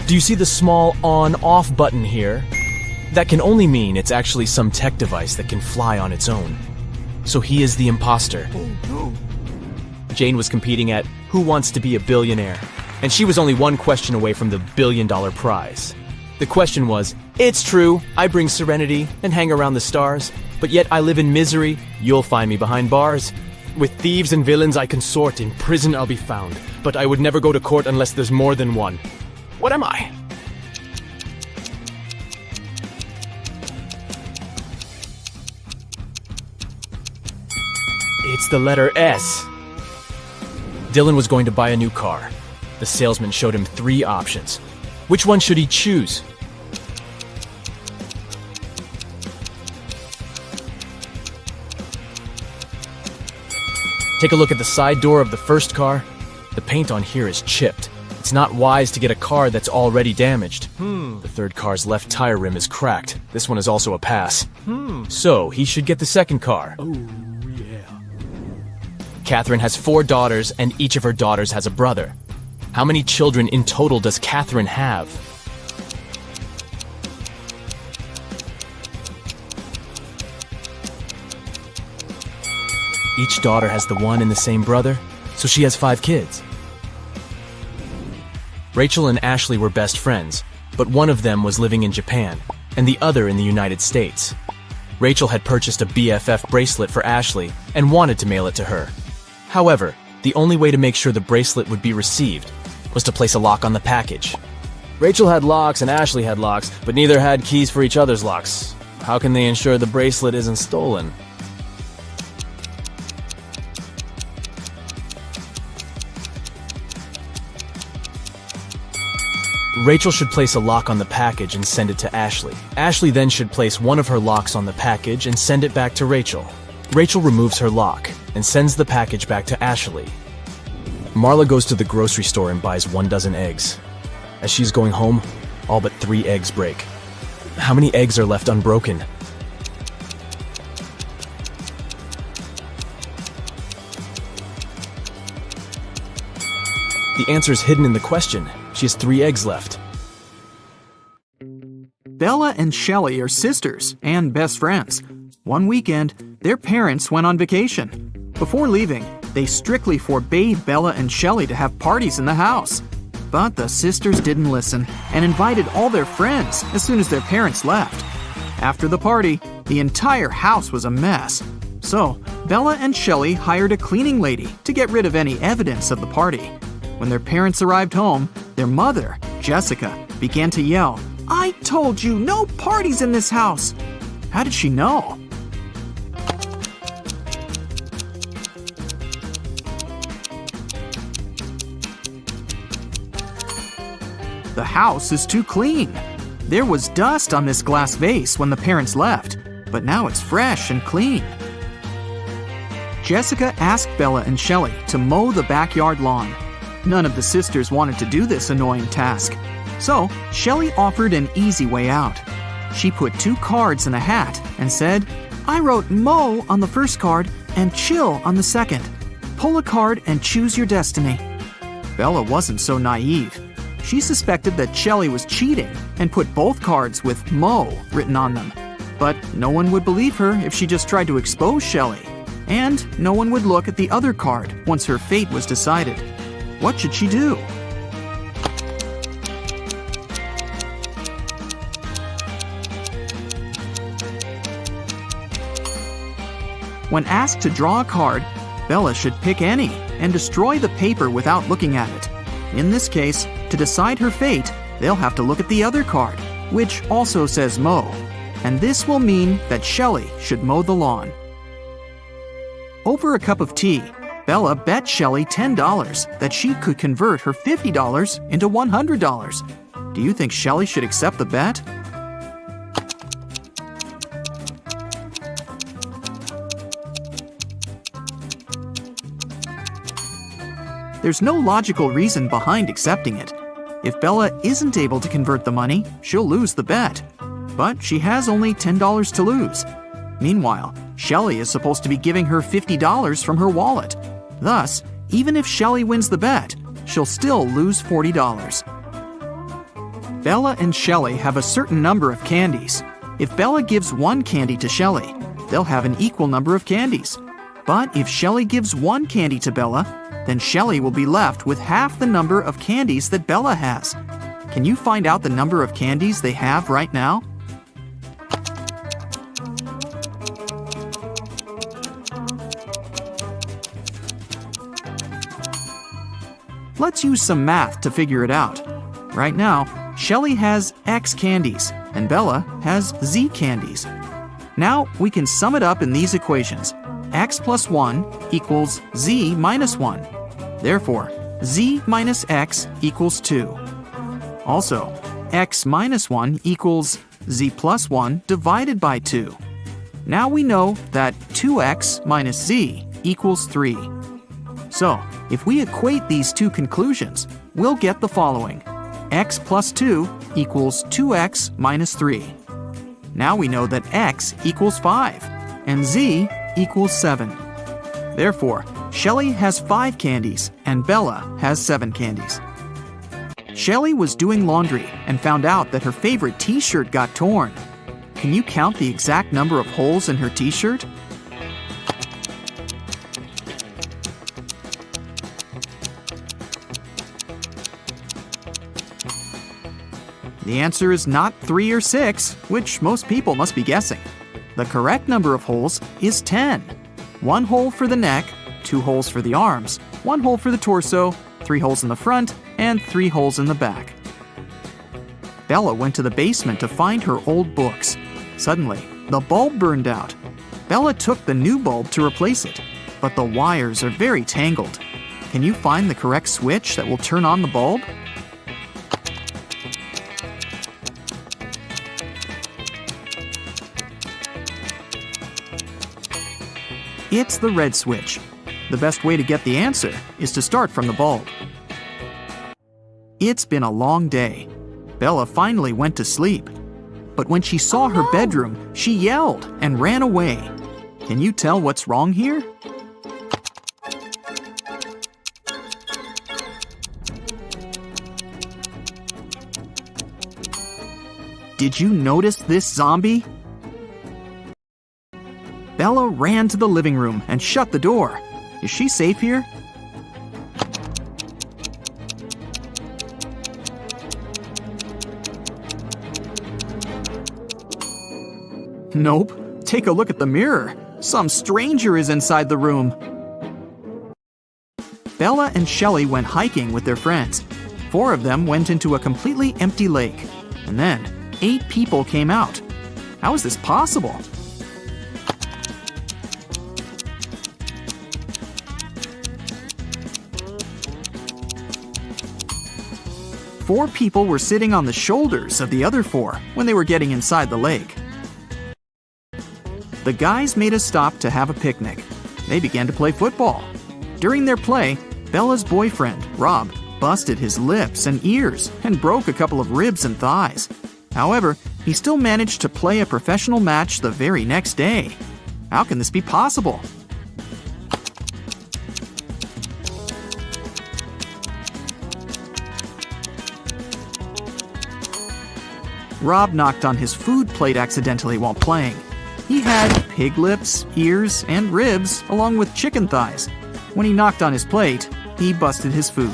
Do you see the small on-off button here? That can only mean it's actually some tech device that can fly on its own. So he is the imposter. Jane was competing at Who Wants to Be a Billionaire? And she was only one question away from the $1 billion prize. The question was, it's true, I bring serenity and hang around the stars, but yet I live in misery, you'll find me behind bars. With thieves and villains I consort, in prison I'll be found, but I would never go to court unless there's more than one. What am I? It's the letter S. Dylan was going to buy a new car. The salesman showed him 3 options. Which one should he choose? Take a look at the side door of the first car. The paint on here is chipped. It's not wise to get a car that's already damaged. The third car's left tire rim is cracked. This one is also a pass. So he should get the second car. Oh, yeah. Catherine has 4 daughters, and each of her daughters has a brother. How many children in total does Catherine have? Each daughter has the one and the same brother. so she has 5 kids. Rachel and Ashley were best friends, but one of them was living in Japan, and the other in the United States. Rachel had purchased a BFF bracelet for Ashley and wanted to mail it to her. However, the only way to make sure the bracelet would be received was to place a lock on the package. Rachel had locks and Ashley had locks, but neither had keys for each other's locks. How can they ensure the bracelet isn't stolen? Rachel should place a lock on the package and send it to Ashley. Ashley then should place one of her locks on the package and send it back to Rachel. Rachel removes her lock and sends the package back to Ashley. Marla goes to the grocery store and buys 1 dozen eggs. As she's going home, all but 3 eggs break. How many eggs are left unbroken? The answer is hidden in the question. She has 3 eggs left. Bella and Shelley are sisters and best friends. One weekend, their parents went on vacation. Before leaving, they strictly forbade Bella and Shelley to have parties in the house. But the sisters didn't listen and invited all their friends as soon as their parents left. After the party, the entire house was a mess. So, Bella and Shelley hired a cleaning lady to get rid of any evidence of the party. When their parents arrived home, their mother, Jessica, began to yell, "I told you, no parties in this house!" How did she know? The house is too clean. There was dust on this glass vase when the parents left, but now it's fresh and clean. Jessica asked Bella and Shelley to mow the backyard lawn. None of the sisters wanted to do this annoying task. So, Shelley offered an easy way out. She put 2 cards in a hat and said, "I wrote mow on the first card and chill on the second. Pull a card and choose your destiny." Bella wasn't so naive. She suspected that Shelley was cheating and put both cards with mow written on them. But no one would believe her if she just tried to expose Shelley. And no one would look at the other card once her fate was decided. What should she do? When asked to draw a card, Bella should pick any and destroy the paper without looking at it. In this case, to decide her fate, they'll have to look at the other card, which also says mow. And this will mean that Shelley should mow the lawn. Over a cup of tea, Bella bet Shelley $10 that she could convert her $50 into $100. Do you think Shelley should accept the bet? There's no logical reason behind accepting it. If Bella isn't able to convert the money, she'll lose the bet. But she has only $10 to lose. Meanwhile, Shelley is supposed to be giving her $50 from her wallet. Thus, even if Shelley wins the bet, she'll still lose $40. Bella and Shelley have a certain number of candies. If Bella gives 1 candy to Shelley, they'll have an equal number of candies. But if Shelley gives 1 candy to Bella, then Shelley will be left with half the number of candies that Bella has. Can you find out the number of candies they have right now? Let's use some math to figure it out. Right now, Shelley has X candies and Bella has Z candies. Now we can sum it up in these equations. X plus 1 equals Z minus 1. Therefore, Z minus X equals 2. Also, X minus 1 equals Z plus 1 divided by 2. Now we know that 2X minus Z equals 3. So, if we equate these 2 conclusions, we'll get the following. X plus 2 equals 2X minus 3. Now we know that X equals 5 and Z equals 7. Therefore, Shelley has 5 candies and Bella has 7 candies. Shelley was doing laundry and found out that her favorite t-shirt got torn. Can you count the exact number of holes in her t-shirt? The answer is not 3 or 6, which most people must be guessing. The correct number of holes is 10. 1 hole for the neck, 2 holes for the arms, 1 hole for the torso, 3 holes in the front, and 3 holes in the back. Bella went to the basement to find her old books. Suddenly, the bulb burned out. Bella took the new bulb to replace it, but the wires are very tangled. Can you find the correct switch that will turn on the bulb? It's the red switch. The best way to get the answer is to start from the bulb. It's been a long day. Bella finally went to sleep. But when she saw her bedroom, she yelled and ran away. Can you tell what's wrong here? Did you notice this zombie? Bella ran to the living room and shut the door. Is she safe here? Nope. Take a look at the mirror. Some stranger is inside the room. Bella and Shelley went hiking with their friends. 4 of them went into a completely empty lake. And then 8 people came out. How is this possible? Four people were sitting on the shoulders of the other 4 when they were getting inside the lake. The guys made a stop to have a picnic. They began to play football. During their play, Bella's boyfriend, Rob, busted his lips and ears and broke a couple of ribs and thighs. However, he still managed to play a professional match the very next day. How can this be possible? Rob knocked on his food plate accidentally while playing. He had pig lips, ears, and ribs, along with chicken thighs. When he knocked on his plate, he busted his food.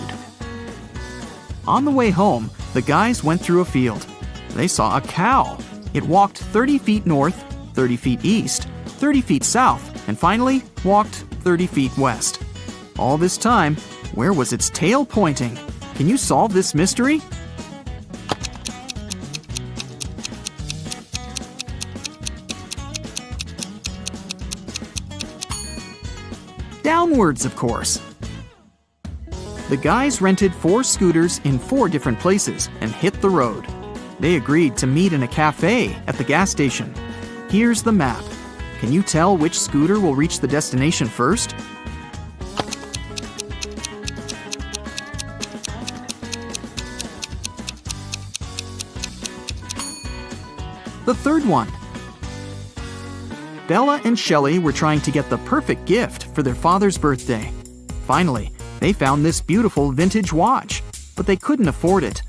On the way home, the guys went through a field. They saw a cow. It walked 30 feet north, 30 feet east, 30 feet south, and finally walked 30 feet west. All this time, where was its tail pointing? Can you solve this mystery? Downwards, of course. The guys rented 4 scooters in 4 different places and hit the road. They agreed to meet in a cafe at the gas station. Here's the map. Can you tell which scooter will reach the destination first? The third one. Bella and Shelley were trying to get the perfect gift for their father's birthday. Finally, they found this beautiful vintage watch, but they couldn't afford it.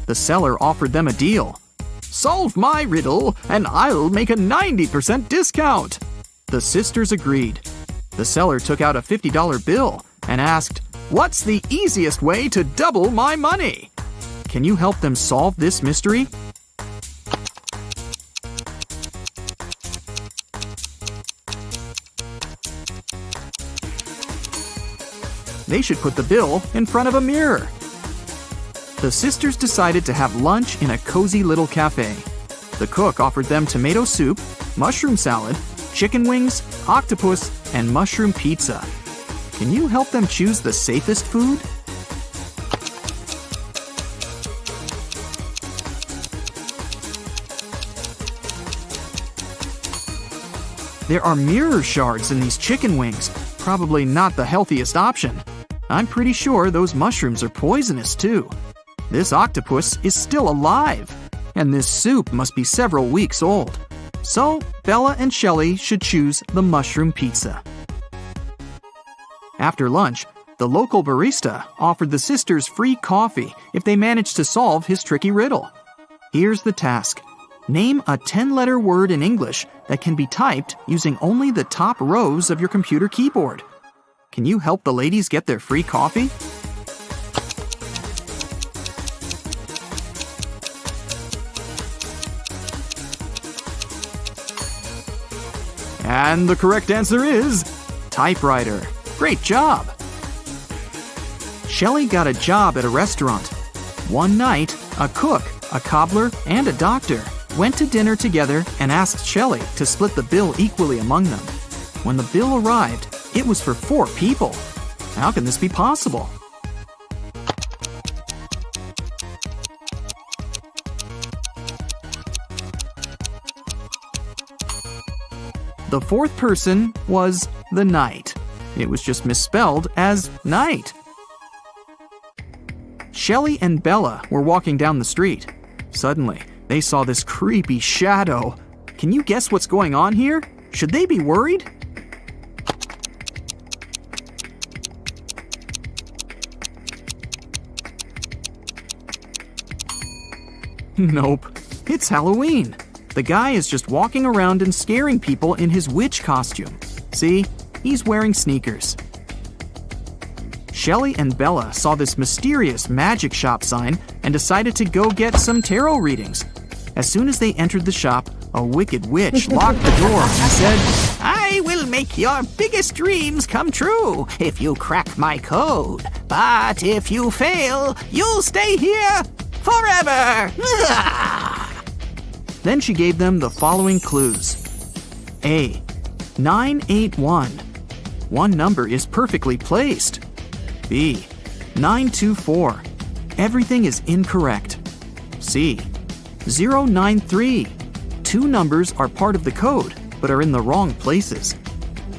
The seller offered them a deal. "Solve my riddle, and I'll make a 90% discount." The sisters agreed. The seller took out a $50 bill and asked, "What's the easiest way to double my money?" Can you help them solve this mystery? They should put the bill in front of a mirror. The sisters decided to have lunch in a cozy little cafe. The cook offered them tomato soup, mushroom salad, chicken wings, octopus, and mushroom pizza. Can you help them choose the safest food? There are mirror shards in these chicken wings. Probably not the healthiest option. I'm pretty sure those mushrooms are poisonous too. This octopus is still alive, and this soup must be several weeks old. So, Bella and Shelley should choose the mushroom pizza. After lunch, the local barista offered the sisters free coffee if they managed to solve his tricky riddle. Here's the task. Name a 10-letter word in English that can be typed using only the top rows of your computer keyboard. Can you help the ladies get their free coffee? And the correct answer is typewriter. Great job! Shelley got a job at a restaurant. One night, a cook, a cobbler, and a doctor went to dinner together and asked Shelley to split the bill equally among them. When the bill arrived, it was for 4 people. How can this be possible? The 4th person was the knight. It was just misspelled as night. Shelley and Bella were walking down the street. Suddenly, they saw this creepy shadow. Can you guess what's going on here? Should they be worried? Nope, it's Halloween. The guy is just walking around and scaring people in his witch costume. See, he's wearing sneakers. Shelley and Bella saw this mysterious magic shop sign and decided to go get some tarot readings. As soon as they entered the shop, a wicked witch locked the door and said, I will make your biggest dreams come true if you crack my code. But if you fail, you'll stay here forever. Then she gave them the following clues. A. 981. One number is perfectly placed. B. 924. Everything is incorrect. C. 093. 2 numbers are part of the code, but are in the wrong places.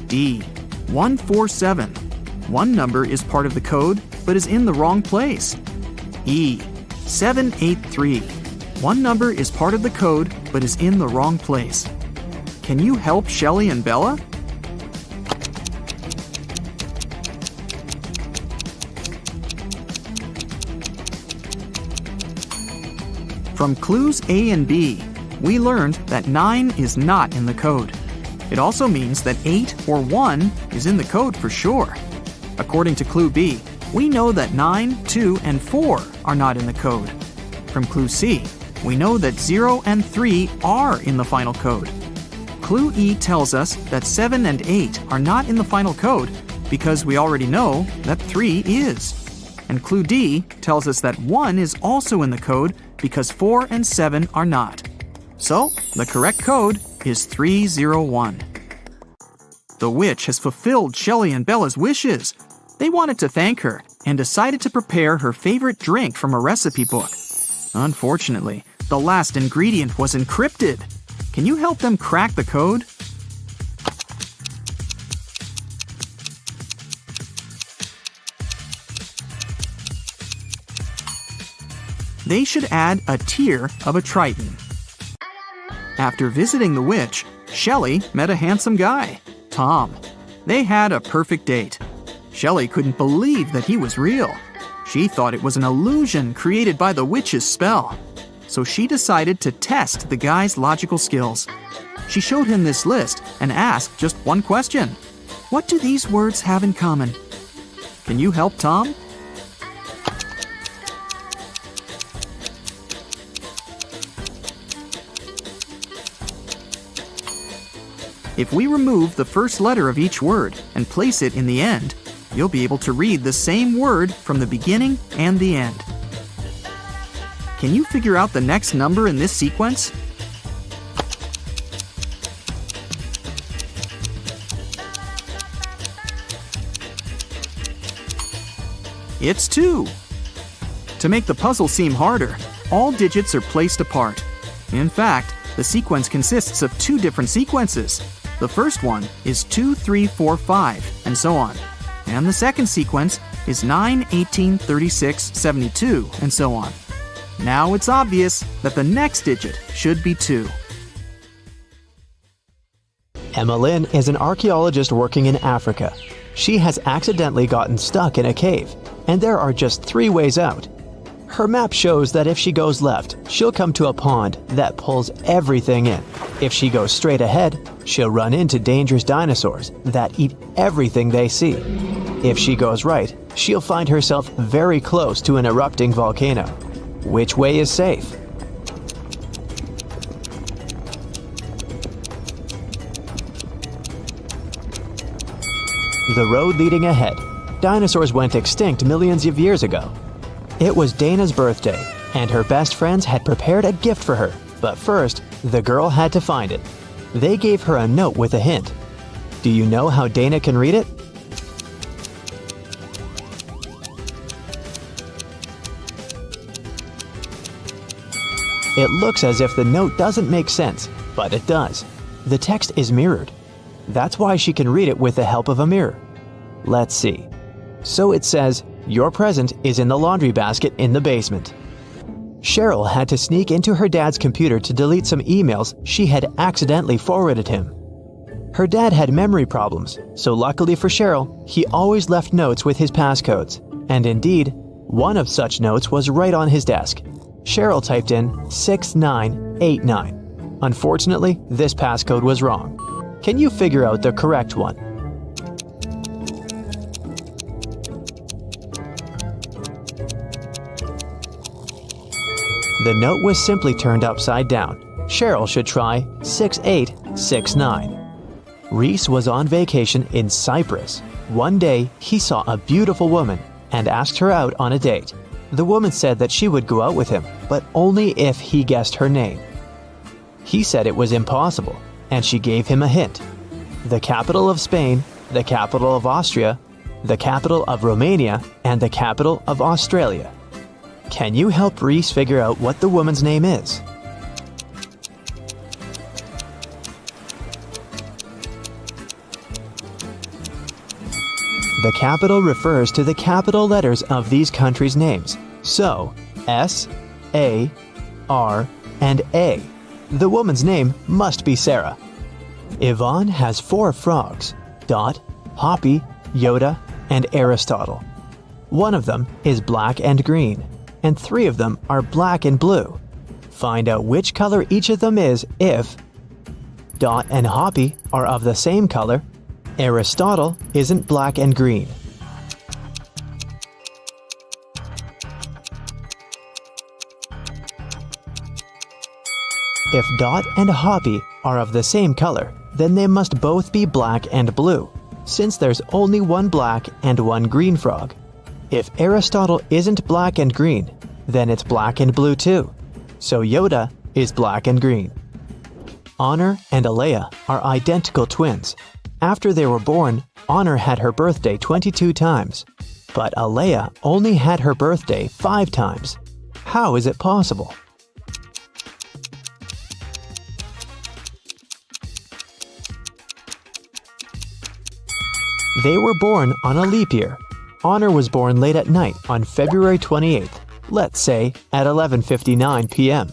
D. 147. One number is part of the code, but is in the wrong place. E. 783. One number is part of the code, but is in the wrong place. Can you help Shelley and Bella? From clues A and B, we learned that 9 is not in the code. It also means that 8 or 1 is in the code for sure. According to clue B, we know that 9, 2, and 4 are not in the code. From clue C, we know that 0 and 3 are in the final code. Clue E tells us that 7 and 8 are not in the final code because we already know that 3 is. And clue D tells us that 1 is also in the code because 4 and 7 are not. So, the correct code is 301. The witch has fulfilled Shelley and Bella's wishes. They wanted to thank her and decided to prepare her favorite drink from a recipe book. Unfortunately, the last ingredient was encrypted. Can you help them crack the code? They should add a tear of a triton. After visiting the witch, Shelley met a handsome guy, Tom. They had a perfect date. Shelley couldn't believe that he was real. She thought it was an illusion created by the witch's spell. So she decided to test the guy's logical skills. She showed him this list and asked just one question. What do these words have in common? Can you help Tom? If we remove the first letter of each word and place it in the end, you'll be able to read the same word from the beginning and the end. Can you figure out the next number in this sequence? It's 2. To make the puzzle seem harder, all digits are placed apart. In fact, the sequence consists of 2 different sequences. The first one is 2, 3, 4, 5, and so on. And the second sequence is 9, 18, 36, 72, and so on. Now it's obvious that the next digit should be 2. Emma Lynn is an archaeologist working in Africa. She has accidentally gotten stuck in a cave, and there are just 3 ways out. Her map shows that if she goes left, she'll come to a pond that pulls everything in. If she goes straight ahead, she'll run into dangerous dinosaurs that eat everything they see. If she goes right, she'll find herself very close to an erupting volcano. Which way is safe? The road leading ahead. Dinosaurs went extinct millions of years ago. It was Dana's birthday, and her best friends had prepared a gift for her. But first, the girl had to find it. They gave her a note with a hint. Do you know how Dana can read it? It looks as if the note doesn't make sense, but it does. The text is mirrored. That's why she can read it with the help of a mirror. Let's see. So it says, "Your present is in the laundry basket in the basement." Cheryl had to sneak into her dad's computer to delete some emails she had accidentally forwarded him. Her dad had memory problems, so luckily for Cheryl, he always left notes with his passcodes. And indeed, one of such notes was right on his desk. Cheryl typed in 6989. Unfortunately, this passcode was wrong. Can you figure out the correct one? The note was simply turned upside down. Cheryl should try 6869. Reese was on vacation in Cyprus. One day, he saw a beautiful woman and asked her out on a date. The woman said that she would go out with him, but only if he guessed her name. He said it was impossible, and she gave him a hint. The capital of Spain, the capital of Austria, the capital of Romania, and the capital of Australia. Can you help Reese figure out what the woman's name is? The capital refers to the capital letters of these countries' names. So, S, A, R, and A. The woman's name must be Sarah. Yvonne has 4 frogs: Dot, Hoppy, Yoda, and Aristotle. One of them is black and green, and 3 of them are black and blue. Find out which color each of them is if Dot and Hoppy are of the same color, Aristotle isn't black and green. If Dot and Hoppy are of the same color, then they must both be black and blue, since there's only one black and one green frog. If Aristotle isn't black and green, then it's black and blue too. So Yoda is black and green. Honor and Alea are identical twins. After they were born, Honor had her birthday 22 times, but Alea only had her birthday 5 times. How is it possible? They were born on a leap year. Honor was born late at night on February 28th, let's say at 11:59 p.m.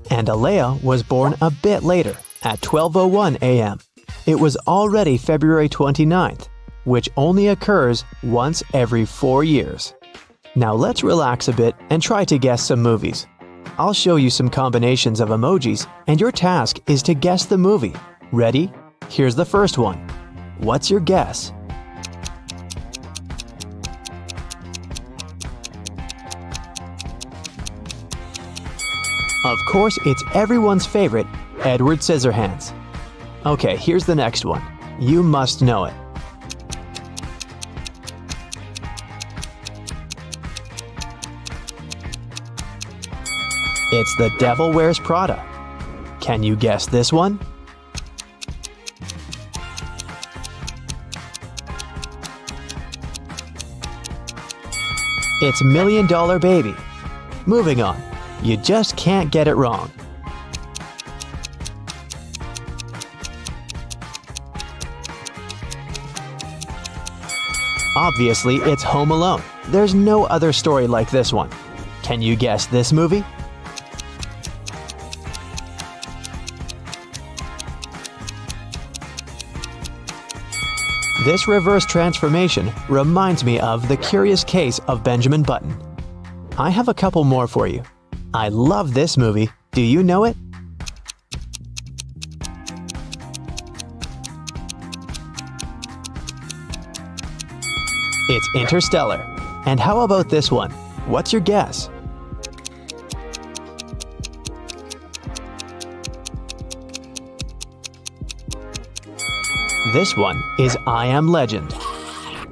And Alea was born a bit later, at 12:01 a.m. It was already February 29th, which only occurs once every 4 years. Now let's relax a bit and try to guess some movies. I'll show you some combinations of emojis, and your task is to guess the movie. Ready? Here's the first one. What's your guess? Of course, it's everyone's favorite, Edward Scissorhands. Okay, here's the next one. You must know it. It's The Devil Wears Prada. Can you guess this one? It's $1 Million Baby. Moving on. You just can't get it wrong. Obviously, it's Home Alone. There's no other story like this one. Can you guess this movie? This reverse transformation reminds me of The Curious Case of Benjamin Button. I have a couple more for you. I love this movie. Do you know it? It's Interstellar. And how about this one? What's your guess? This one is I Am Legend.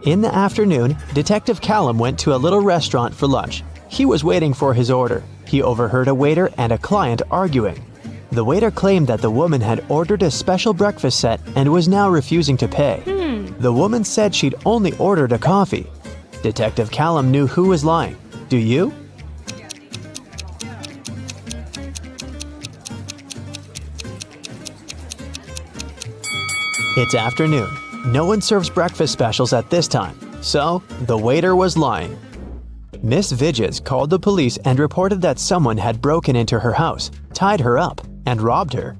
In the afternoon, Detective Callum went to a little restaurant for lunch. He was waiting for his order. He overheard a waiter and a client arguing. The waiter claimed that the woman had ordered a special breakfast set and was now refusing to pay. The woman said she'd only ordered a coffee. Detective Callum knew who was lying. Do you? It's afternoon. No one serves breakfast specials at this time, so the waiter was lying. Miss Vidges called the police and reported that someone had broken into her house, tied her up, and robbed her.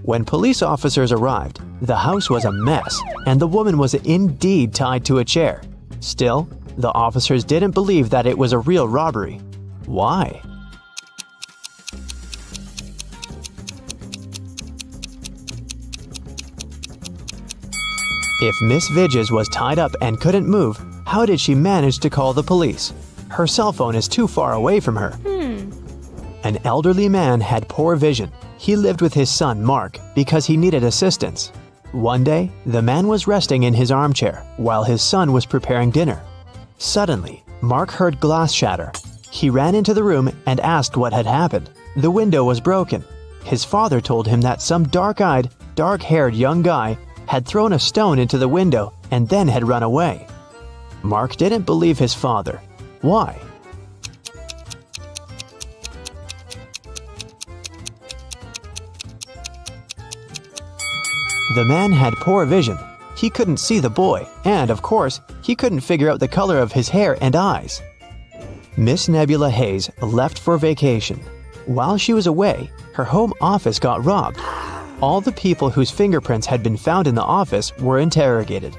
When police officers arrived, the house was a mess, and the woman was indeed tied to a chair. Still, the officers didn't believe that it was a real robbery. Why? If Miss Vidges was tied up and couldn't move, how did she manage to call the police? Her cell phone is too far away from her. An elderly man had poor vision. He lived with his son, Mark, because he needed assistance. One day, the man was resting in his armchair while his son was preparing dinner. Suddenly, Mark heard glass shatter. He ran into the room and asked what had happened. The window was broken. His father told him that some dark-eyed, dark-haired young guy had thrown a stone into the window and then had run away. Mark didn't believe his father. Why? The man had poor vision. He couldn't see the boy, and of course, he couldn't figure out the color of his hair and eyes. Miss Nebula Hayes left for vacation. While she was away, her home office got robbed. All the people whose fingerprints had been found in the office were interrogated.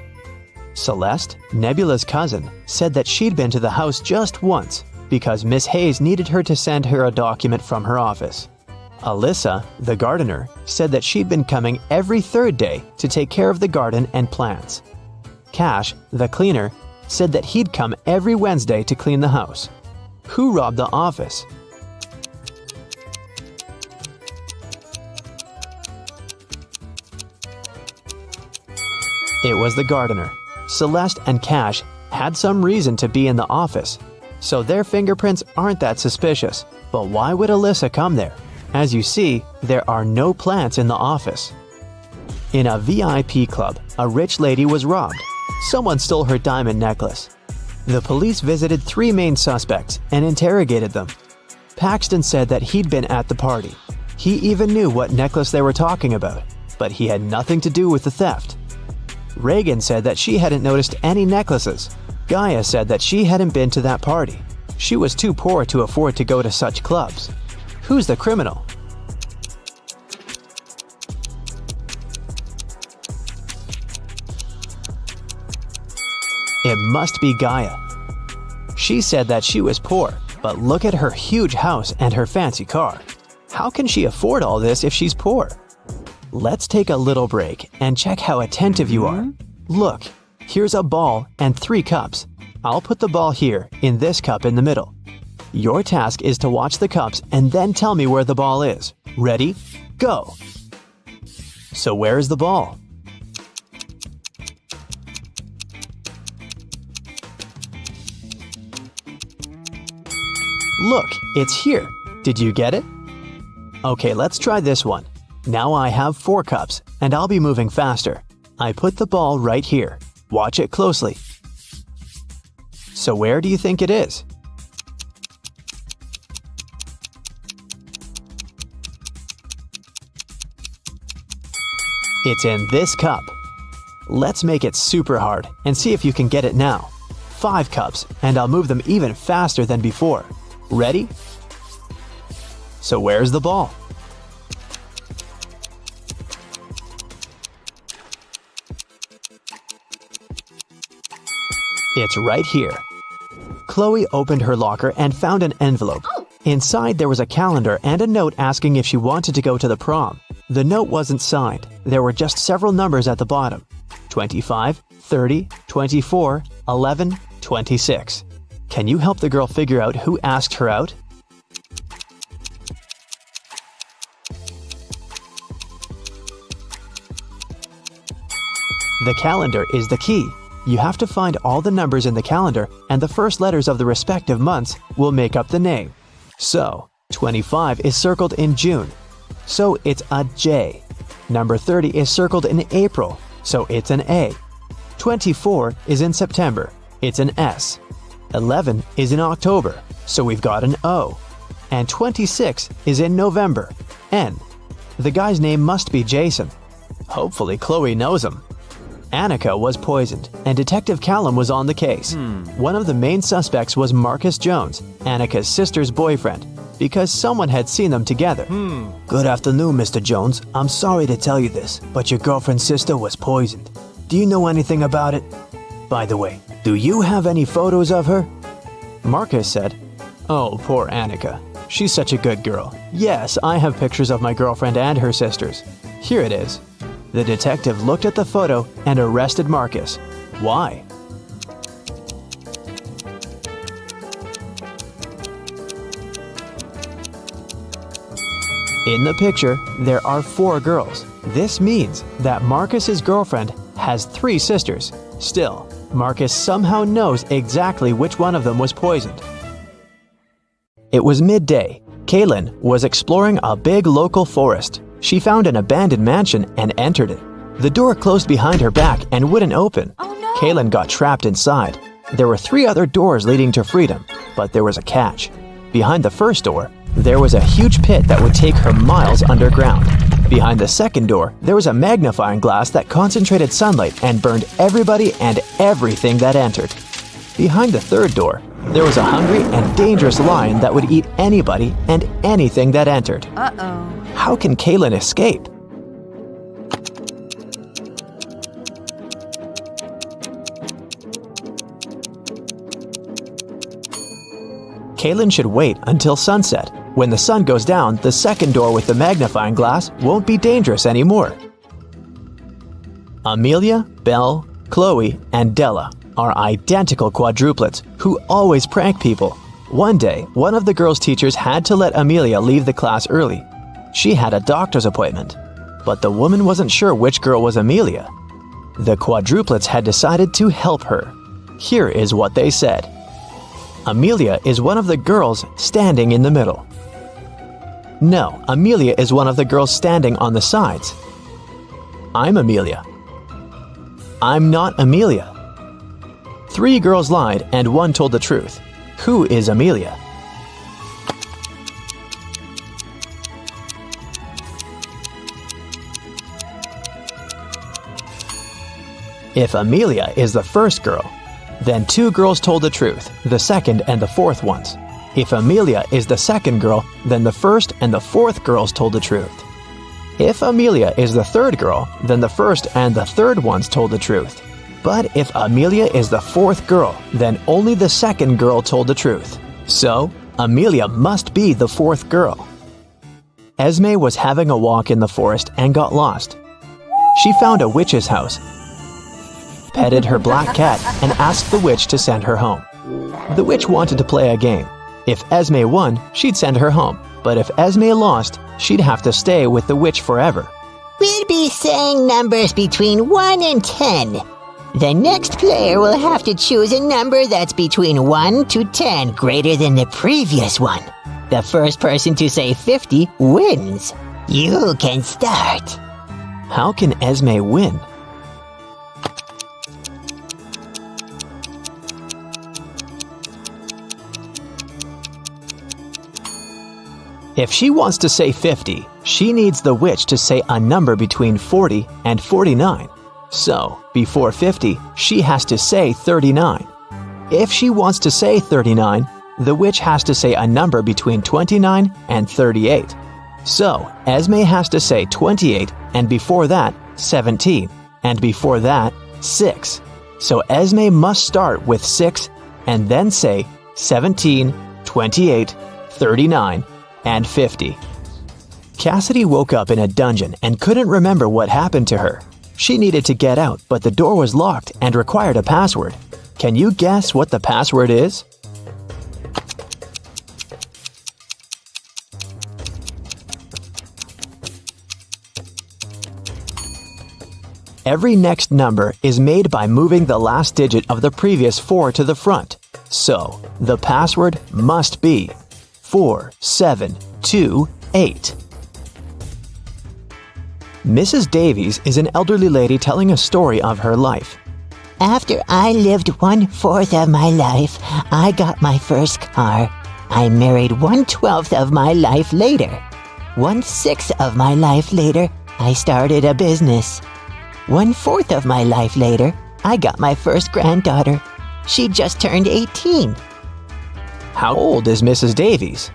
Celeste, Nebula's cousin, said that she'd been to the house just once because Miss Hayes needed her to send her a document from her office. Alyssa, the gardener, said that she'd been coming every third day to take care of the garden and plants. Cash, the cleaner, said that he'd come every Wednesday to clean the house. Who robbed the office? It was the gardener. Celeste and Cash had some reason to be in the office, so their fingerprints aren't that suspicious. But why would Alyssa come there? As you see, there are no plants in the office. In a VIP club, a rich lady was robbed. Someone stole her diamond necklace. The police visited 3 main suspects and interrogated them. Paxton said that he'd been at the party. He even knew what necklace they were talking about, but he had nothing to do with the theft. Reagan said that she hadn't noticed any necklaces. Gaia said that she hadn't been to that party. She was too poor to afford to go to such clubs. Who's the criminal? It must be Gaia. She said that she was poor, but look at her huge house and her fancy car. How can she afford all this if she's poor? Let's take a little break and check how attentive you are. Look, here's a ball and 3 cups. I'll put the ball here, in this cup in the middle. Your task is to watch the cups and then tell me where the ball is. Ready? Go! So where is the ball? Look, it's here. Did you get it? Okay, let's try this one. Now I have 4 cups, and I'll be moving faster. I put the ball right here. Watch it closely. So where do you think it is? It's in this cup. Let's make it super hard and see if you can get it now. 5 cups, and I'll move them even faster than before. Ready? So where's the ball? It's right here. Chloe opened her locker and found an envelope. Inside there was a calendar and a note asking if she wanted to go to the prom. The note wasn't signed. There were just several numbers at the bottom. 25, 30, 24, 11, 26. Can you help the girl figure out who asked her out? The calendar is the key. You have to find all the numbers in the calendar, and the first letters of the respective months will make up the name. So, 25 is circled in June, so it's a J. Number 30 is circled in April, so it's an A. 24 is in September, it's an S. 11 is in October, so we've got an O. And 26 is in November, N. The guy's name must be Jason. Hopefully Chloe knows him. Annika was poisoned, and Detective Callum was on the case. One of the main suspects was Marcus Jones, Annika's sister's boyfriend, because someone had seen them together. Good afternoon, Mr. Jones. I'm sorry to tell you this, but your girlfriend's sister was poisoned. Do you know anything about it? By the way, do you have any photos of her? Marcus said, "Oh, poor Annika. She's such a good girl. Yes, I have pictures of my girlfriend and her sisters. Here it is." The detective looked at the photo and arrested Marcus. Why? In the picture, there are 4 girls. This means that Marcus's girlfriend has 3 sisters. Still, Marcus somehow knows exactly which one of them was poisoned. It was midday. Kaylin was exploring a big local forest. She found an abandoned mansion and entered it. The door closed behind her back and wouldn't open. Oh no! Kaylin got trapped inside. There were 3 other doors leading to freedom, but there was a catch. Behind the first door, there was a huge pit that would take her miles underground. Behind the second door, there was a magnifying glass that concentrated sunlight and burned everybody and everything that entered. Behind the third door, there was a hungry and dangerous lion that would eat anybody and anything that entered. Uh-oh. How can Kaylin escape? Kaylin should wait until sunset. When the sun goes down, the second door with the magnifying glass won't be dangerous anymore. Amelia, Belle, Chloe, and Della are identical quadruplets who always prank people. One day, one of the girls' teachers had to let Amelia leave the class early. She had a doctor's appointment, but the woman wasn't sure which girl was Amelia. The quadruplets had decided to help her. Here is what they said. Amelia is one of the girls standing in the middle. No, Amelia is one of the girls standing on the sides. I'm Amelia. I'm not Amelia. 3 girls lied and 1 told the truth. Who is Amelia? If Amelia is the first girl, then 2 girls told the truth, the second and the fourth ones. If Amelia is the second girl, then the first and the fourth girls told the truth. If Amelia is the third girl, then the first and the third ones told the truth. But if Amelia is the fourth girl, then only the second girl told the truth. So, Amelia must be the fourth girl. Esme was having a walk in the forest and got lost. She found a witch's house, petted her black cat, and asked the witch to send her home. The witch wanted to play a game. If Esme won, she'd send her home. But if Esme lost, she'd have to stay with the witch forever. We'll be saying numbers between 1 and 10. The next player will have to choose a number that's between 1 to 10 greater than the previous one. The first person to say 50 wins. You can start. How can Esme win? If she wants to say 50, she needs the witch to say a number between 40 and 49. So, before 50, she has to say 39. If she wants to say 39, the witch has to say a number between 29 and 38. So, Esme has to say 28, and before that, 17, and before that, 6. So Esme must start with 6 and then say 17, 28, 39, and 50. Cassidy woke up in a dungeon and couldn't remember what happened to her. She needed to get out, but the door was locked and required a password. Can you guess what the password is? Every next number is made by moving the last digit of the previous 4 to the front. So, the password must be 4728. Mrs. Davies is an elderly lady telling a story of her life. After I lived 1/4 of my life, I got my first car. I married 1/12 of my life later. 1/6 of my life later, I started a business. 1/4 of my life later, I got my first granddaughter. She just turned 18. How old is Mrs. Davies?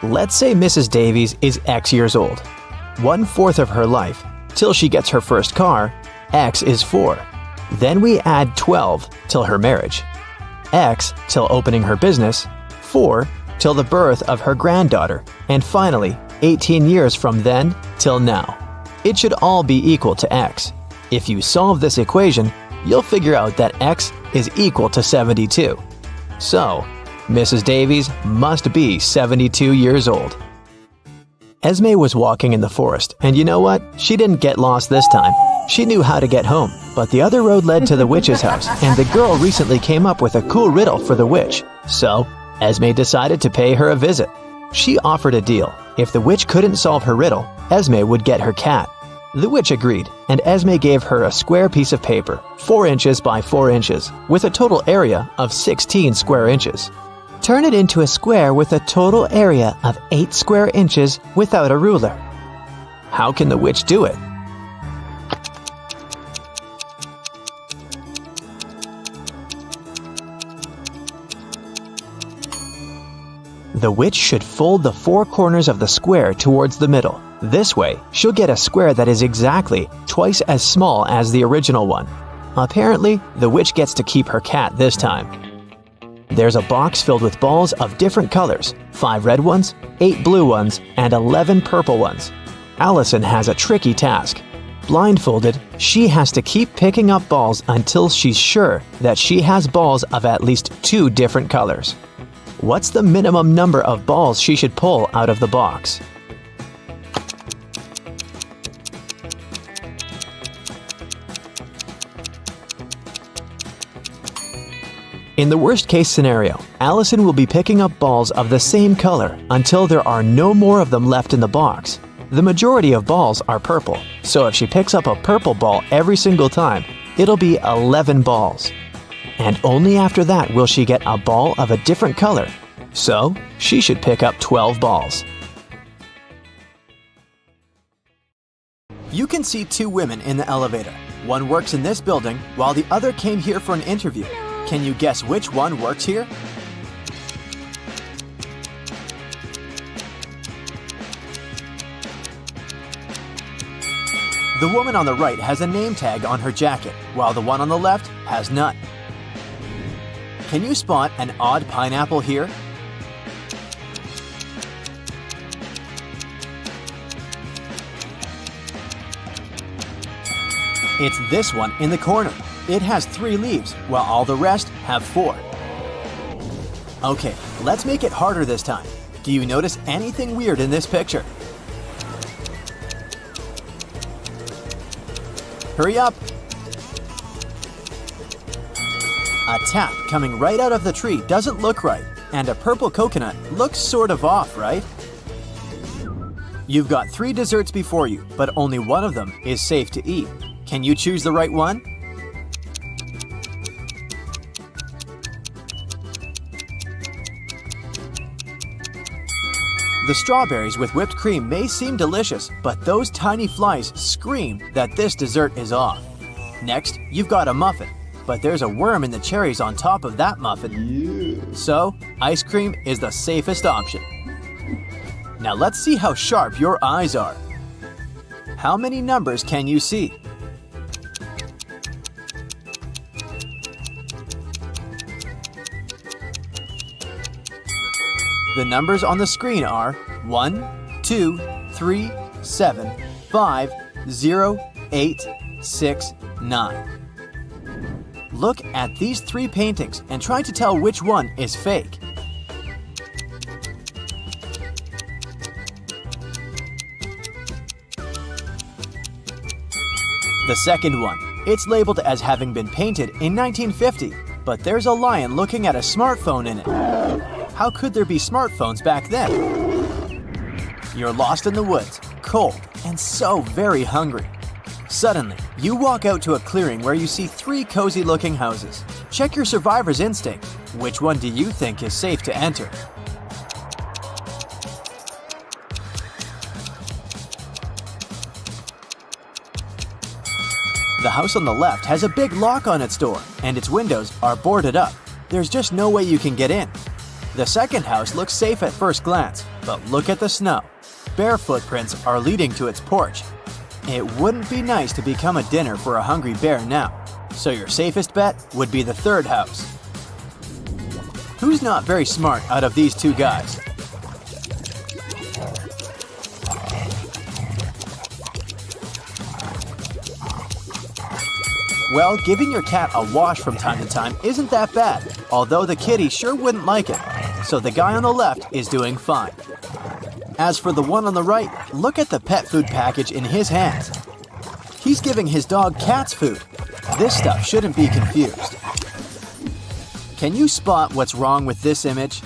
Let's say Mrs. Davies is X years old. 1/4 of her life, till she gets her first car, X is 4. Then we add 12 till her marriage. X till opening her business, 4 till the birth of her granddaughter, and finally 18 years from then till now. It should all be equal to X. If you solve this equation, you'll figure out that X is equal to 72. So, Mrs. Davies must be 72 years old. Esme was walking in the forest, and you know what? She didn't get lost this time. She knew how to get home, but the other road led to the witch's house, and the girl recently came up with a cool riddle for the witch. So, Esme decided to pay her a visit. She offered a deal. If the witch couldn't solve her riddle, Esme would get her cat. The witch agreed, and Esme gave her a square piece of paper, 4 inches by 4 inches, with a total area of 16 square inches. Turn it into a square with a total area of 8 square inches without a ruler. How can the witch do it? The witch should fold the 4 corners of the square towards the middle. This way, she'll get a square that is exactly twice as small as the original one. Apparently, the witch gets to keep her cat this time. There's a box filled with balls of different colors, 5 red ones, 8 blue ones, and 11 purple ones. Allison has a tricky task. Blindfolded, she has to keep picking up balls until she's sure that she has balls of at least 2 different colors. What's the minimum number of balls she should pull out of the box? In the worst-case scenario, Allison will be picking up balls of the same color until there are no more of them left in the box. The majority of balls are purple, so if she picks up a purple ball every single time, it'll be 11 balls. And only after that will she get a ball of a different color. So, she should pick up 12 balls. You can see 2 women in the elevator. One works in this building, while the other came here for an interview. Can you guess which one works here? The woman on the right has a name tag on her jacket, while the one on the left has none. Can you spot an odd pineapple here? It's this one in the corner. It has 3 leaves, while all the rest have 4. Okay, let's make it harder this time. Do you notice anything weird in this picture? Hurry up! A tap coming right out of the tree doesn't look right, and a purple coconut looks sort of off, right? You've got 3 desserts before you, but only one of them is safe to eat. Can you choose the right one? The strawberries with whipped cream may seem delicious, but those tiny flies scream that this dessert is off. Next, you've got a muffin, but there's a worm in the cherries on top of that muffin. So, ice cream is the safest option. Now let's see how sharp your eyes are. How many numbers can you see? The numbers on the screen are 1, 2, 3, 7, 5, 0, 8, 6, 9. Look at these 3 paintings and try to tell which one is fake. The second one. It's labeled as having been painted in 1950, but there's a lion looking at a smartphone in it. How could there be smartphones back then? You're lost in the woods, cold, and so very hungry. Suddenly, you walk out to a clearing where you see 3 cozy-looking houses. Check your survivor's instinct. Which one do you think is safe to enter? The house on the left has a big lock on its door, and its windows are boarded up. There's just no way you can get in. The second house looks safe at first glance, but look at the snow. Bare footprints are leading to its porch. It wouldn't be nice to become a dinner for a hungry bear now, so your safest bet would be the third house. Who's not very smart out of these 2 guys? Well, giving your cat a wash from time to time isn't that bad, although the kitty sure wouldn't like it, so the guy on the left is doing fine. As for the one on the right, look at the pet food package in his hands. He's giving his dog cat's food. This stuff shouldn't be confused. Can you spot what's wrong with this image?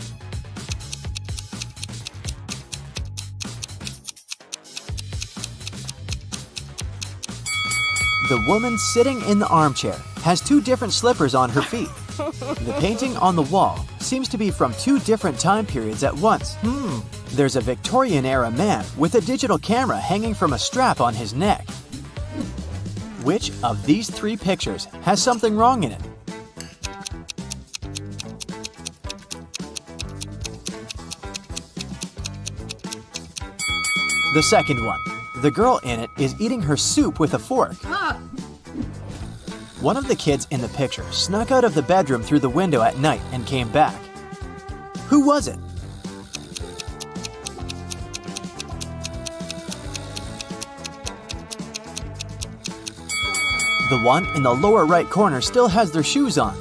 The woman sitting in the armchair has 2 different slippers on her feet. The painting on the wall seems to be from 2 different time periods at once. There's a Victorian-era man with a digital camera hanging from a strap on his neck. Which of these 3 pictures has something wrong in it? The second one. The girl in it is eating her soup with a fork. One of the kids in the picture snuck out of the bedroom through the window at night and came back. Who was it? The one in the lower right corner still has their shoes on.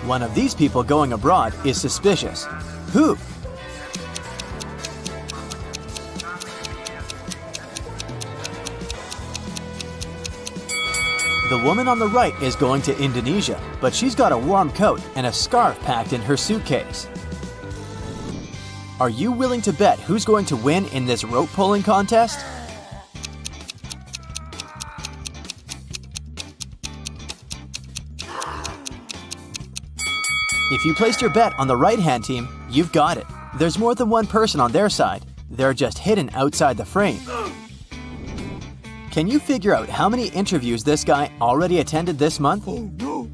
One of these people going abroad is suspicious. Who? The woman on the right is going to Indonesia, but she's got a warm coat and a scarf packed in her suitcase. Are you willing to bet who's going to win in this rope pulling contest? If you placed your bet on the right-hand team, you've got it. There's more than one person on their side. They're just hidden outside the frame. Can you figure out how many interviews this guy already attended this month? Oh, no.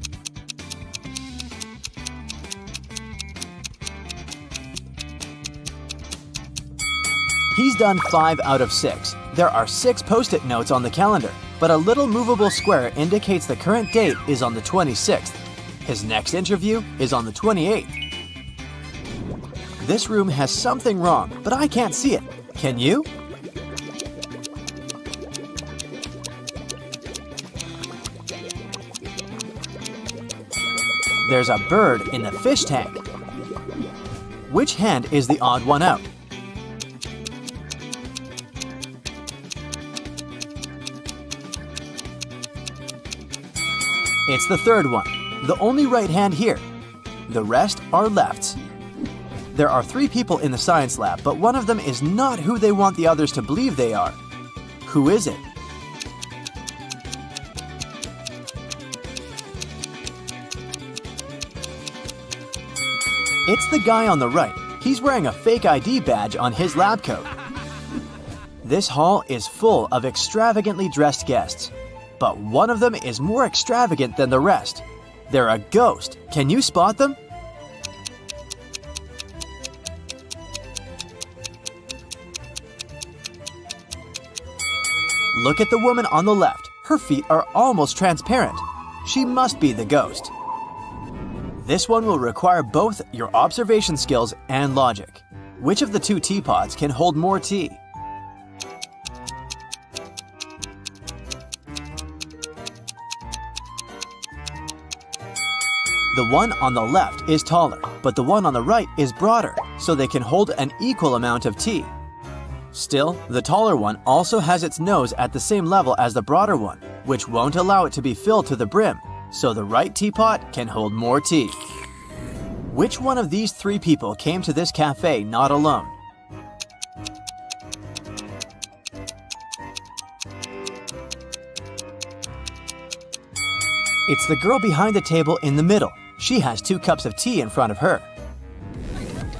He's done 5 out of 6. There are 6 post-it notes on the calendar, but a little movable square indicates the current date is on the 26th. His next interview is on the 28th. This room has something wrong, but I can't see it. Can you? There's a bird in the fish tank. Which hand is the odd one out? It's the third one, the only right hand here. The rest are lefts. There are 3 people in the science lab, but one of them is not who they want the others to believe they are. Who is it? It's the guy on the right. He's wearing a fake ID badge on his lab coat. This hall is full of extravagantly dressed guests, but one of them is more extravagant than the rest. They're a ghost. Can you spot them? Look at the woman on the left. Her feet are almost transparent. She must be the ghost. This one will require both your observation skills and logic. Which of the 2 teapots can hold more tea? The one on the left is taller, but the one on the right is broader, so they can hold an equal amount of tea. Still, the taller one also has its nose at the same level as the broader one, which won't allow it to be filled to the brim, so the right teapot can hold more tea. Which one of these three people came to this cafe not alone? It's the girl behind the table in the middle. She has 2 cups of tea in front of her.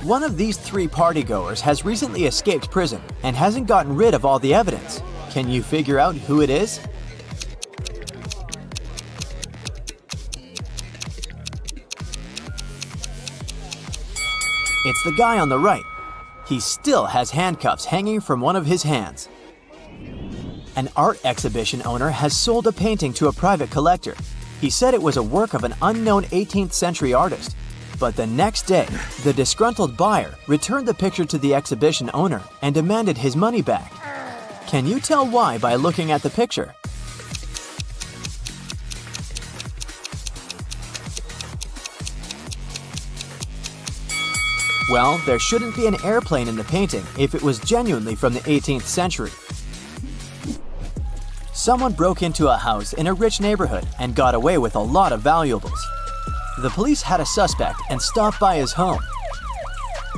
One of these 3 partygoers has recently escaped prison and hasn't gotten rid of all the evidence. Can you figure out who it is? It's the guy on the right. He still has handcuffs hanging from one of his hands. An art exhibition owner has sold a painting to a private collector. He said it was a work of an unknown 18th century artist. But the next day, the disgruntled buyer returned the picture to the exhibition owner and demanded his money back. Can you tell why by looking at the picture? Well, there shouldn't be an airplane in the painting if it was genuinely from the 18th century. Someone broke into a house in a rich neighborhood and got away with a lot of valuables. The police had a suspect and stopped by his home.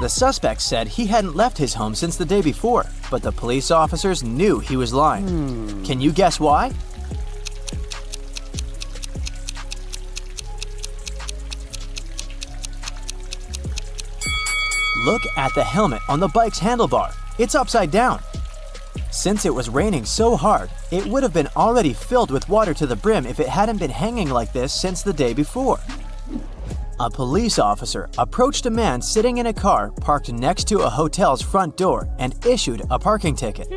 The suspect said he hadn't left his home since the day before, but the police officers knew he was lying. Can you guess why? Look at the helmet on the bike's handlebar. It's upside down. Since it was raining so hard, it would have been already filled with water to the brim if it hadn't been hanging like this since the day before. A police officer approached a man sitting in a car parked next to a hotel's front door and issued a parking ticket.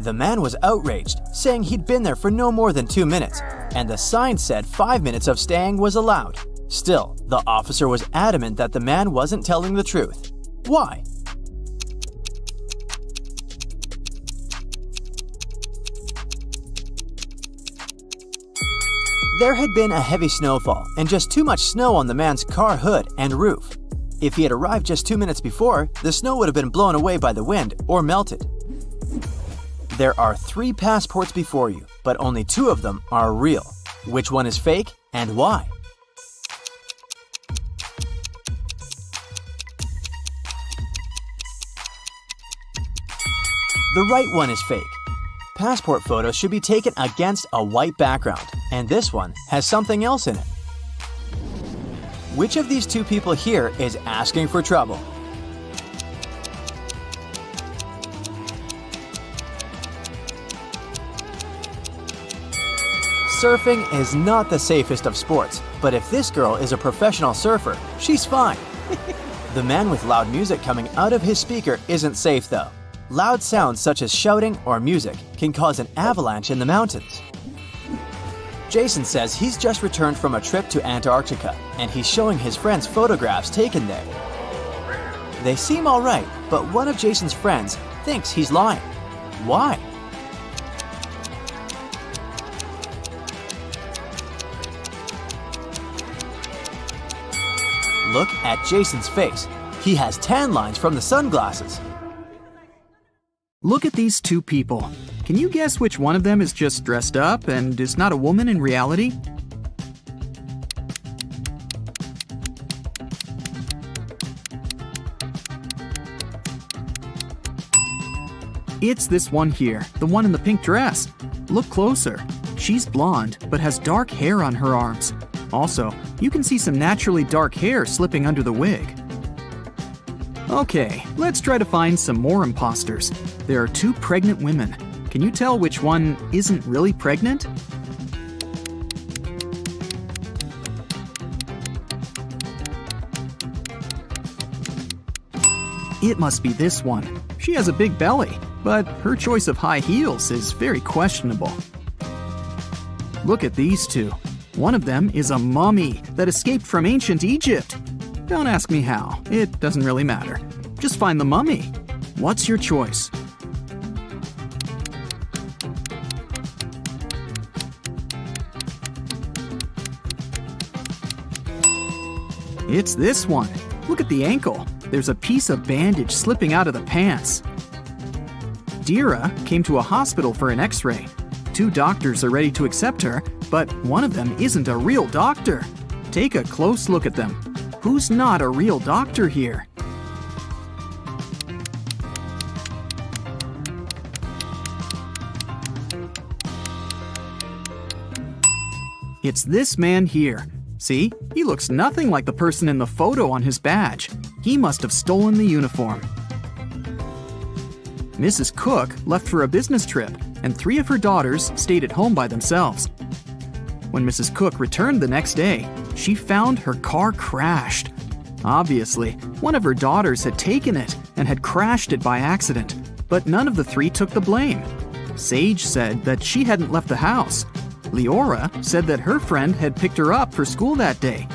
The man was outraged, saying he'd been there for no more than 2 minutes, and the sign said 5 minutes of staying was allowed. Still, the officer was adamant that the man wasn't telling the truth. Why? There had been a heavy snowfall and just too much snow on the man's car hood and roof. If he had arrived just 2 minutes before, the snow would have been blown away by the wind or melted. There are 3 passports before you, but only 2 of them are real. Which one is fake and why? The right one is fake. Passport photos should be taken against a white background, and this one has something else in it. Which of these 2 people here is asking for trouble? Surfing is not the safest of sports, but if this girl is a professional surfer, she's fine. The man with loud music coming out of his speaker isn't safe though. Loud sounds such as shouting or music can cause an avalanche in the mountains. Jason says he's just returned from a trip to Antarctica and he's showing his friends photographs taken there. They seem alright, but one of Jason's friends thinks he's lying. Why? Look at Jason's face. He has tan lines from the sunglasses. Look at these 2 people. Can you guess which one of them is just dressed up and is not a woman in reality? It's this one here, the one in the pink dress. Look closer. She's blonde, but has dark hair on her arms. Also, you can see some naturally dark hair slipping under the wig. Okay, let's try to find some more imposters. There are 2 pregnant women. Can you tell which one isn't really pregnant? It must be this one. She has a big belly, but her choice of high heels is very questionable. Look at these 2. One of them is a mummy that escaped from ancient Egypt. Don't ask me how, it doesn't really matter. Just find the mummy. What's your choice? It's this one. Look at the ankle. There's a piece of bandage slipping out of the pants. Dira came to a hospital for an x-ray. 2 doctors are ready to accept her, but one of them isn't a real doctor. Take a close look at them. Who's not a real doctor here? It's this man here. See, he looks nothing like the person in the photo on his badge. He must have stolen the uniform. Mrs. Cook left for a business trip, and 3 of her daughters stayed at home by themselves. When Mrs. Cook returned the next day, she found her car crashed. Obviously, one of her daughters had taken it and had crashed it by accident, but none of the 3 took the blame. Sage said that she hadn't left the house. Leora said that her friend had picked her up for school that day.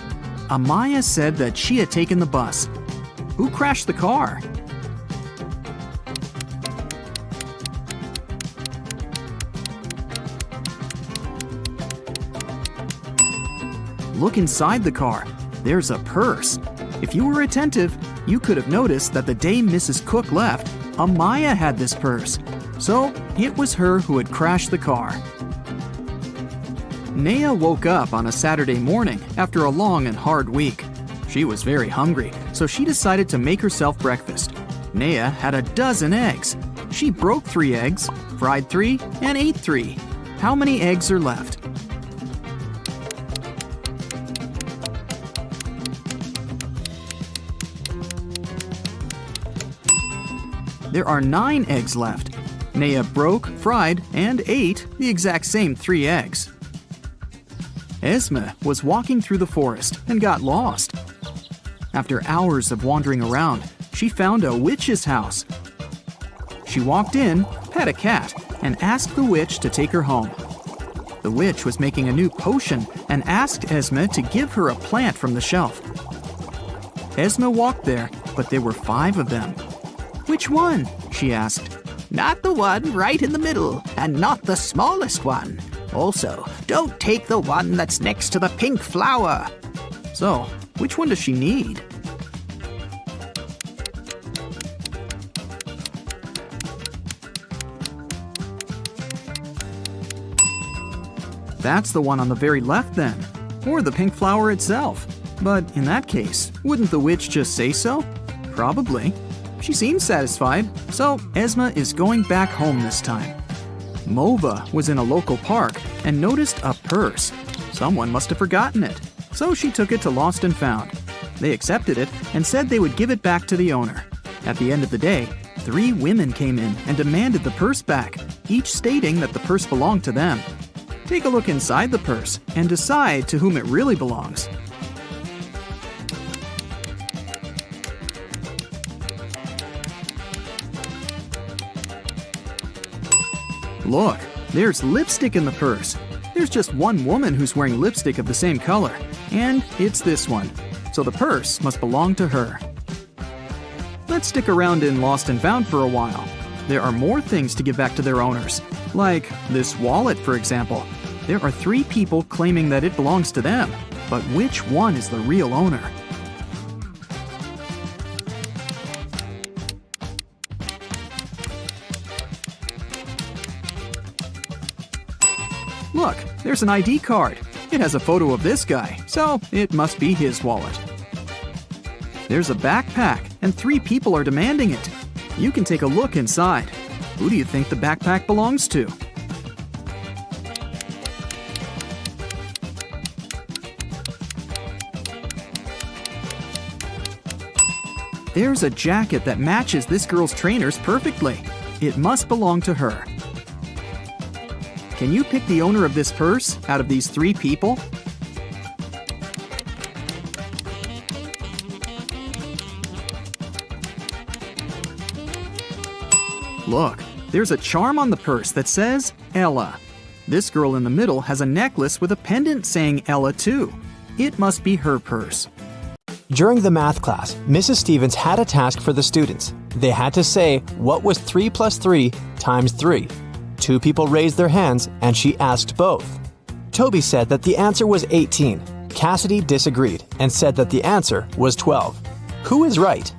Amaya said that she had taken the bus. Who crashed the car? Look inside the car. There's a purse. If you were attentive, you could have noticed that the day Mrs. Cook left, Amaya had this purse. So it was her who had crashed the car. Naya woke up on a Saturday morning after a long and hard week. She was very hungry, so she decided to make herself breakfast. Naya had a dozen eggs. She broke 3 eggs, fried 3, and ate 3. How many eggs are left? There are 9 eggs left. Naya broke, fried, and ate the exact same 3 eggs. Esme was walking through the forest and got lost. After hours of wandering around, she found a witch's house. She walked in, pet a cat, and asked the witch to take her home. The witch was making a new potion and asked Esme to give her a plant from the shelf. Esme walked there, but there were 5 of them. "Which one?" she asked. Not the one right in the middle, and not the smallest one. Also, don't take the one that's next to the pink flower. So, which one does she need? That's the one on the very left then, or the pink flower itself. But in that case, wouldn't the witch just say so? Probably. She seems satisfied, so Esme is going back home this time. Mova was in a local park and noticed a purse. Someone must have forgotten it, so she took it to Lost and Found. They accepted it and said they would give it back to the owner. At the end of the day, 3 women came in and demanded the purse back, each stating that the purse belonged to them. Take a look inside the purse and decide to whom it really belongs. Look, there's lipstick in the purse. There's just one woman who's wearing lipstick of the same color, and it's this one. So the purse must belong to her. Let's stick around in Lost and Found for a while. There are more things to give back to their owners, like this wallet, for example. There are 3 people claiming that it belongs to them, but which one is the real owner? Look, there's an ID card. It has a photo of this guy, so it must be his wallet. There's a backpack, and 3 people are demanding it. You can take a look inside. Who do you think the backpack belongs to? There's a jacket that matches this girl's trainers perfectly. It must belong to her. Can you pick the owner of this purse out of these 3 people? Look, there's a charm on the purse that says Ella. This girl in the middle has a necklace with a pendant saying Ella too. It must be her purse. During the math class, Mrs. Stevens had a task for the students. They had to say what was 3 plus 3 times 3. 2 people raised their hands, and she asked both. Toby said that the answer was 18. Cassidy disagreed and said that the answer was 12. Who is right?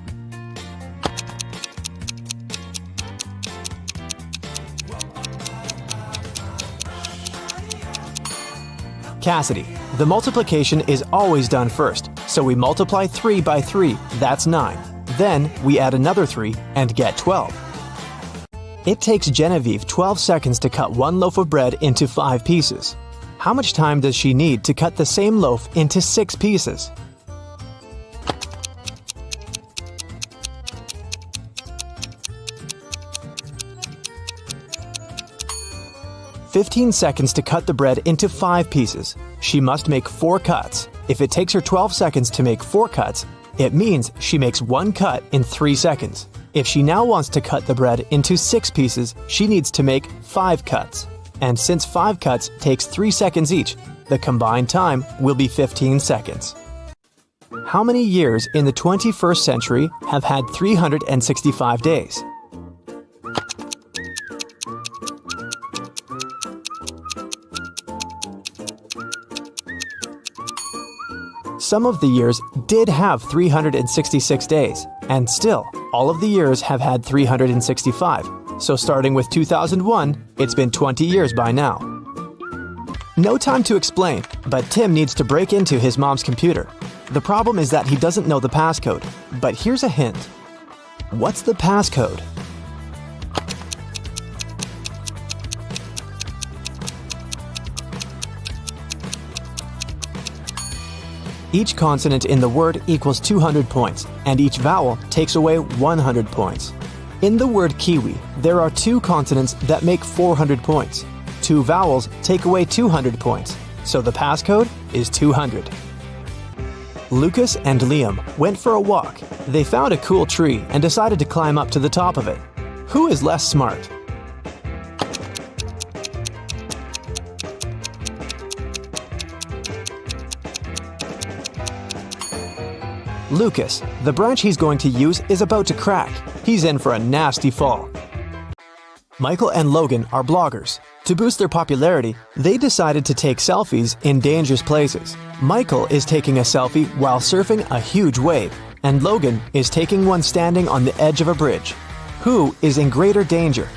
Cassidy, the multiplication is always done first, so we multiply 3 by 3, that's 9. Then we add another 3 and get 12. It takes Genevieve 12 seconds to cut one loaf of bread into 5 pieces. How much time does she need to cut the same loaf into 6 pieces? "15 seconds to cut the bread into 5 pieces. She must make 4 cuts. If it takes her 12 seconds to make 4 cuts, it means she makes 1 cut in 3 seconds. If she now wants to cut the bread into 6 pieces, she needs to make 5 cuts. And since 5 cuts takes 3 seconds each, the combined time will be 15 seconds. How many years in the 21st century have had 365 days? Some of the years did have 366 days, and still, all of the years have had 365. So starting with 2001, it's been 20 years by now. No time to explain, but Tim needs to break into his mom's computer. The problem is that he doesn't know the passcode, but here's a hint. What's the passcode? Each consonant in the word equals 200 points, and each vowel takes away 100 points. In the word kiwi, there are 2 consonants that make 400 points. 2 vowels take away 200 points, so the passcode is 200. Lucas and Liam went for a walk. They found a cool tree and decided to climb up to the top of it. Who is less smart? Lucas, the branch he's going to use is about to crack. He's in for a nasty fall. Michael and Logan are bloggers. To boost their popularity, they decided to take selfies in dangerous places. Michael is taking a selfie while surfing a huge wave, and Logan is taking one standing on the edge of a bridge. Who is in greater danger?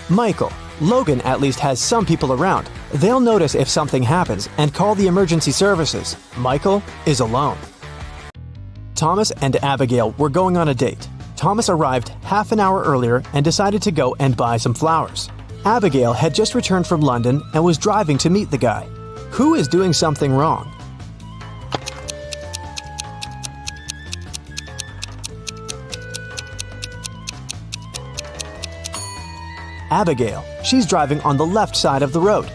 Michael. Logan at least has some people around. They'll notice if something happens and call the emergency services. Michael is alone. Thomas and Abigail were going on a date. Thomas arrived half an hour earlier and decided to go and buy some flowers. Abigail had just returned from London and was driving to meet the guy. Who is doing something wrong? Abigail. She's driving on the left side of the road.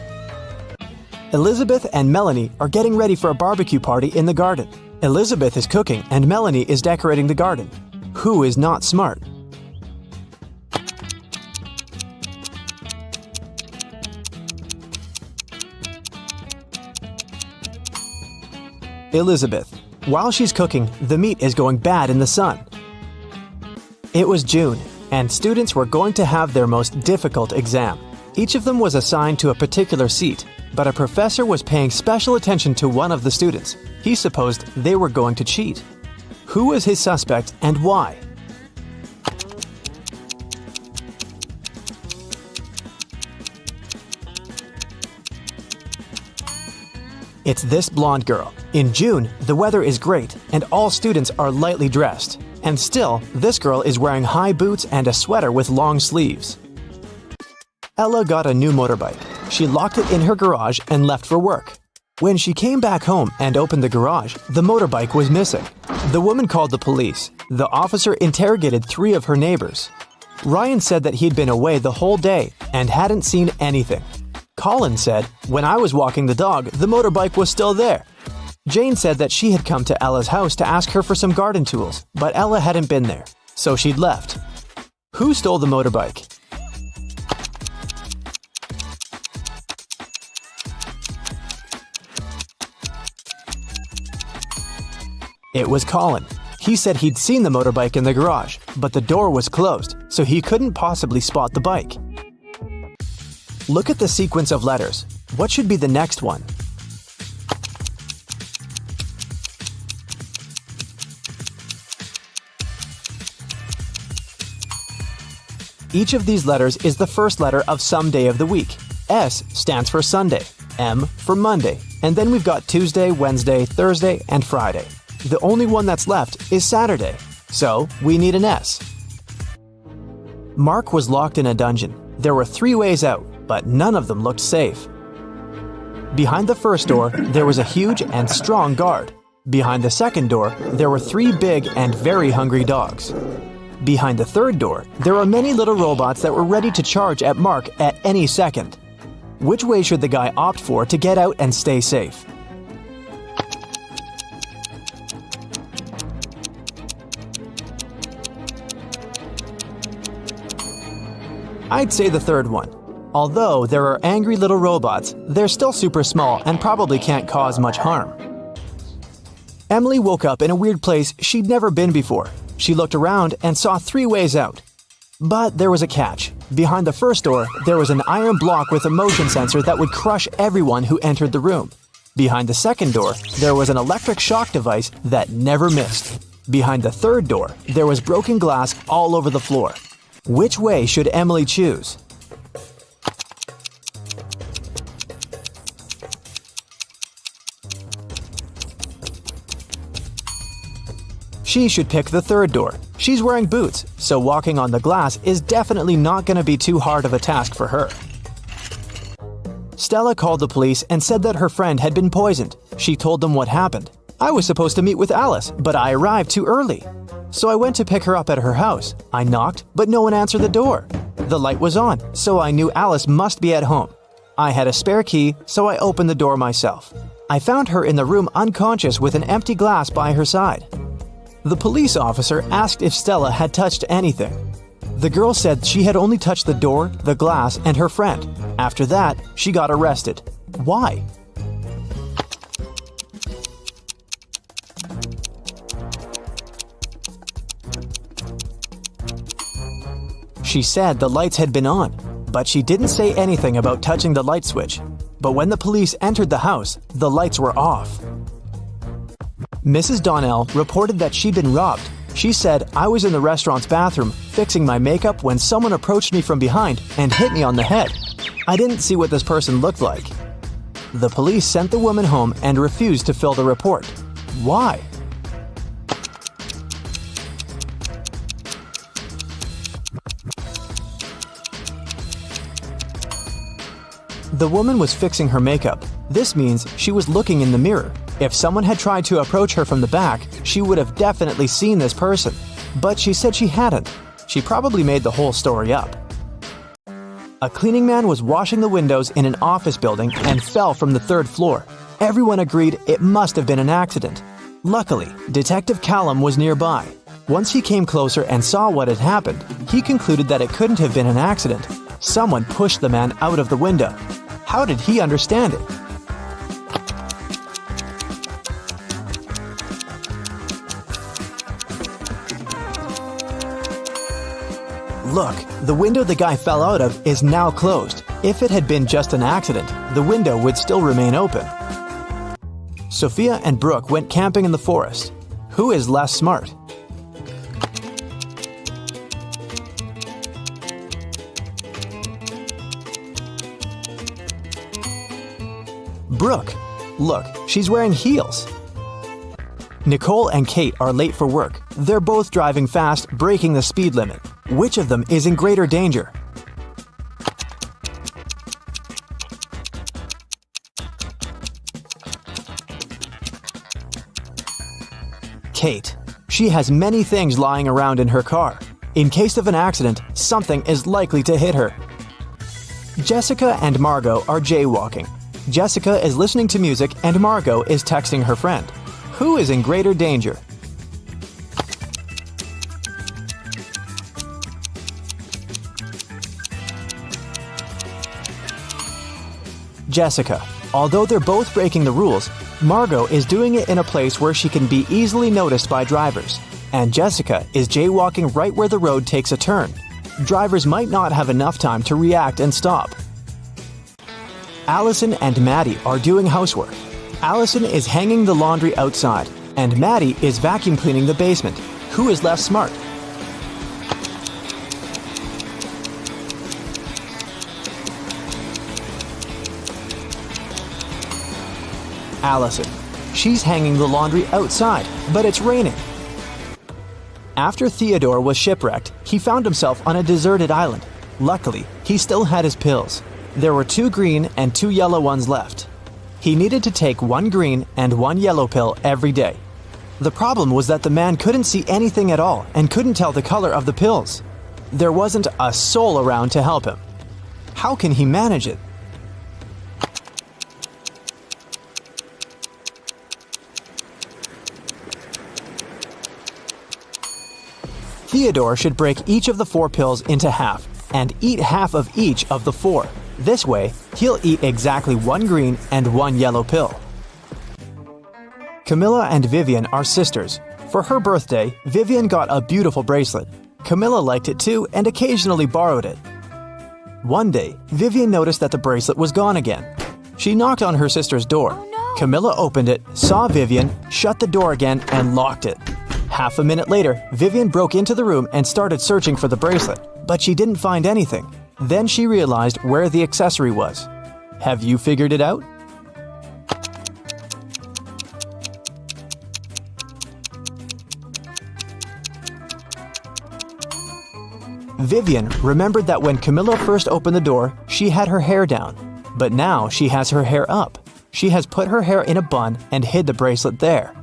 Elizabeth and Melanie are getting ready for a barbecue party in the garden. Elizabeth is cooking and Melanie is decorating the garden. Who is not smart? Elizabeth. While she's cooking, the meat is going bad in the sun. It was June, and students were going to have their most difficult exam. Each of them was assigned to a particular seat, but a professor was paying special attention to one of the students. He supposed they were going to cheat. Who was his suspect and why? It's this blonde girl. In June, the weather is great, and all students are lightly dressed. And still, this girl is wearing high boots and a sweater with long sleeves. Ella got a new motorbike. She locked it in her garage and left for work. When she came back home and opened the garage, the motorbike was missing. The woman called the police. The officer interrogated 3 of her neighbors. Ryan said that he'd been away the whole day and hadn't seen anything. Colin said, "When I was walking the dog, the motorbike was still there." Jane said that she had come to Ella's house to ask her for some garden tools, but Ella hadn't been there, so she'd left. Who stole the motorbike? It was Colin. He said he'd seen the motorbike in the garage, but the door was closed, so he couldn't possibly spot the bike. Look at the sequence of letters. What should be the next one? Each of these letters is the first letter of some day of the week. S stands for Sunday, M for Monday, and then we've got Tuesday, Wednesday, Thursday, and Friday. The only one that's left is Saturday, so we need an S. Mark was locked in a dungeon. There were 3 ways out, but none of them looked safe. Behind the first door, there was a huge and strong guard. Behind the second door, there were 3 big and very hungry dogs. Behind the third door, there were many little robots that were ready to charge at Mark at any second. Which way should the guy opt for to get out and stay safe? I'd say the third one. Although there are angry little robots, they're still super small and probably can't cause much harm. Emily woke up in a weird place she'd never been before. She looked around and saw 3 ways out. But there was a catch. Behind the first door, there was an iron block with a motion sensor that would crush everyone who entered the room. Behind the second door, there was an electric shock device that never missed. Behind the third door, there was broken glass all over the floor. Which way should Emily choose? She should pick the third door. She's wearing boots, so walking on the glass is definitely not going to be too hard of a task for her. Stella called the police and said that her friend had been poisoned. She told them what happened. I was supposed to meet with Alice, but I arrived too early. So I went to pick her up at her house. I knocked, but no one answered the door. The light was on, so I knew Alice must be at home. I had a spare key, so I opened the door myself. I found her in the room unconscious with an empty glass by her side. The police officer asked if Stella had touched anything. The girl said she had only touched the door, the glass, and her friend. After that, she got arrested. Why? She said the lights had been on, but she didn't say anything about touching the light switch. But when the police entered the house, the lights were off. Mrs. Donnell reported that she'd been robbed. She said, I was in the restaurant's bathroom fixing my makeup when someone approached me from behind and hit me on the head. I didn't see what this person looked like. The police sent the woman home and refused to fill the report. Why? The woman was fixing her makeup. This means she was looking in the mirror. If someone had tried to approach her from the back, she would have definitely seen this person. But she said she hadn't. She probably made the whole story up. A cleaning man was washing the windows in an office building and fell from the 3rd floor. Everyone agreed it must have been an accident. Luckily, Detective Callum was nearby. Once he came closer and saw what had happened, he concluded that it couldn't have been an accident. Someone pushed the man out of the window. How did he understand it? Look, the window the guy fell out of is now closed. If it had been just an accident, the window would still remain open. Sophia and Brooke went camping in the forest. Who is less smart? Brooke. Look, she's wearing heels. Nicole and Kate are late for work. They're both driving fast, breaking the speed limit. Which of them is in greater danger? Kate. She has many things lying around in her car. In case of an accident, something is likely to hit her. Jessica and Margot are jaywalking. Jessica is listening to music and Margot is texting her friend. Who is in greater danger? Jessica. Although they're both breaking the rules, Margot is doing it in a place where she can be easily noticed by drivers. And Jessica is jaywalking right where the road takes a turn. Drivers might not have enough time to react and stop. Allison and Maddie are doing housework. Allison is hanging the laundry outside, and Maddie is vacuum cleaning the basement. Who is less smart? Allison. She's hanging the laundry outside, but it's raining. After Theodore was shipwrecked, he found himself on a deserted island. Luckily, he still had his pills. There were 2 green and 2 yellow ones left. He needed to take 1 green and 1 yellow pill every day. The problem was that the man couldn't see anything at all and couldn't tell the color of the pills. There wasn't a soul around to help him. How can he manage it? Theodore should break each of the 4 pills into half and eat half of each of the 4. This way, he'll eat exactly 1 green and 1 yellow pill. Camilla and Vivian are sisters. For her birthday, Vivian got a beautiful bracelet. Camilla liked it too and occasionally borrowed it. One day, Vivian noticed that the bracelet was gone again. She knocked on her sister's door. Camilla opened it, saw Vivian, shut the door again, and locked it. Half a minute later, Vivian broke into the room and started searching for the bracelet, but she didn't find anything. Then she realized where the accessory was. Have you figured it out? Vivian remembered that when Camilla first opened the door, she had her hair down, but now she has her hair up. She has put her hair in a bun and hid the bracelet there.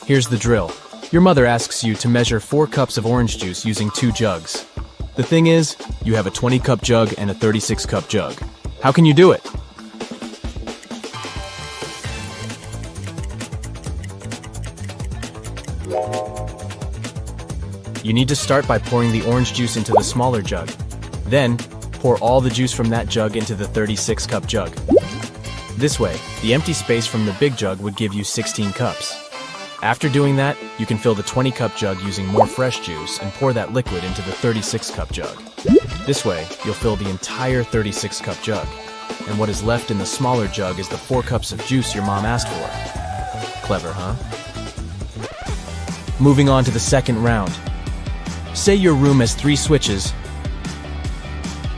Here's the drill. Your mother asks you to measure 4 cups of orange juice using 2 jugs. The thing is, you have a 20-cup jug and a 36-cup jug. How can you do it? You need to start by pouring the orange juice into the smaller jug. Then, pour all the juice from that jug into the 36-cup jug. This way, the empty space from the big jug would give you 16 cups. After doing that, you can fill the 20-cup jug using more fresh juice and pour that liquid into the 36-cup jug. This way, you'll fill the entire 36-cup jug. And what is left in the smaller jug is the 4 cups of juice your mom asked for. Clever, huh? Moving on to the second round. Say your room has 3 switches,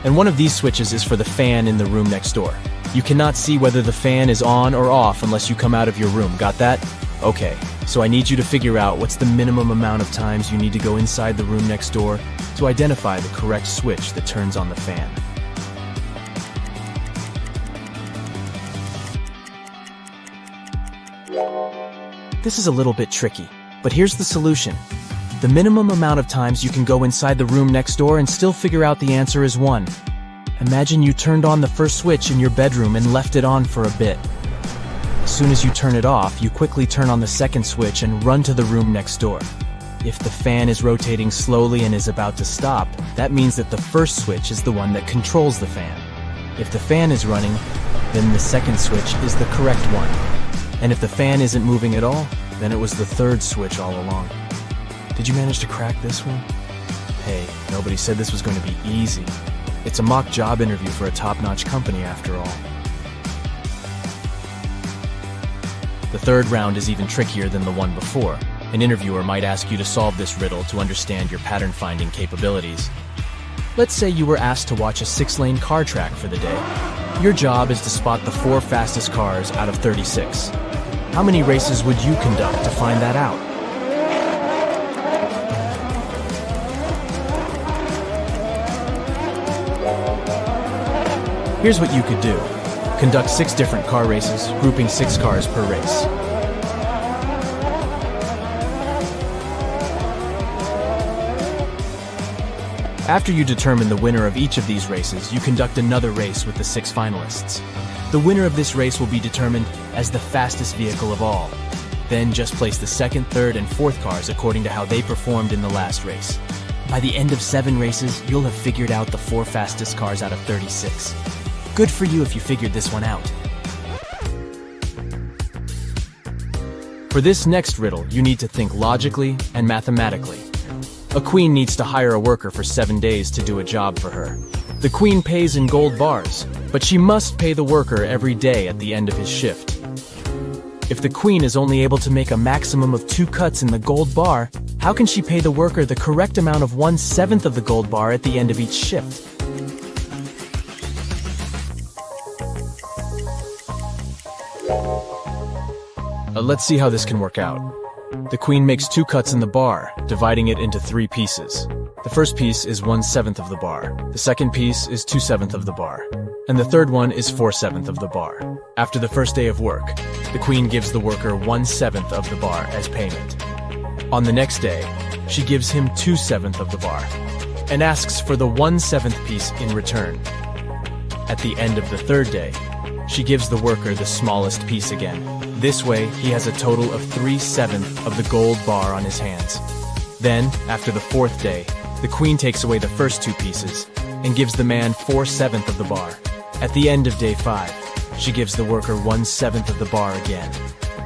and one of these switches is for the fan in the room next door. You cannot see whether the fan is on or off unless you come out of your room. Got that? Okay, so I need you to figure out what's the minimum amount of times you need to go inside the room next door to identify the correct switch that turns on the fan. This is a little bit tricky, but here's the solution. The minimum amount of times you can go inside the room next door and still figure out the answer is 1. Imagine you turned on the first switch in your bedroom and left it on for a bit. As soon as you turn it off, you quickly turn on the second switch and run to the room next door. If the fan is rotating slowly and is about to stop, that means that the first switch is the one that controls the fan. If the fan is running, then the second switch is the correct one. And if the fan isn't moving at all, then it was the third switch all along. Did you manage to crack this one? Hey, nobody said this was going to be easy. It's a mock job interview for a top-notch company after all. The third round is even trickier than the one before. An interviewer might ask you to solve this riddle to understand your pattern-finding capabilities. Let's say you were asked to watch a 6-lane car track for the day. Your job is to spot the 4 fastest cars out of 36. How many races would you conduct to find that out? Here's what you could do. Conduct 6 different car races, grouping 6 cars per race. After you determine the winner of each of these races, you conduct another race with the 6 finalists. The winner of this race will be determined as the fastest vehicle of all. Then just place the second, third, and fourth cars according to how they performed in the last race. By the end of 7 races, you'll have figured out the 4 fastest cars out of 36. Good for you if you figured this one out. For this next riddle, you need to think logically and mathematically. A queen needs to hire a worker for 7 days to do a job for her. The queen pays in gold bars, but she must pay the worker every day at the end of his shift. If the queen is only able to make a maximum of 2 cuts in the gold bar, how can she pay the worker the correct amount of 1/7 of the gold bar at the end of each shift? Let's see how this can work out. The queen makes 2 cuts in the bar, dividing it into 3 pieces. The first piece is 1/7 of the bar, the second piece is 2/7 of the bar, and the third one is 4/7 of the bar. After the first day of work, the queen gives the worker 1/7 of the bar as payment. On the next day, she gives him 2/7 of the bar, and asks for the 1/7 piece in return. At the end of the third day, she gives the worker the smallest piece again. This way, he has a total of 3/7 of the gold bar on his hands. Then, after the fourth day, the queen takes away the first 2 pieces and gives the man 4/7 of the bar. At the end of day 5, she gives the worker 1/7 of the bar again.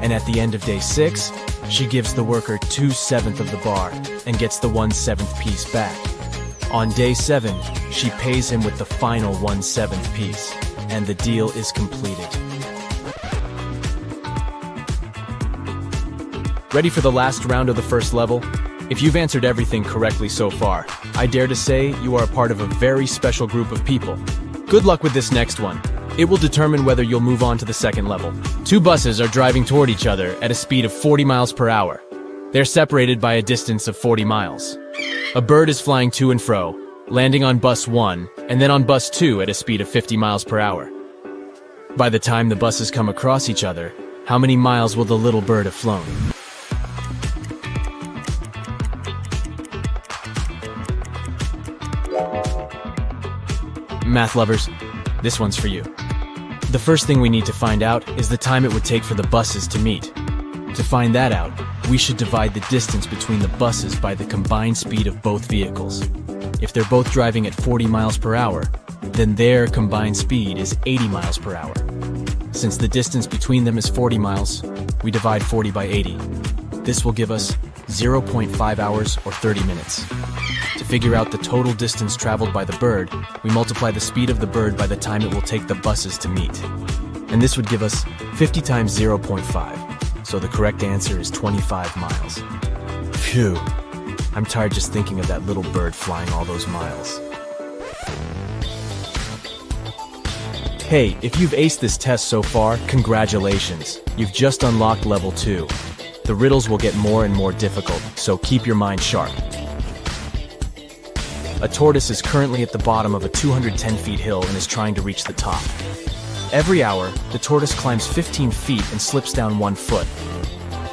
And at the end of day 6, she gives the worker 2/7 of the bar and gets the 1/7 piece back. On day 7, she pays him with the final 1/7 piece, and the deal is completed. Ready for the last round of the first level? If you've answered everything correctly so far, I dare to say you are a part of a very special group of people. Good luck with this next one. It will determine whether you'll move on to the second level. 2 buses are driving toward each other at a speed of 40 miles per hour. They're separated by a distance of 40 miles. A bird is flying to and fro, landing on bus 1 and then on bus 2 at a speed of 50 miles per hour. By the time the buses come across each other, how many miles will the little bird have flown? Math lovers, this one's for you. The first thing we need to find out is the time it would take for the buses to meet. To find that out, we should divide the distance between the buses by the combined speed of both vehicles. If they're both driving at 40 miles per hour, then their combined speed is 80 miles per hour. Since the distance between them is 40 miles, we divide 40 by 80. This will give us 0.5 hours or 30 minutes. To figure out the total distance traveled by the bird, we multiply the speed of the bird by the time it will take the buses to meet. And this would give us 50 times 0.5, so the correct answer is 25 miles. Phew, I'm tired just thinking of that little bird flying all those miles. Hey, if you've aced this test so far, congratulations. You've just unlocked level 2. The riddles will get more and more difficult, so keep your mind sharp. A tortoise is currently at the bottom of a 210 feet hill and is trying to reach the top. Every hour, the tortoise climbs 15 feet and slips down 1 foot.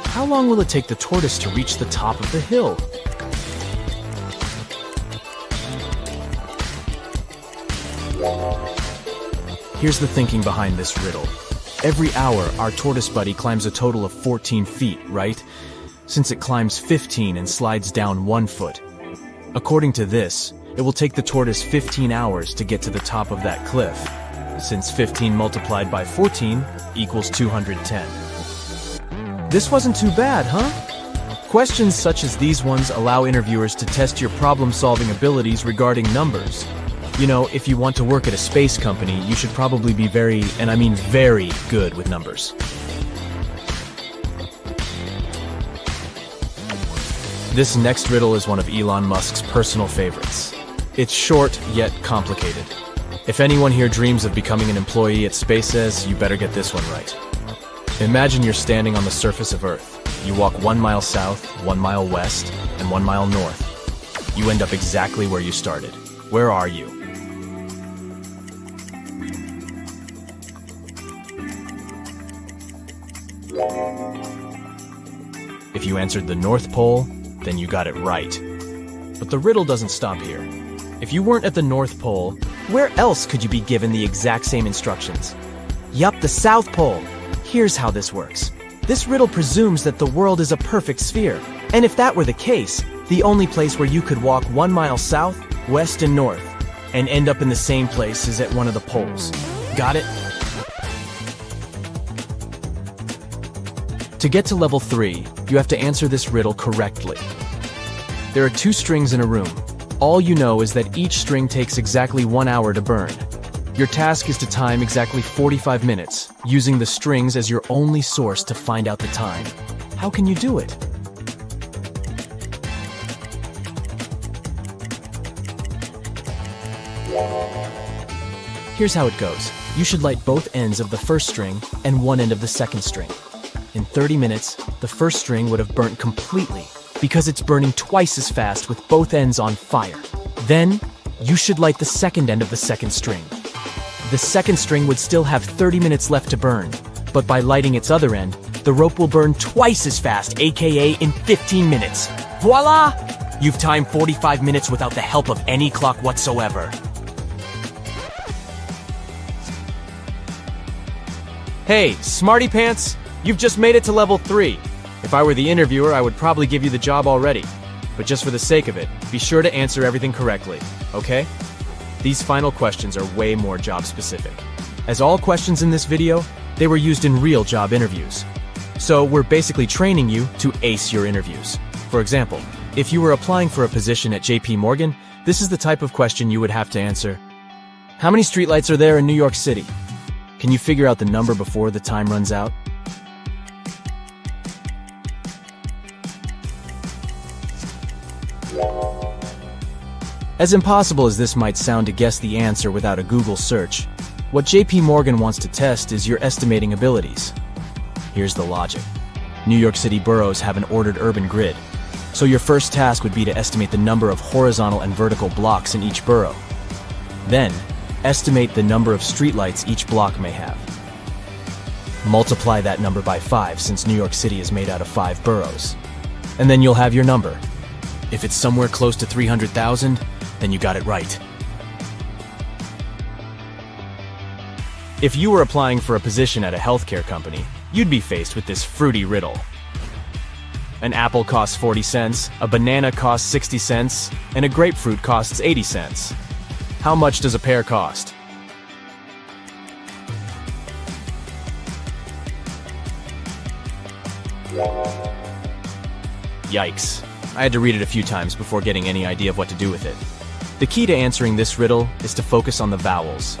How long will it take the tortoise to reach the top of the hill? Here's the thinking behind this riddle. Every hour, our tortoise buddy climbs a total of 14 feet, right? Since it climbs 15 and slides down 1 foot. According to this, it will take the tortoise 15 hours to get to the top of that cliff, since 15 multiplied by 14 equals 210. This wasn't too bad, huh? Questions such as these ones allow interviewers to test your problem-solving abilities regarding numbers. You know, if you want to work at a space company, you should probably be very, and I mean very, good with numbers. This next riddle is one of Elon Musk's personal favorites. It's short, yet complicated. If anyone here dreams of becoming an employee at SpaceX, you better get this one right. Imagine you're standing on the surface of Earth. You walk 1 mile south, 1 mile west, and 1 mile north. You end up exactly where you started. Where are you? If you answered the North Pole, then you got it right. But the riddle doesn't stop here. If you weren't at the North Pole, where else could you be given the exact same instructions? Yup, the South Pole. Here's how this works. This riddle presumes that the world is a perfect sphere. And if that were the case, the only place where you could walk 1 mile south, west, and north, and end up in the same place is at one of the poles. Got it? To get to level 3, you have to answer this riddle correctly. There are 2 strings in a room. All you know is that each string takes exactly 1 hour to burn. Your task is to time exactly 45 minutes, using the strings as your only source to find out the time. How can you do it? Here's how it goes. You should light both ends of the first string and one end of the second string. In 30 minutes, the first string would have burnt completely because it's burning twice as fast with both ends on fire. Then, you should light the second end of the second string. The second string would still have 30 minutes left to burn, but by lighting its other end, the rope will burn twice as fast, aka in 15 minutes. Voila! You've timed 45 minutes without the help of any clock whatsoever. Hey, Smarty Pants, you've just made it to level 3. If I were the interviewer, I would probably give you the job already. But just for the sake of it, be sure to answer everything correctly, okay? These final questions are way more job specific. As all questions in this video, they were used in real job interviews. So we're basically training you to ace your interviews. For example, if you were applying for a position at JP Morgan, this is the type of question you would have to answer. How many streetlights are there in New York City? Can you figure out the number before the time runs out? As impossible as this might sound to guess the answer without a Google search, what JP Morgan wants to test is your estimating abilities. Here's the logic. New York City boroughs have an ordered urban grid, so your first task would be to estimate the number of horizontal and vertical blocks in each borough. Then, estimate the number of streetlights each block may have. Multiply that number by 5 since New York City is made out of 5 boroughs. And then you'll have your number. If it's somewhere close to 300,000, then you got it right. If you were applying for a position at a healthcare company, you'd be faced with this fruity riddle. An apple costs 40 cents, a banana costs 60 cents, and a grapefruit costs 80 cents. How much does a pear cost? Yikes. I had to read it a few times before getting any idea of what to do with it. The key to answering this riddle is to focus on the vowels.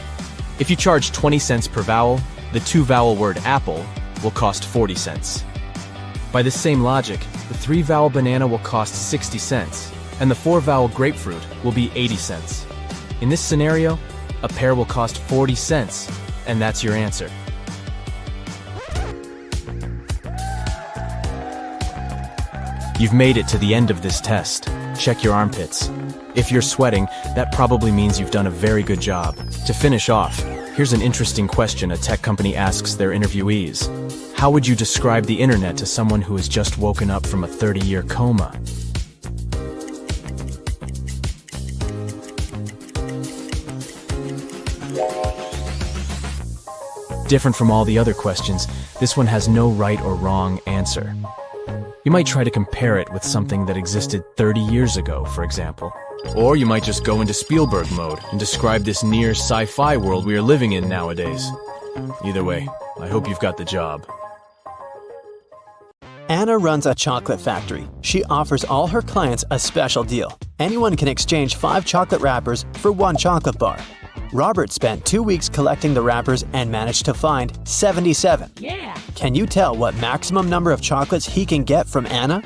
If you charge 20 cents per vowel, the 2-vowel word apple will cost 40 cents. By the same logic, the 3-vowel banana will cost 60 cents, and the 4-vowel grapefruit will be 80 cents. In this scenario, a pear will cost 40 cents, and that's your answer. You've made it to the end of this test. Check your armpits. If you're sweating, that probably means you've done a very good job. To finish off, here's an interesting question a tech company asks their interviewees. How would you describe the internet to someone who has just woken up from a 30-year coma? Different from all the other questions, this one has no right or wrong answer. You might try to compare it with something that existed 30 years ago, for example. Or you might just go into Spielberg mode and describe this near sci-fi world we are living in nowadays. Either way, I hope you've got the job. Anna runs a chocolate factory. She offers all her clients a special deal. Anyone can exchange 5 chocolate wrappers for 1 chocolate bar. Robert spent 2 weeks collecting the wrappers and managed to find 77. Yeah. Can you tell what maximum number of chocolates he can get from Anna?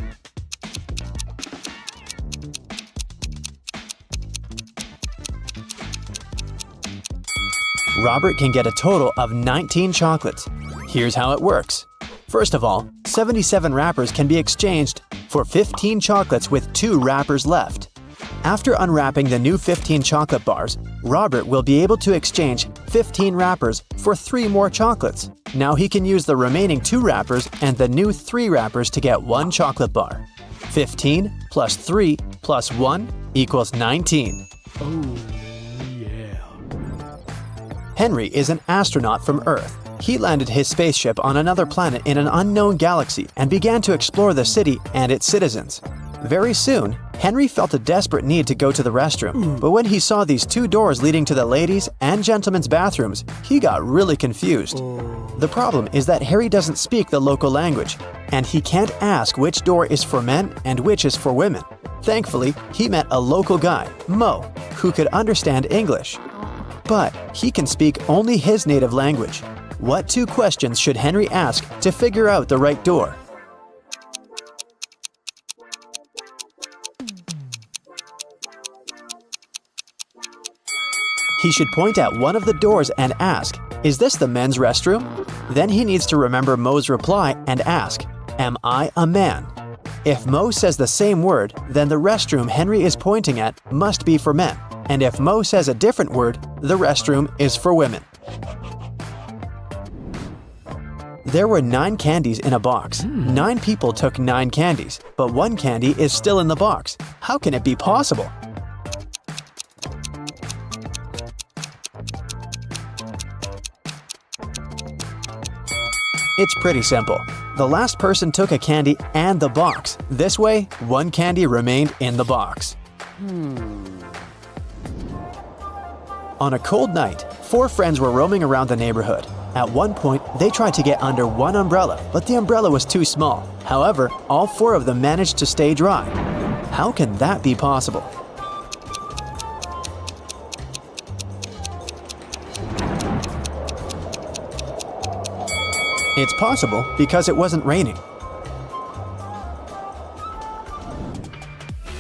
Robert can get a total of 19 chocolates. Here's how it works. First of all, 77 wrappers can be exchanged for 15 chocolates with 2 wrappers left. After unwrapping the new 15 chocolate bars, Robert will be able to exchange 15 wrappers for 3 more chocolates. Now he can use the remaining 2 wrappers and the new 3 wrappers to get 1 chocolate bar. 15 plus 3 plus 1 equals 19. Henry is an astronaut from Earth. He landed his spaceship on another planet in an unknown galaxy and began to explore the city and its citizens. Very soon, Henry felt a desperate need to go to the restroom, but when he saw these 2 doors leading to the ladies' and gentlemen's bathrooms, he got really confused. The problem is that Harry doesn't speak the local language, and he can't ask which door is for men and which is for women. Thankfully, he met a local guy, Mo, who could understand English. But he can speak only his native language. What 2 questions should Henry ask to figure out the right door? He should point at one of the doors and ask, "Is this the men's restroom?" Then he needs to remember Mo's reply and ask, "Am I a man?" If Mo says the same word, then the restroom Henry is pointing at must be for men. And if Mo says a different word, the restroom is for women. There were 9 candies in a box. 9 people took 9 candies, but 1 candy is still in the box. How can it be possible? It's pretty simple. The last person took a candy and the box. This way, 1 candy remained in the box. On a cold night, 4 friends were roaming around the neighborhood. At one point, they tried to get under one umbrella, but the umbrella was too small. However, all 4 of them managed to stay dry. How can that be possible? It's possible because it wasn't raining.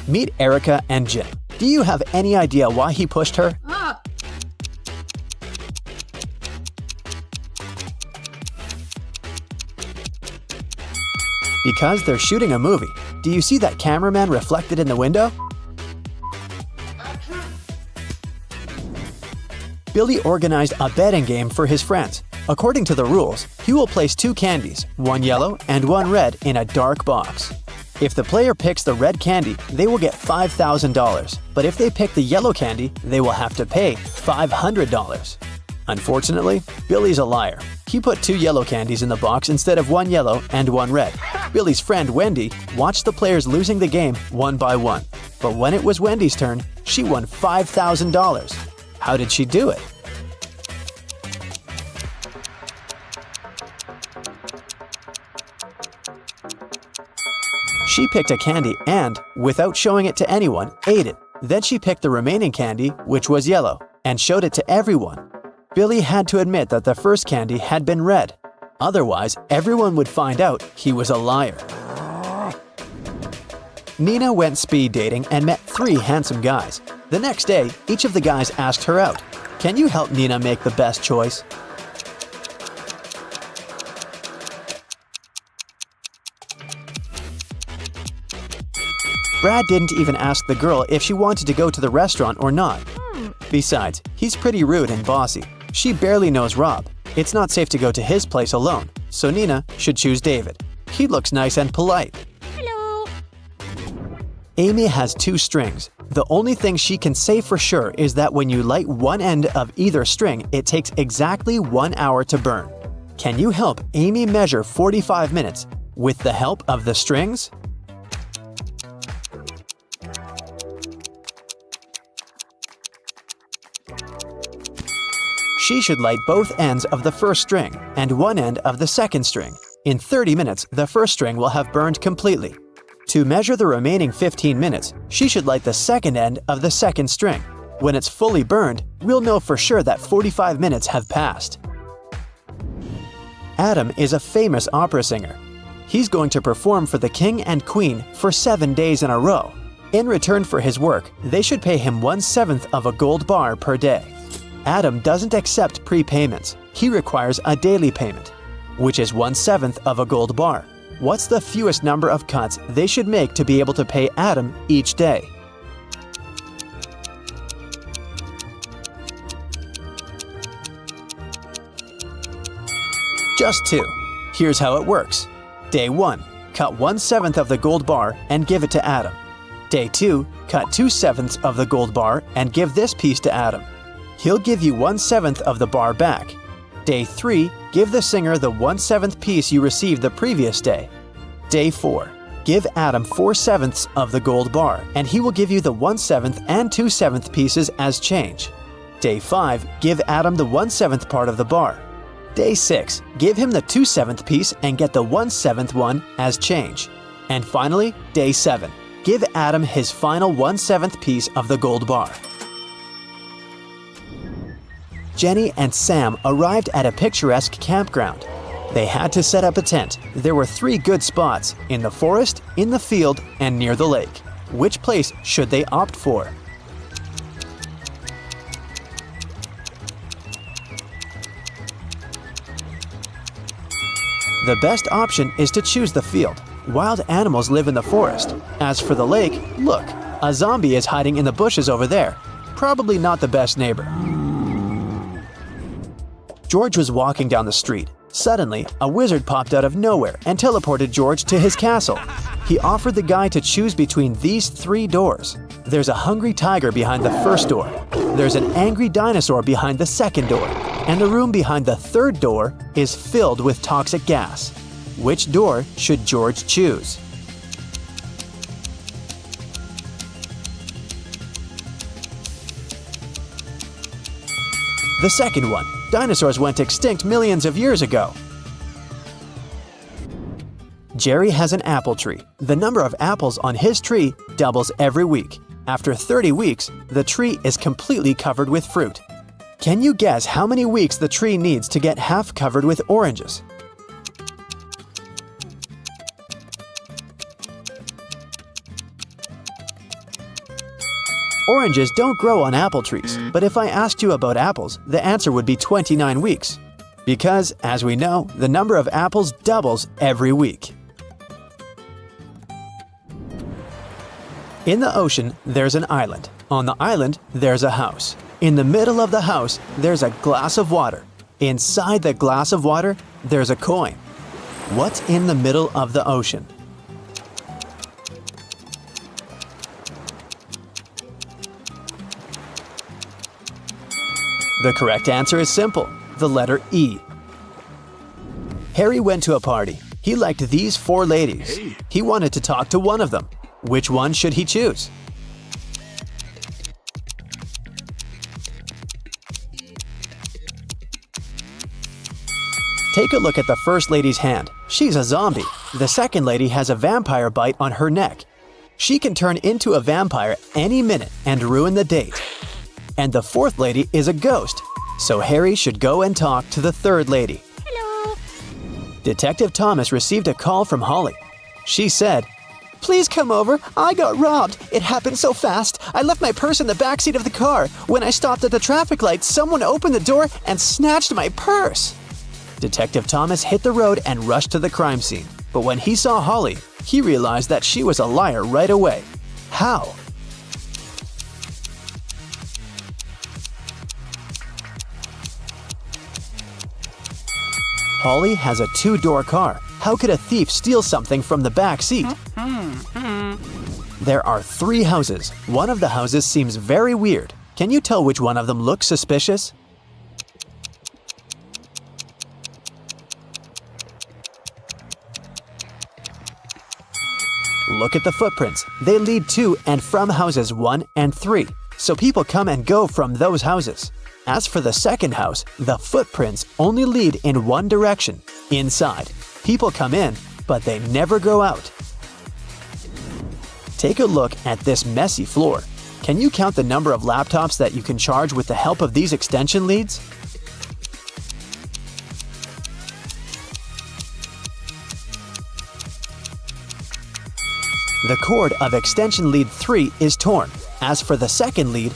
Meet Erica and Jim. Do you have any idea why he pushed her? Because they're shooting a movie. Do you see that cameraman reflected in the window? Billy organized a betting game for his friends. According to the rules, he will place 2 candies, 1 yellow and 1 red, in a dark box. If the player picks the red candy, they will get $5,000. But if they pick the yellow candy, they will have to pay $500. Unfortunately, Billy's a liar. He put 2 yellow candies in the box instead of 1 yellow and 1 red. Billy's friend Wendy watched the players losing the game one by one. But when it was Wendy's turn, she won $5,000. How did she do it? She picked a candy and, without showing it to anyone, ate it. Then she picked the remaining candy, which was yellow, and showed it to everyone. Billy had to admit that the first candy had been red. Otherwise, everyone would find out he was a liar. Nina went speed dating and met 3 handsome guys. The next day, each of the guys asked her out. Can you help Nina make the best choice? Brad didn't even ask the girl if she wanted to go to the restaurant or not. Besides, he's pretty rude and bossy. She barely knows Rob. It's not safe to go to his place alone, so Nina should choose David. He looks nice and polite. Hello. Amy has 2 strings. The only thing she can say for sure is that when you light one end of either string, it takes exactly 1 hour to burn. Can you help Amy measure 45 minutes with the help of the strings? She should light both ends of the first string and 1 end of the second string. In 30 minutes, the first string will have burned completely. To measure the remaining 15 minutes, she should light the second end of the second string. When it's fully burned, we'll know for sure that 45 minutes have passed. Adam is a famous opera singer. He's going to perform for the king and queen for 7 days in a row. In return for his work, they should pay him 1/7 of a gold bar per day. Adam doesn't accept prepayments. He requires a daily payment, which is 1/7 of a gold bar. What's the fewest number of cuts they should make to be able to pay Adam each day? Just 2. Here's how it works. Day 1, cut 1/7 of the gold bar and give it to Adam. Day 2, cut 2/7 of the gold bar and give this piece to Adam. He'll give you 1/7 of the bar back. Day 3, give the singer the 1/7 piece you received the previous day. Day 4, give Adam 4/7 of the gold bar, and he will give you the 1/7 and 2/7 pieces as change. Day 5, give Adam the 1/7 part of the bar. Day 6, give him the 2/7 piece and get the 1/7 one as change. And finally, Day 7, give Adam his final 1/7 piece of the gold bar. Jenny and Sam arrived at a picturesque campground. They had to set up a tent. There were 3 good spots: in the forest, in the field, and near the lake. Which place should they opt for? The best option is to choose the field. Wild animals live in the forest. As for the lake, look, a zombie is hiding in the bushes over there. Probably not the best neighbor. George was walking down the street. Suddenly, a wizard popped out of nowhere and teleported George to his castle. He offered the guy to choose between these 3 doors. There's a hungry tiger behind the first door. There's an angry dinosaur behind the second door. And the room behind the third door is filled with toxic gas. Which door should George choose? The second one. Dinosaurs went extinct millions of years ago. Jerry has an apple tree. The number of apples on his tree doubles every week. After 30 weeks, the tree is completely covered with fruit. Can you guess how many weeks the tree needs to get half covered with oranges? Oranges don't grow on apple trees, but if I asked you about apples, the answer would be 29 weeks. Because, as we know, the number of apples doubles every week. In the ocean, there's an island. On the island, there's a house. In the middle of the house, there's a glass of water. Inside the glass of water, there's a coin. What's in the middle of the ocean? The correct answer is simple, the letter E. Harry went to a party. He liked these 4 ladies. He wanted to talk to one of them. Which one should he choose? Take a look at the first lady's hand. She's a zombie. The second lady has a vampire bite on her neck. She can turn into a vampire any minute and ruin the date. And the fourth lady is a ghost, so Harry should go and talk to the third lady. Hello. Detective Thomas received a call from Holly. She said, "Please come over. I got robbed. It happened so fast. I left my purse in the backseat of the car. When I stopped at the traffic light, someone opened the door and snatched my purse." Detective Thomas hit the road and rushed to the crime scene. But when he saw Holly, he realized that she was a liar right away. How? Holly has a 2-door car. How could a thief steal something from the back seat? There are 3 houses. One of the houses seems very weird. Can you tell which one of them looks suspicious? Look at the footprints. They lead to and from houses 1 and 3, so people come and go from those houses. As for the second house, the footprints only lead in one direction, inside. People come in, but they never go out. Take a look at this messy floor. Can you count the number of laptops that you can charge with the help of these extension leads? The cord of extension lead 3 is torn. As for the second lead,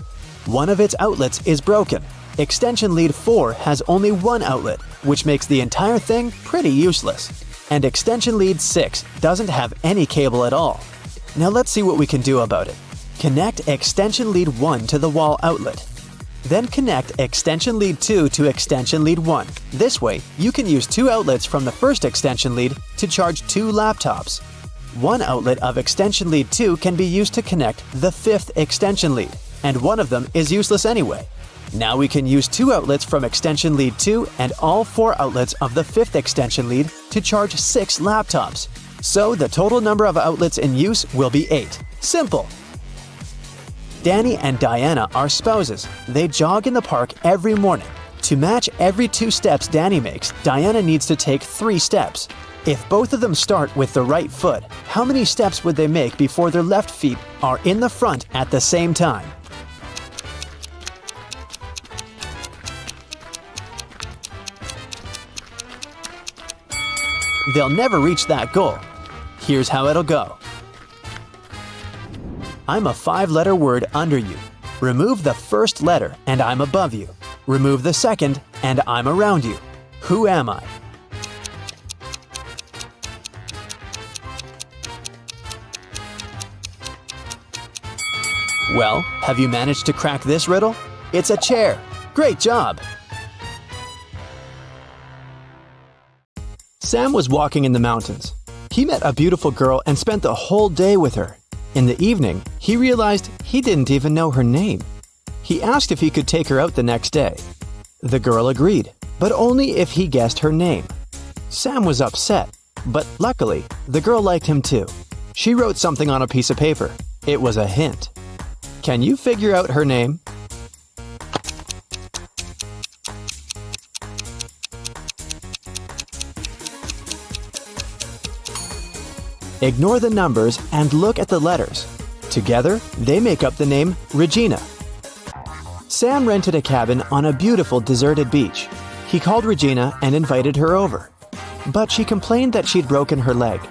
one of its outlets is broken. Extension lead 4 has only one outlet, which makes the entire thing pretty useless. And extension lead 6 doesn't have any cable at all. Now let's see what we can do about it. Connect extension lead 1 to the wall outlet. Then connect extension lead 2 to extension lead 1. This way, you can use 2 outlets from the first extension lead to charge 2 laptops. One outlet of extension lead 2 can be used to connect the 5th extension lead, and one of them is useless anyway. Now we can use 2 outlets from extension lead 2 and all 4 outlets of the 5th extension lead to charge 6 laptops. So the total number of outlets in use will be 8. Simple! Danny and Diana are spouses. They jog in the park every morning. To match every 2 steps Danny makes, Diana needs to take 3 steps. If both of them start with the right foot, how many steps would they make before their left feet are in the front at the same time? They'll never reach that goal. Here's how it'll go. I'm a 5-letter word under you. Remove the first letter and I'm above you. Remove the second and I'm around you. Who am I? Well, have you managed to crack this riddle? It's a chair. Great job! Sam was walking in the mountains. He met a beautiful girl and spent the whole day with her. In the evening, he realized he didn't even know her name. He asked if he could take her out the next day. The girl agreed, but only if he guessed her name. Sam was upset, but luckily, the girl liked him too. She wrote something on a piece of paper. It was a hint. Can you figure out her name? Ignore the numbers and look at the letters. Together, they make up the name Regina. Sam rented a cabin on a beautiful deserted beach. He called Regina and invited her over. But she complained that she'd broken her leg.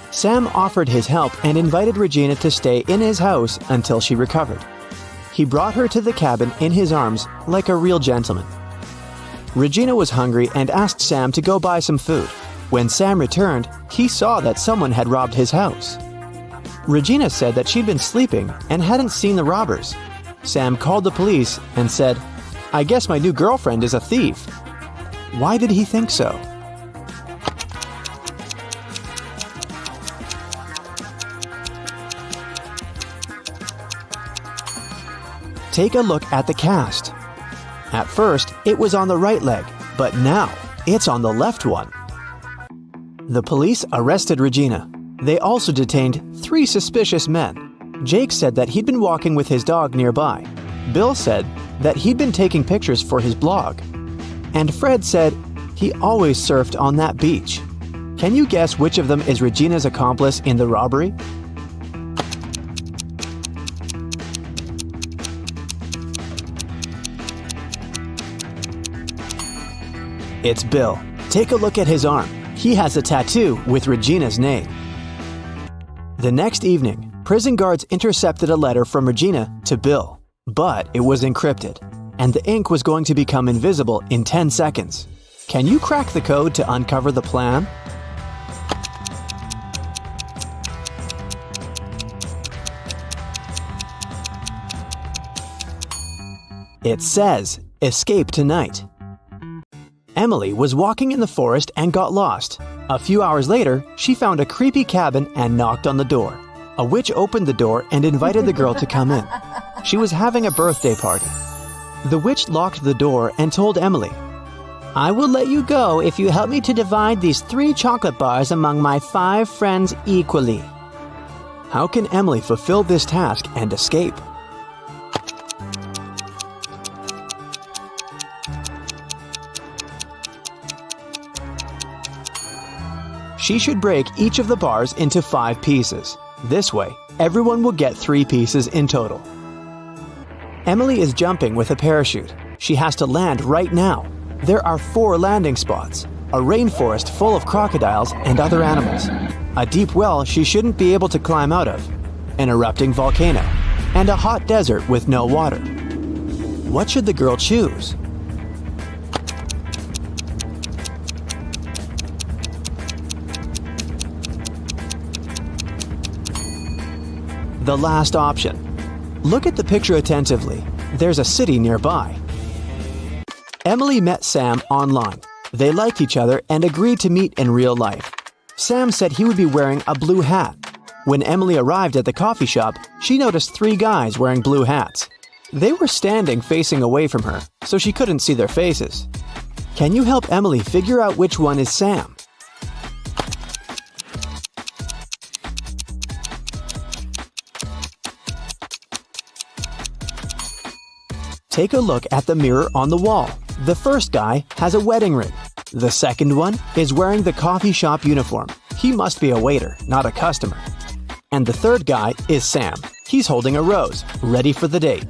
Sam offered his help and invited Regina to stay in his house until she recovered. He brought her to the cabin in his arms like a real gentleman. Regina was hungry and asked Sam to go buy some food. When Sam returned, he saw that someone had robbed his house. Regina said that she'd been sleeping and hadn't seen the robbers. Sam called the police and said, "I guess my new girlfriend is a thief." Why did he think so? Take a look at the cast. At first, it was on the right leg, but now it's on the left one. The police arrested Regina. They also detained 3 suspicious men. Jake said that he'd been walking with his dog nearby. Bill said that he'd been taking pictures for his blog. And Fred said he always surfed on that beach. Can you guess which of them is Regina's accomplice in the robbery? It's Bill. Take a look at his arm. He has a tattoo with Regina's name. The next evening, prison guards intercepted a letter from Regina to Bill, but it was encrypted, and the ink was going to become invisible in 10 seconds. Can you crack the code to uncover the plan? It says, "Escape tonight." Emily was walking in the forest and got lost. A few hours later, she found a creepy cabin and knocked on the door. A witch opened the door and invited the girl to come in. She was having a birthday party. The witch locked the door and told Emily, "I will let you go if you help me to divide these 3 chocolate bars among my 5 friends equally." How can Emily fulfill this task and escape? She should break each of the bars into 5 pieces. This way, everyone will get 3 pieces in total. Emily is jumping with a parachute. She has to land right now. There are 4 landing spots, a rainforest full of crocodiles and other animals, a deep well she shouldn't be able to climb out of, an erupting volcano, and a hot desert with no water. What should the girl choose? The last option. Look at the picture attentively. There's a city nearby. Emily met Sam online. They liked each other and agreed to meet in real life. Sam said he would be wearing a blue hat. When Emily arrived at the coffee shop, she noticed 3 guys wearing blue hats. They were standing facing away from her, so she couldn't see their faces. Can you help Emily figure out which one is Sam? Take a look at the mirror on the wall. The first guy has a wedding ring. The second one is wearing the coffee shop uniform. He must be a waiter, not a customer. And the third guy is Sam. He's holding a rose, ready for the date.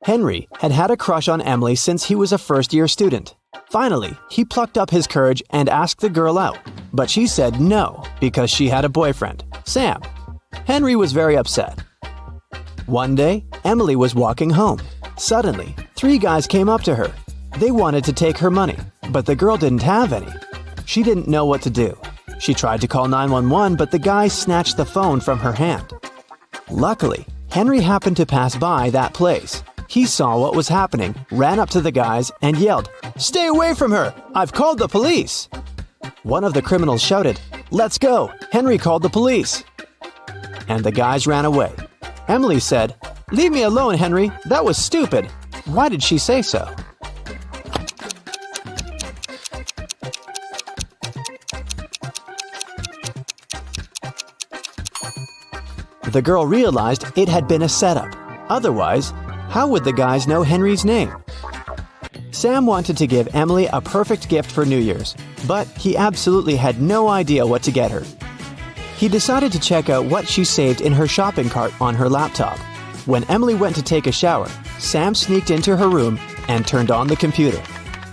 Henry had had a crush on Emily since he was a first-year student. Finally, he plucked up his courage and asked the girl out, but she said no because she had a boyfriend, Sam. Henry was very upset. One day, Emily was walking home. Suddenly, 3 guys came up to her. They wanted to take her money, but the girl didn't have any. She didn't know what to do. She tried to call 911, but the guy snatched the phone from her hand. Luckily, Henry happened to pass by that place. He saw what was happening, ran up to the guys, and yelled, "Stay away from her! I've called the police!" One of the criminals shouted, "Let's go! Henry called the police!" And the guys ran away. Emily said, "Leave me alone, Henry. That was stupid. Why did she say so?" The girl realized it had been a setup. Otherwise, how would the guys know Henry's name? Sam wanted to give Emily a perfect gift for New Year's, but he absolutely had no idea what to get her. He decided to check out what she saved in her shopping cart on her laptop. When Emily went to take a shower, Sam sneaked into her room and turned on the computer.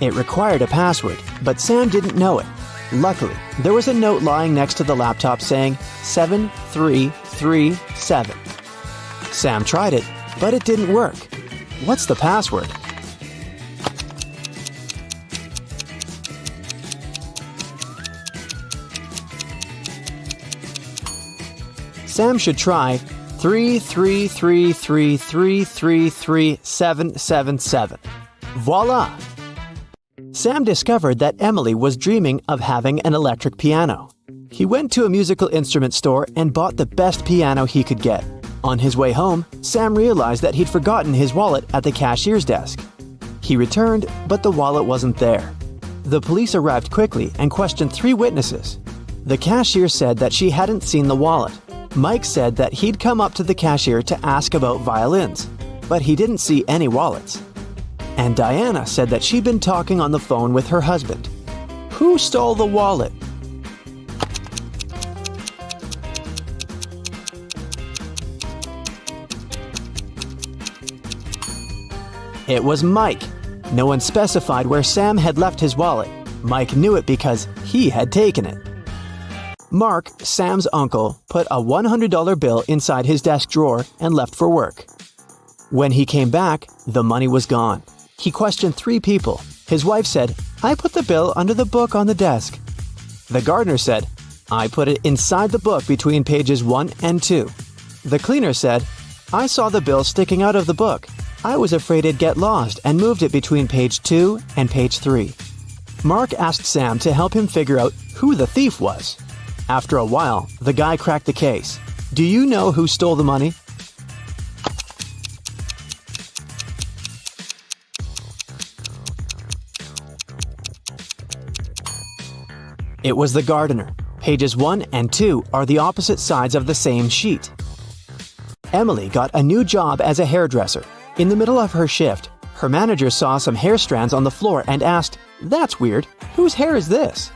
It required a password, but Sam didn't know it. Luckily, there was a note lying next to the laptop saying 7337. Sam tried it, but it didn't work. What's the password? Sam should try 33333333777. Voila! Sam discovered that Emily was dreaming of having an electric piano. He went to a musical instrument store and bought the best piano he could get. On his way home, Sam realized that he'd forgotten his wallet at the cashier's desk. He returned, but the wallet wasn't there. The police arrived quickly and questioned 3 witnesses. The cashier said that she hadn't seen the wallet. Mike said that he'd come up to the cashier to ask about violins, but he didn't see any wallets. And Diana said that she'd been talking on the phone with her husband. Who stole the wallet? It was Mike. No one specified where Sam had left his wallet. Mike knew it because he had taken it. Mark, Sam's uncle, put a $100 bill inside his desk drawer and left for work. When he came back, the money was gone. He questioned 3 people. His wife said, "I put the bill under the book on the desk." The gardener said, "I put it inside the book between pages 1 and 2. The cleaner said, "I saw the bill sticking out of the book. I was afraid it'd get lost and moved it between page 2 and page 3. Mark asked Sam to help him figure out who the thief was. After a while, the guy cracked the case. Do you know who stole the money? It was the gardener. Pages 1 and 2 are the opposite sides of the same sheet. Emily got a new job as a hairdresser. In the middle of her shift, her manager saw some hair strands on the floor and asked, "That's weird. Whose hair is this?"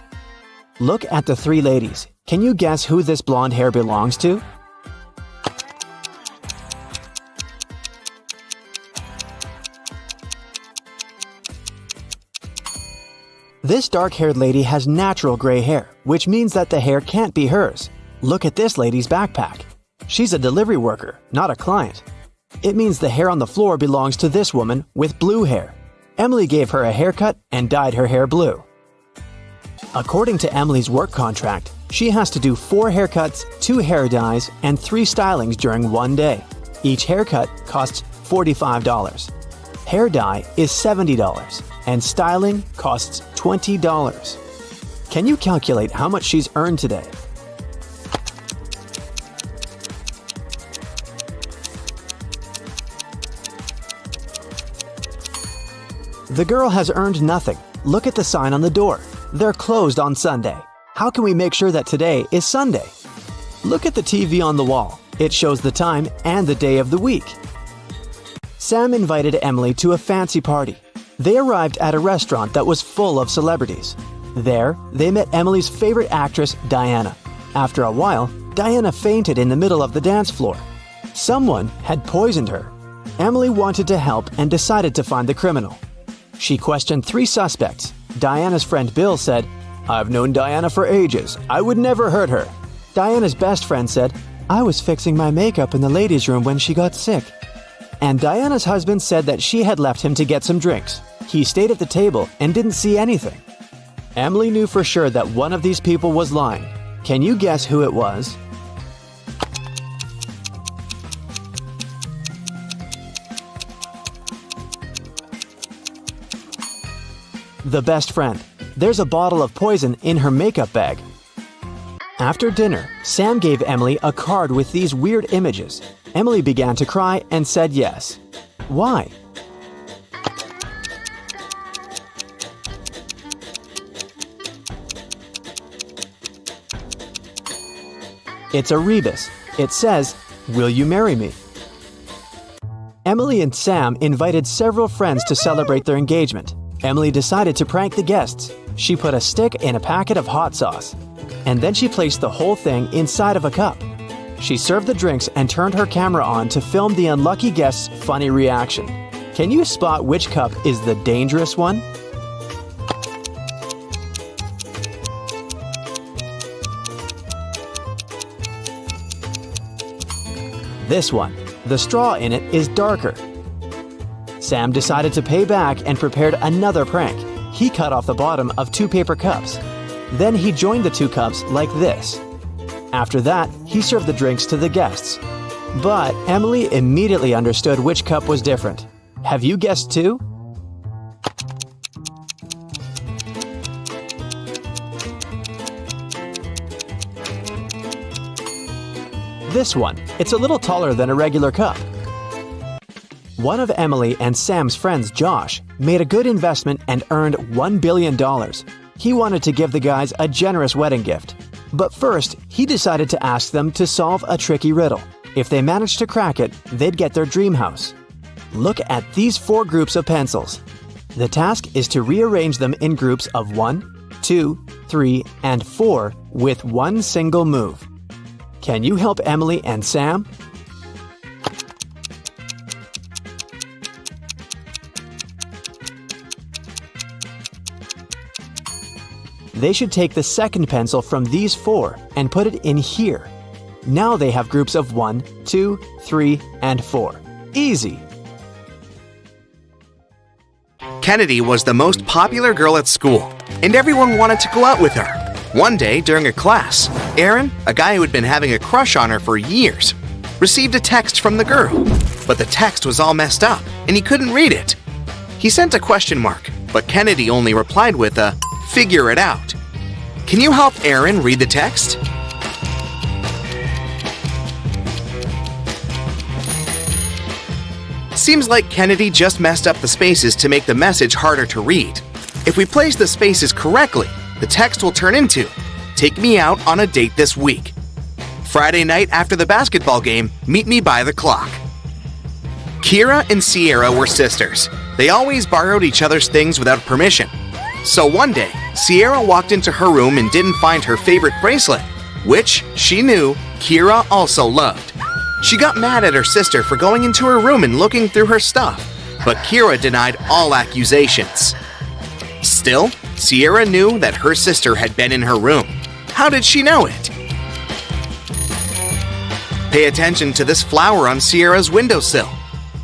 Look at the 3 ladies. Can you guess who this blonde hair belongs to? This dark-haired lady has natural gray hair, which means that the hair can't be hers. Look at this lady's backpack. She's a delivery worker, not a client. It means the hair on the floor belongs to this woman with blue hair. Emily gave her a haircut and dyed her hair blue. According to Emily's work contract, she has to do 4 haircuts, 2 hair dyes, and 3 stylings during one day. Each haircut costs $45. Hair dye is $70, and styling costs $20. Can you calculate how much she's earned today? The girl has earned nothing. Look at the sign on the door. They're closed on Sunday. How can we make sure that today is Sunday? Look at the TV on the wall. It shows the time and the day of the week. Sam invited Emily to a fancy party. They arrived at a restaurant that was full of celebrities. There, they met Emily's favorite actress, Diana. After a while, Diana fainted in the middle of the dance floor. Someone had poisoned her. Emily wanted to help and decided to find the criminal. She questioned 3 suspects. Diana's friend Bill said, "I've known Diana for ages. I would never hurt her." Diana's best friend said, "I was fixing my makeup in the ladies' room when she got sick." And Diana's husband said that she had left him to get some drinks. He stayed at the table and didn't see anything. Emily knew for sure that one of these people was lying. Can you guess who it was? The best friend. There's a bottle of poison in her makeup bag. After dinner, Sam gave Emily a card with these weird images. Emily began to cry and said yes. Why? It's a rebus. It says, "Will you marry me?" Emily and Sam invited several friends to celebrate their engagement. Emily decided to prank the guests. She put a stick in a packet of hot sauce, and then she placed the whole thing inside of a cup. She served the drinks and turned her camera on to film the unlucky guest's funny reaction. Can you spot which cup is the dangerous one? This one. The straw in it is darker. Sam decided to pay back and prepared another prank. He cut off the bottom of 2 paper cups. Then he joined the 2 cups like this. After that, he served the drinks to the guests. But Emily immediately understood which cup was different. Have you guessed too? This one. It's a little taller than a regular cup. One of Emily and Sam's friends, Josh, made a good investment and earned $1 billion. He wanted to give the guys a generous wedding gift. But first, he decided to ask them to solve a tricky riddle. If they managed to crack it, they'd get their dream house. Look at these 4 groups of pencils. The task is to rearrange them in groups of 1, 2, 3, and 4 with one single move. Can you help Emily and Sam? They should take the second pencil from these 4 and put it in here. Now they have groups of 1, 2, 3, and 4. Easy! Kennedy was the most popular girl at school, and everyone wanted to go out with her. One day, during a class, Aaron, a guy who had been having a crush on her for years, received a text from the girl. But the text was all messed up, and he couldn't read it. He sent a question mark, but Kennedy only replied with a "figure it out." Can you help Aaron read the text? Seems like Kennedy just messed up the spaces to make the message harder to read. If we place the spaces correctly, the text will turn into, "Take me out on a date this week. Friday night after the basketball game, meet me by the clock." Kira and Sierra were sisters. They always borrowed each other's things without permission. So one day, Sierra walked into her room and didn't find her favorite bracelet, which she knew Kira also loved. She got mad at her sister for going into her room and looking through her stuff, but Kira denied all accusations. Still, Sierra knew that her sister had been in her room. How did she know it? Pay attention to this flower on Sierra's windowsill.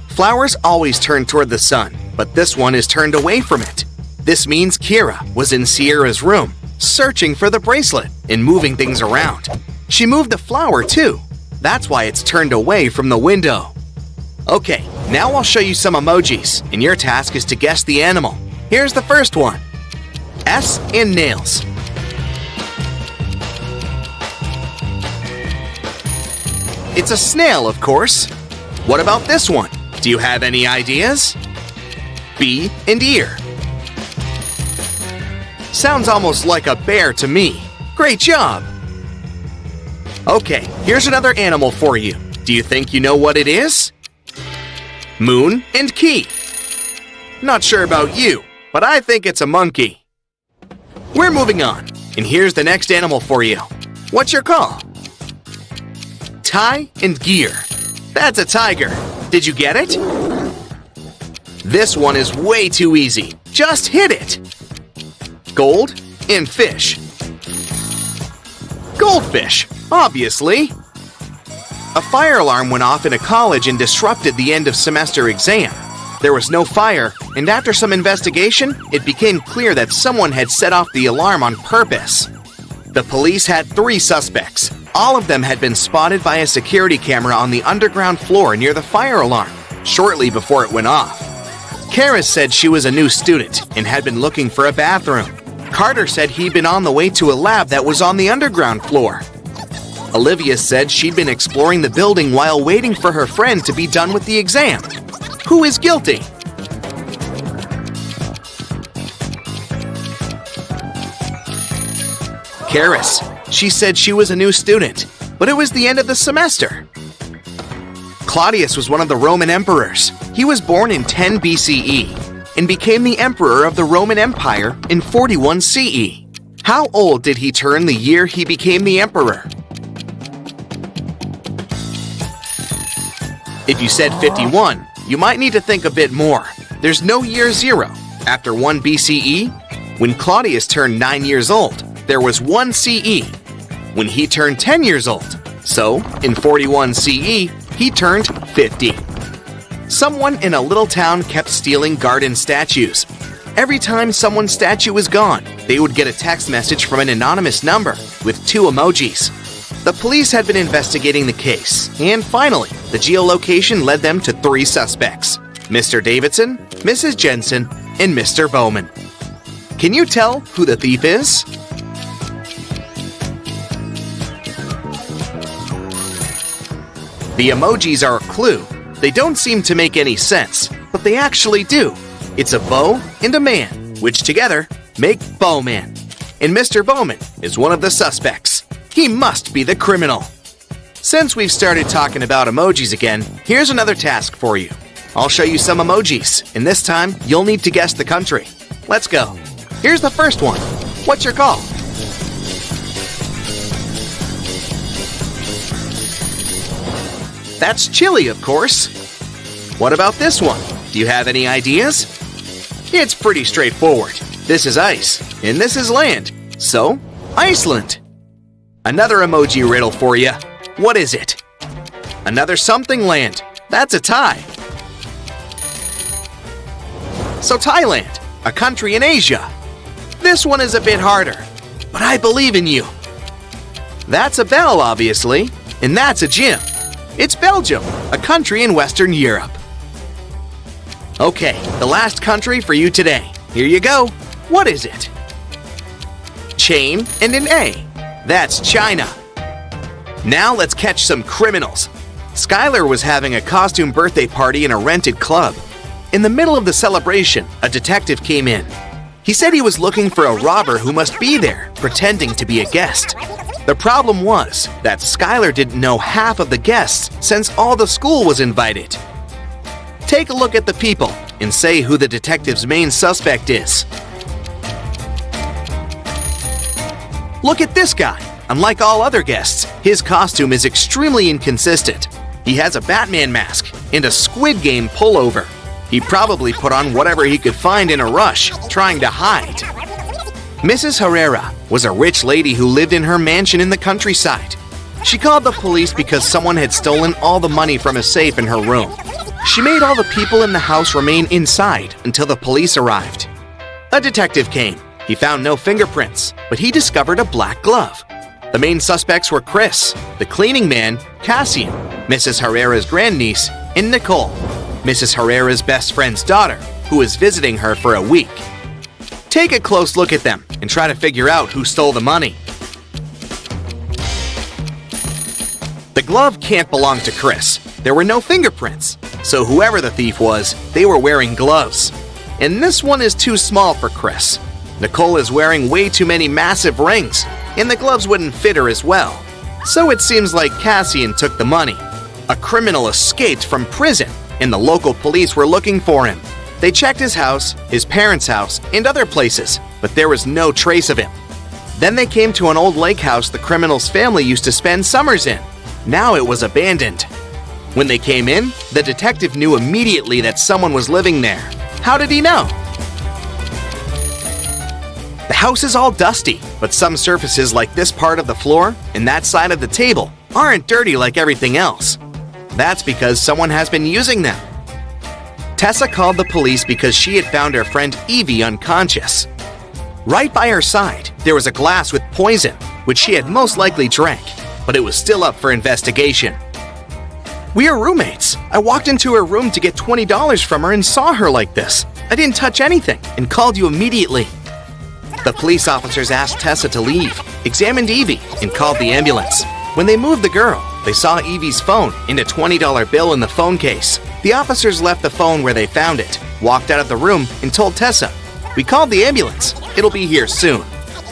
Flowers always turn toward the sun, but this one is turned away from it. This means Kira was in Sierra's room, searching for the bracelet and moving things around. She moved the flower too. That's why it's turned away from the window. Okay, now I'll show you some emojis, and your task is to guess the animal. Here's the first one. S in nails. It's a snail, of course. What about this one? Do you have any ideas? B and ear. Sounds almost like a bear to me. Great job! Okay, here's another animal for you. Do you think you know what it is? Moon and key. Not sure about you, but I think it's a monkey. We're moving on, and here's the next animal for you. What's your call? Tie and gear. That's a tiger. Did you get it? This one is way too easy. Just hit it. Gold and fish. Goldfish, obviously. A fire alarm went off in a college and disrupted the end of semester exam. There was no fire, and after some investigation, it became clear that someone had set off the alarm on purpose. The police had 3 suspects. All of them had been spotted by a security camera on the underground floor near the fire alarm, shortly before it went off. Karis said she was a new student and had been looking for a bathroom. Carter said he'd been on the way to a lab that was on the underground floor. Olivia said she'd been exploring the building while waiting for her friend to be done with the exam. Who is guilty? Karis. She said she was a new student, but it was the end of the semester. Claudius was one of the Roman emperors. He was born in 10 BCE and became the emperor of the Roman Empire in 41 CE. How old did he turn the year he became the emperor? If you said 51, you might need to think a bit more. There's no year zero. After 1 BCE, when Claudius turned 9 years old, there was 1 CE. When he turned 10 years old, so in 41 CE, he turned 50. Someone in a little town kept stealing garden statues. Every time someone's statue was gone, they would get a text message from an anonymous number with 2 emojis. The police had been investigating the case, and finally, the geolocation led them to 3 suspects: Mr. Davidson, Mrs. Jensen, and Mr. Bowman. Can you tell who the thief is? The emojis are a clue. They don't seem to make any sense, but they actually do. It's a bow and a man, which together make Bowman. And Mr. Bowman is one of the suspects. He must be the criminal. Since we've started talking about emojis again, here's another task for you. I'll show you some emojis, and this time you'll need to guess the country. Let's go. Here's the first one. What's your call? That's Chile, of course. What about this one? Do you have any ideas? It's pretty straightforward. This is ice, and this is land. So, Iceland. Another emoji riddle for you. What is it? Another something land. That's a tie. So Thailand, a country in Asia. This one is a bit harder, but I believe in you. That's a bell, obviously, and that's a gym. It's Belgium, a country in Western Europe. Okay, the last country for you today. Here you go. What is it? Chain and an A. That's China. Now let's catch some criminals. Skylar was having a costume birthday party in a rented club. In the middle of the celebration, a detective came in. He said he was looking for a robber who must be there, pretending to be a guest. The problem was that Skylar didn't know half of the guests since all the school was invited. Take a look at the people and say who the detective's main suspect is. Look at this guy. Unlike all other guests, his costume is extremely inconsistent. He has a Batman mask and a Squid Game pullover. He probably put on whatever he could find in a rush, trying to hide. Mrs. Herrera was a rich lady who lived in her mansion in the countryside. She called the police because someone had stolen all the money from a safe in her room. She made all the people in the house remain inside until the police arrived. A detective came. He found no fingerprints, but he discovered a black glove. The main suspects were Chris, the cleaning man, Cassian, Mrs. Herrera's grandniece, and Nicole, Mrs. Herrera's best friend's daughter, who was visiting her for a week. Take a close look at them and try to figure out who stole the money. The glove can't belong to Chris. There were no fingerprints, so whoever the thief was, they were wearing gloves. And this one is too small for Chris. Nicole is wearing way too many massive rings, and the gloves wouldn't fit her as well. So it seems like Cassian took the money. A criminal escaped from prison, and the local police were looking for him. They checked his house, his parents' house, and other places, but there was no trace of him. Then they came to an old lake house the criminal's family used to spend summers in. Now it was abandoned. When they came in, the detective knew immediately that someone was living there. How did he know? The house is all dusty, but some surfaces like this part of the floor and that side of the table aren't dirty like everything else. That's because someone has been using them. Tessa called the police because she had found her friend Evie unconscious. Right by her side, there was a glass with poison, which she had most likely drank, but it was still up for investigation. We are roommates. I walked into her room to get $20 from her and saw her like this. I didn't touch anything and called you immediately. The police officers asked Tessa to leave, examined Evie, and called the ambulance. When they moved the girl, they saw Evie's phone and a $20 bill in the phone case. The officers left the phone where they found it, walked out of the room, and told Tessa, "We called the ambulance. It'll be here soon.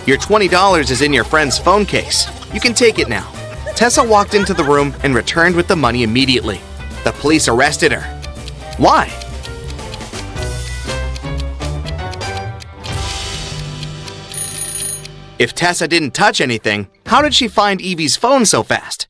Your $20 is in your friend's phone case. You can take it now." Tessa walked into the room and returned with the money immediately. The police arrested her. Why? If Tessa didn't touch anything, how did she find Evie's phone so fast?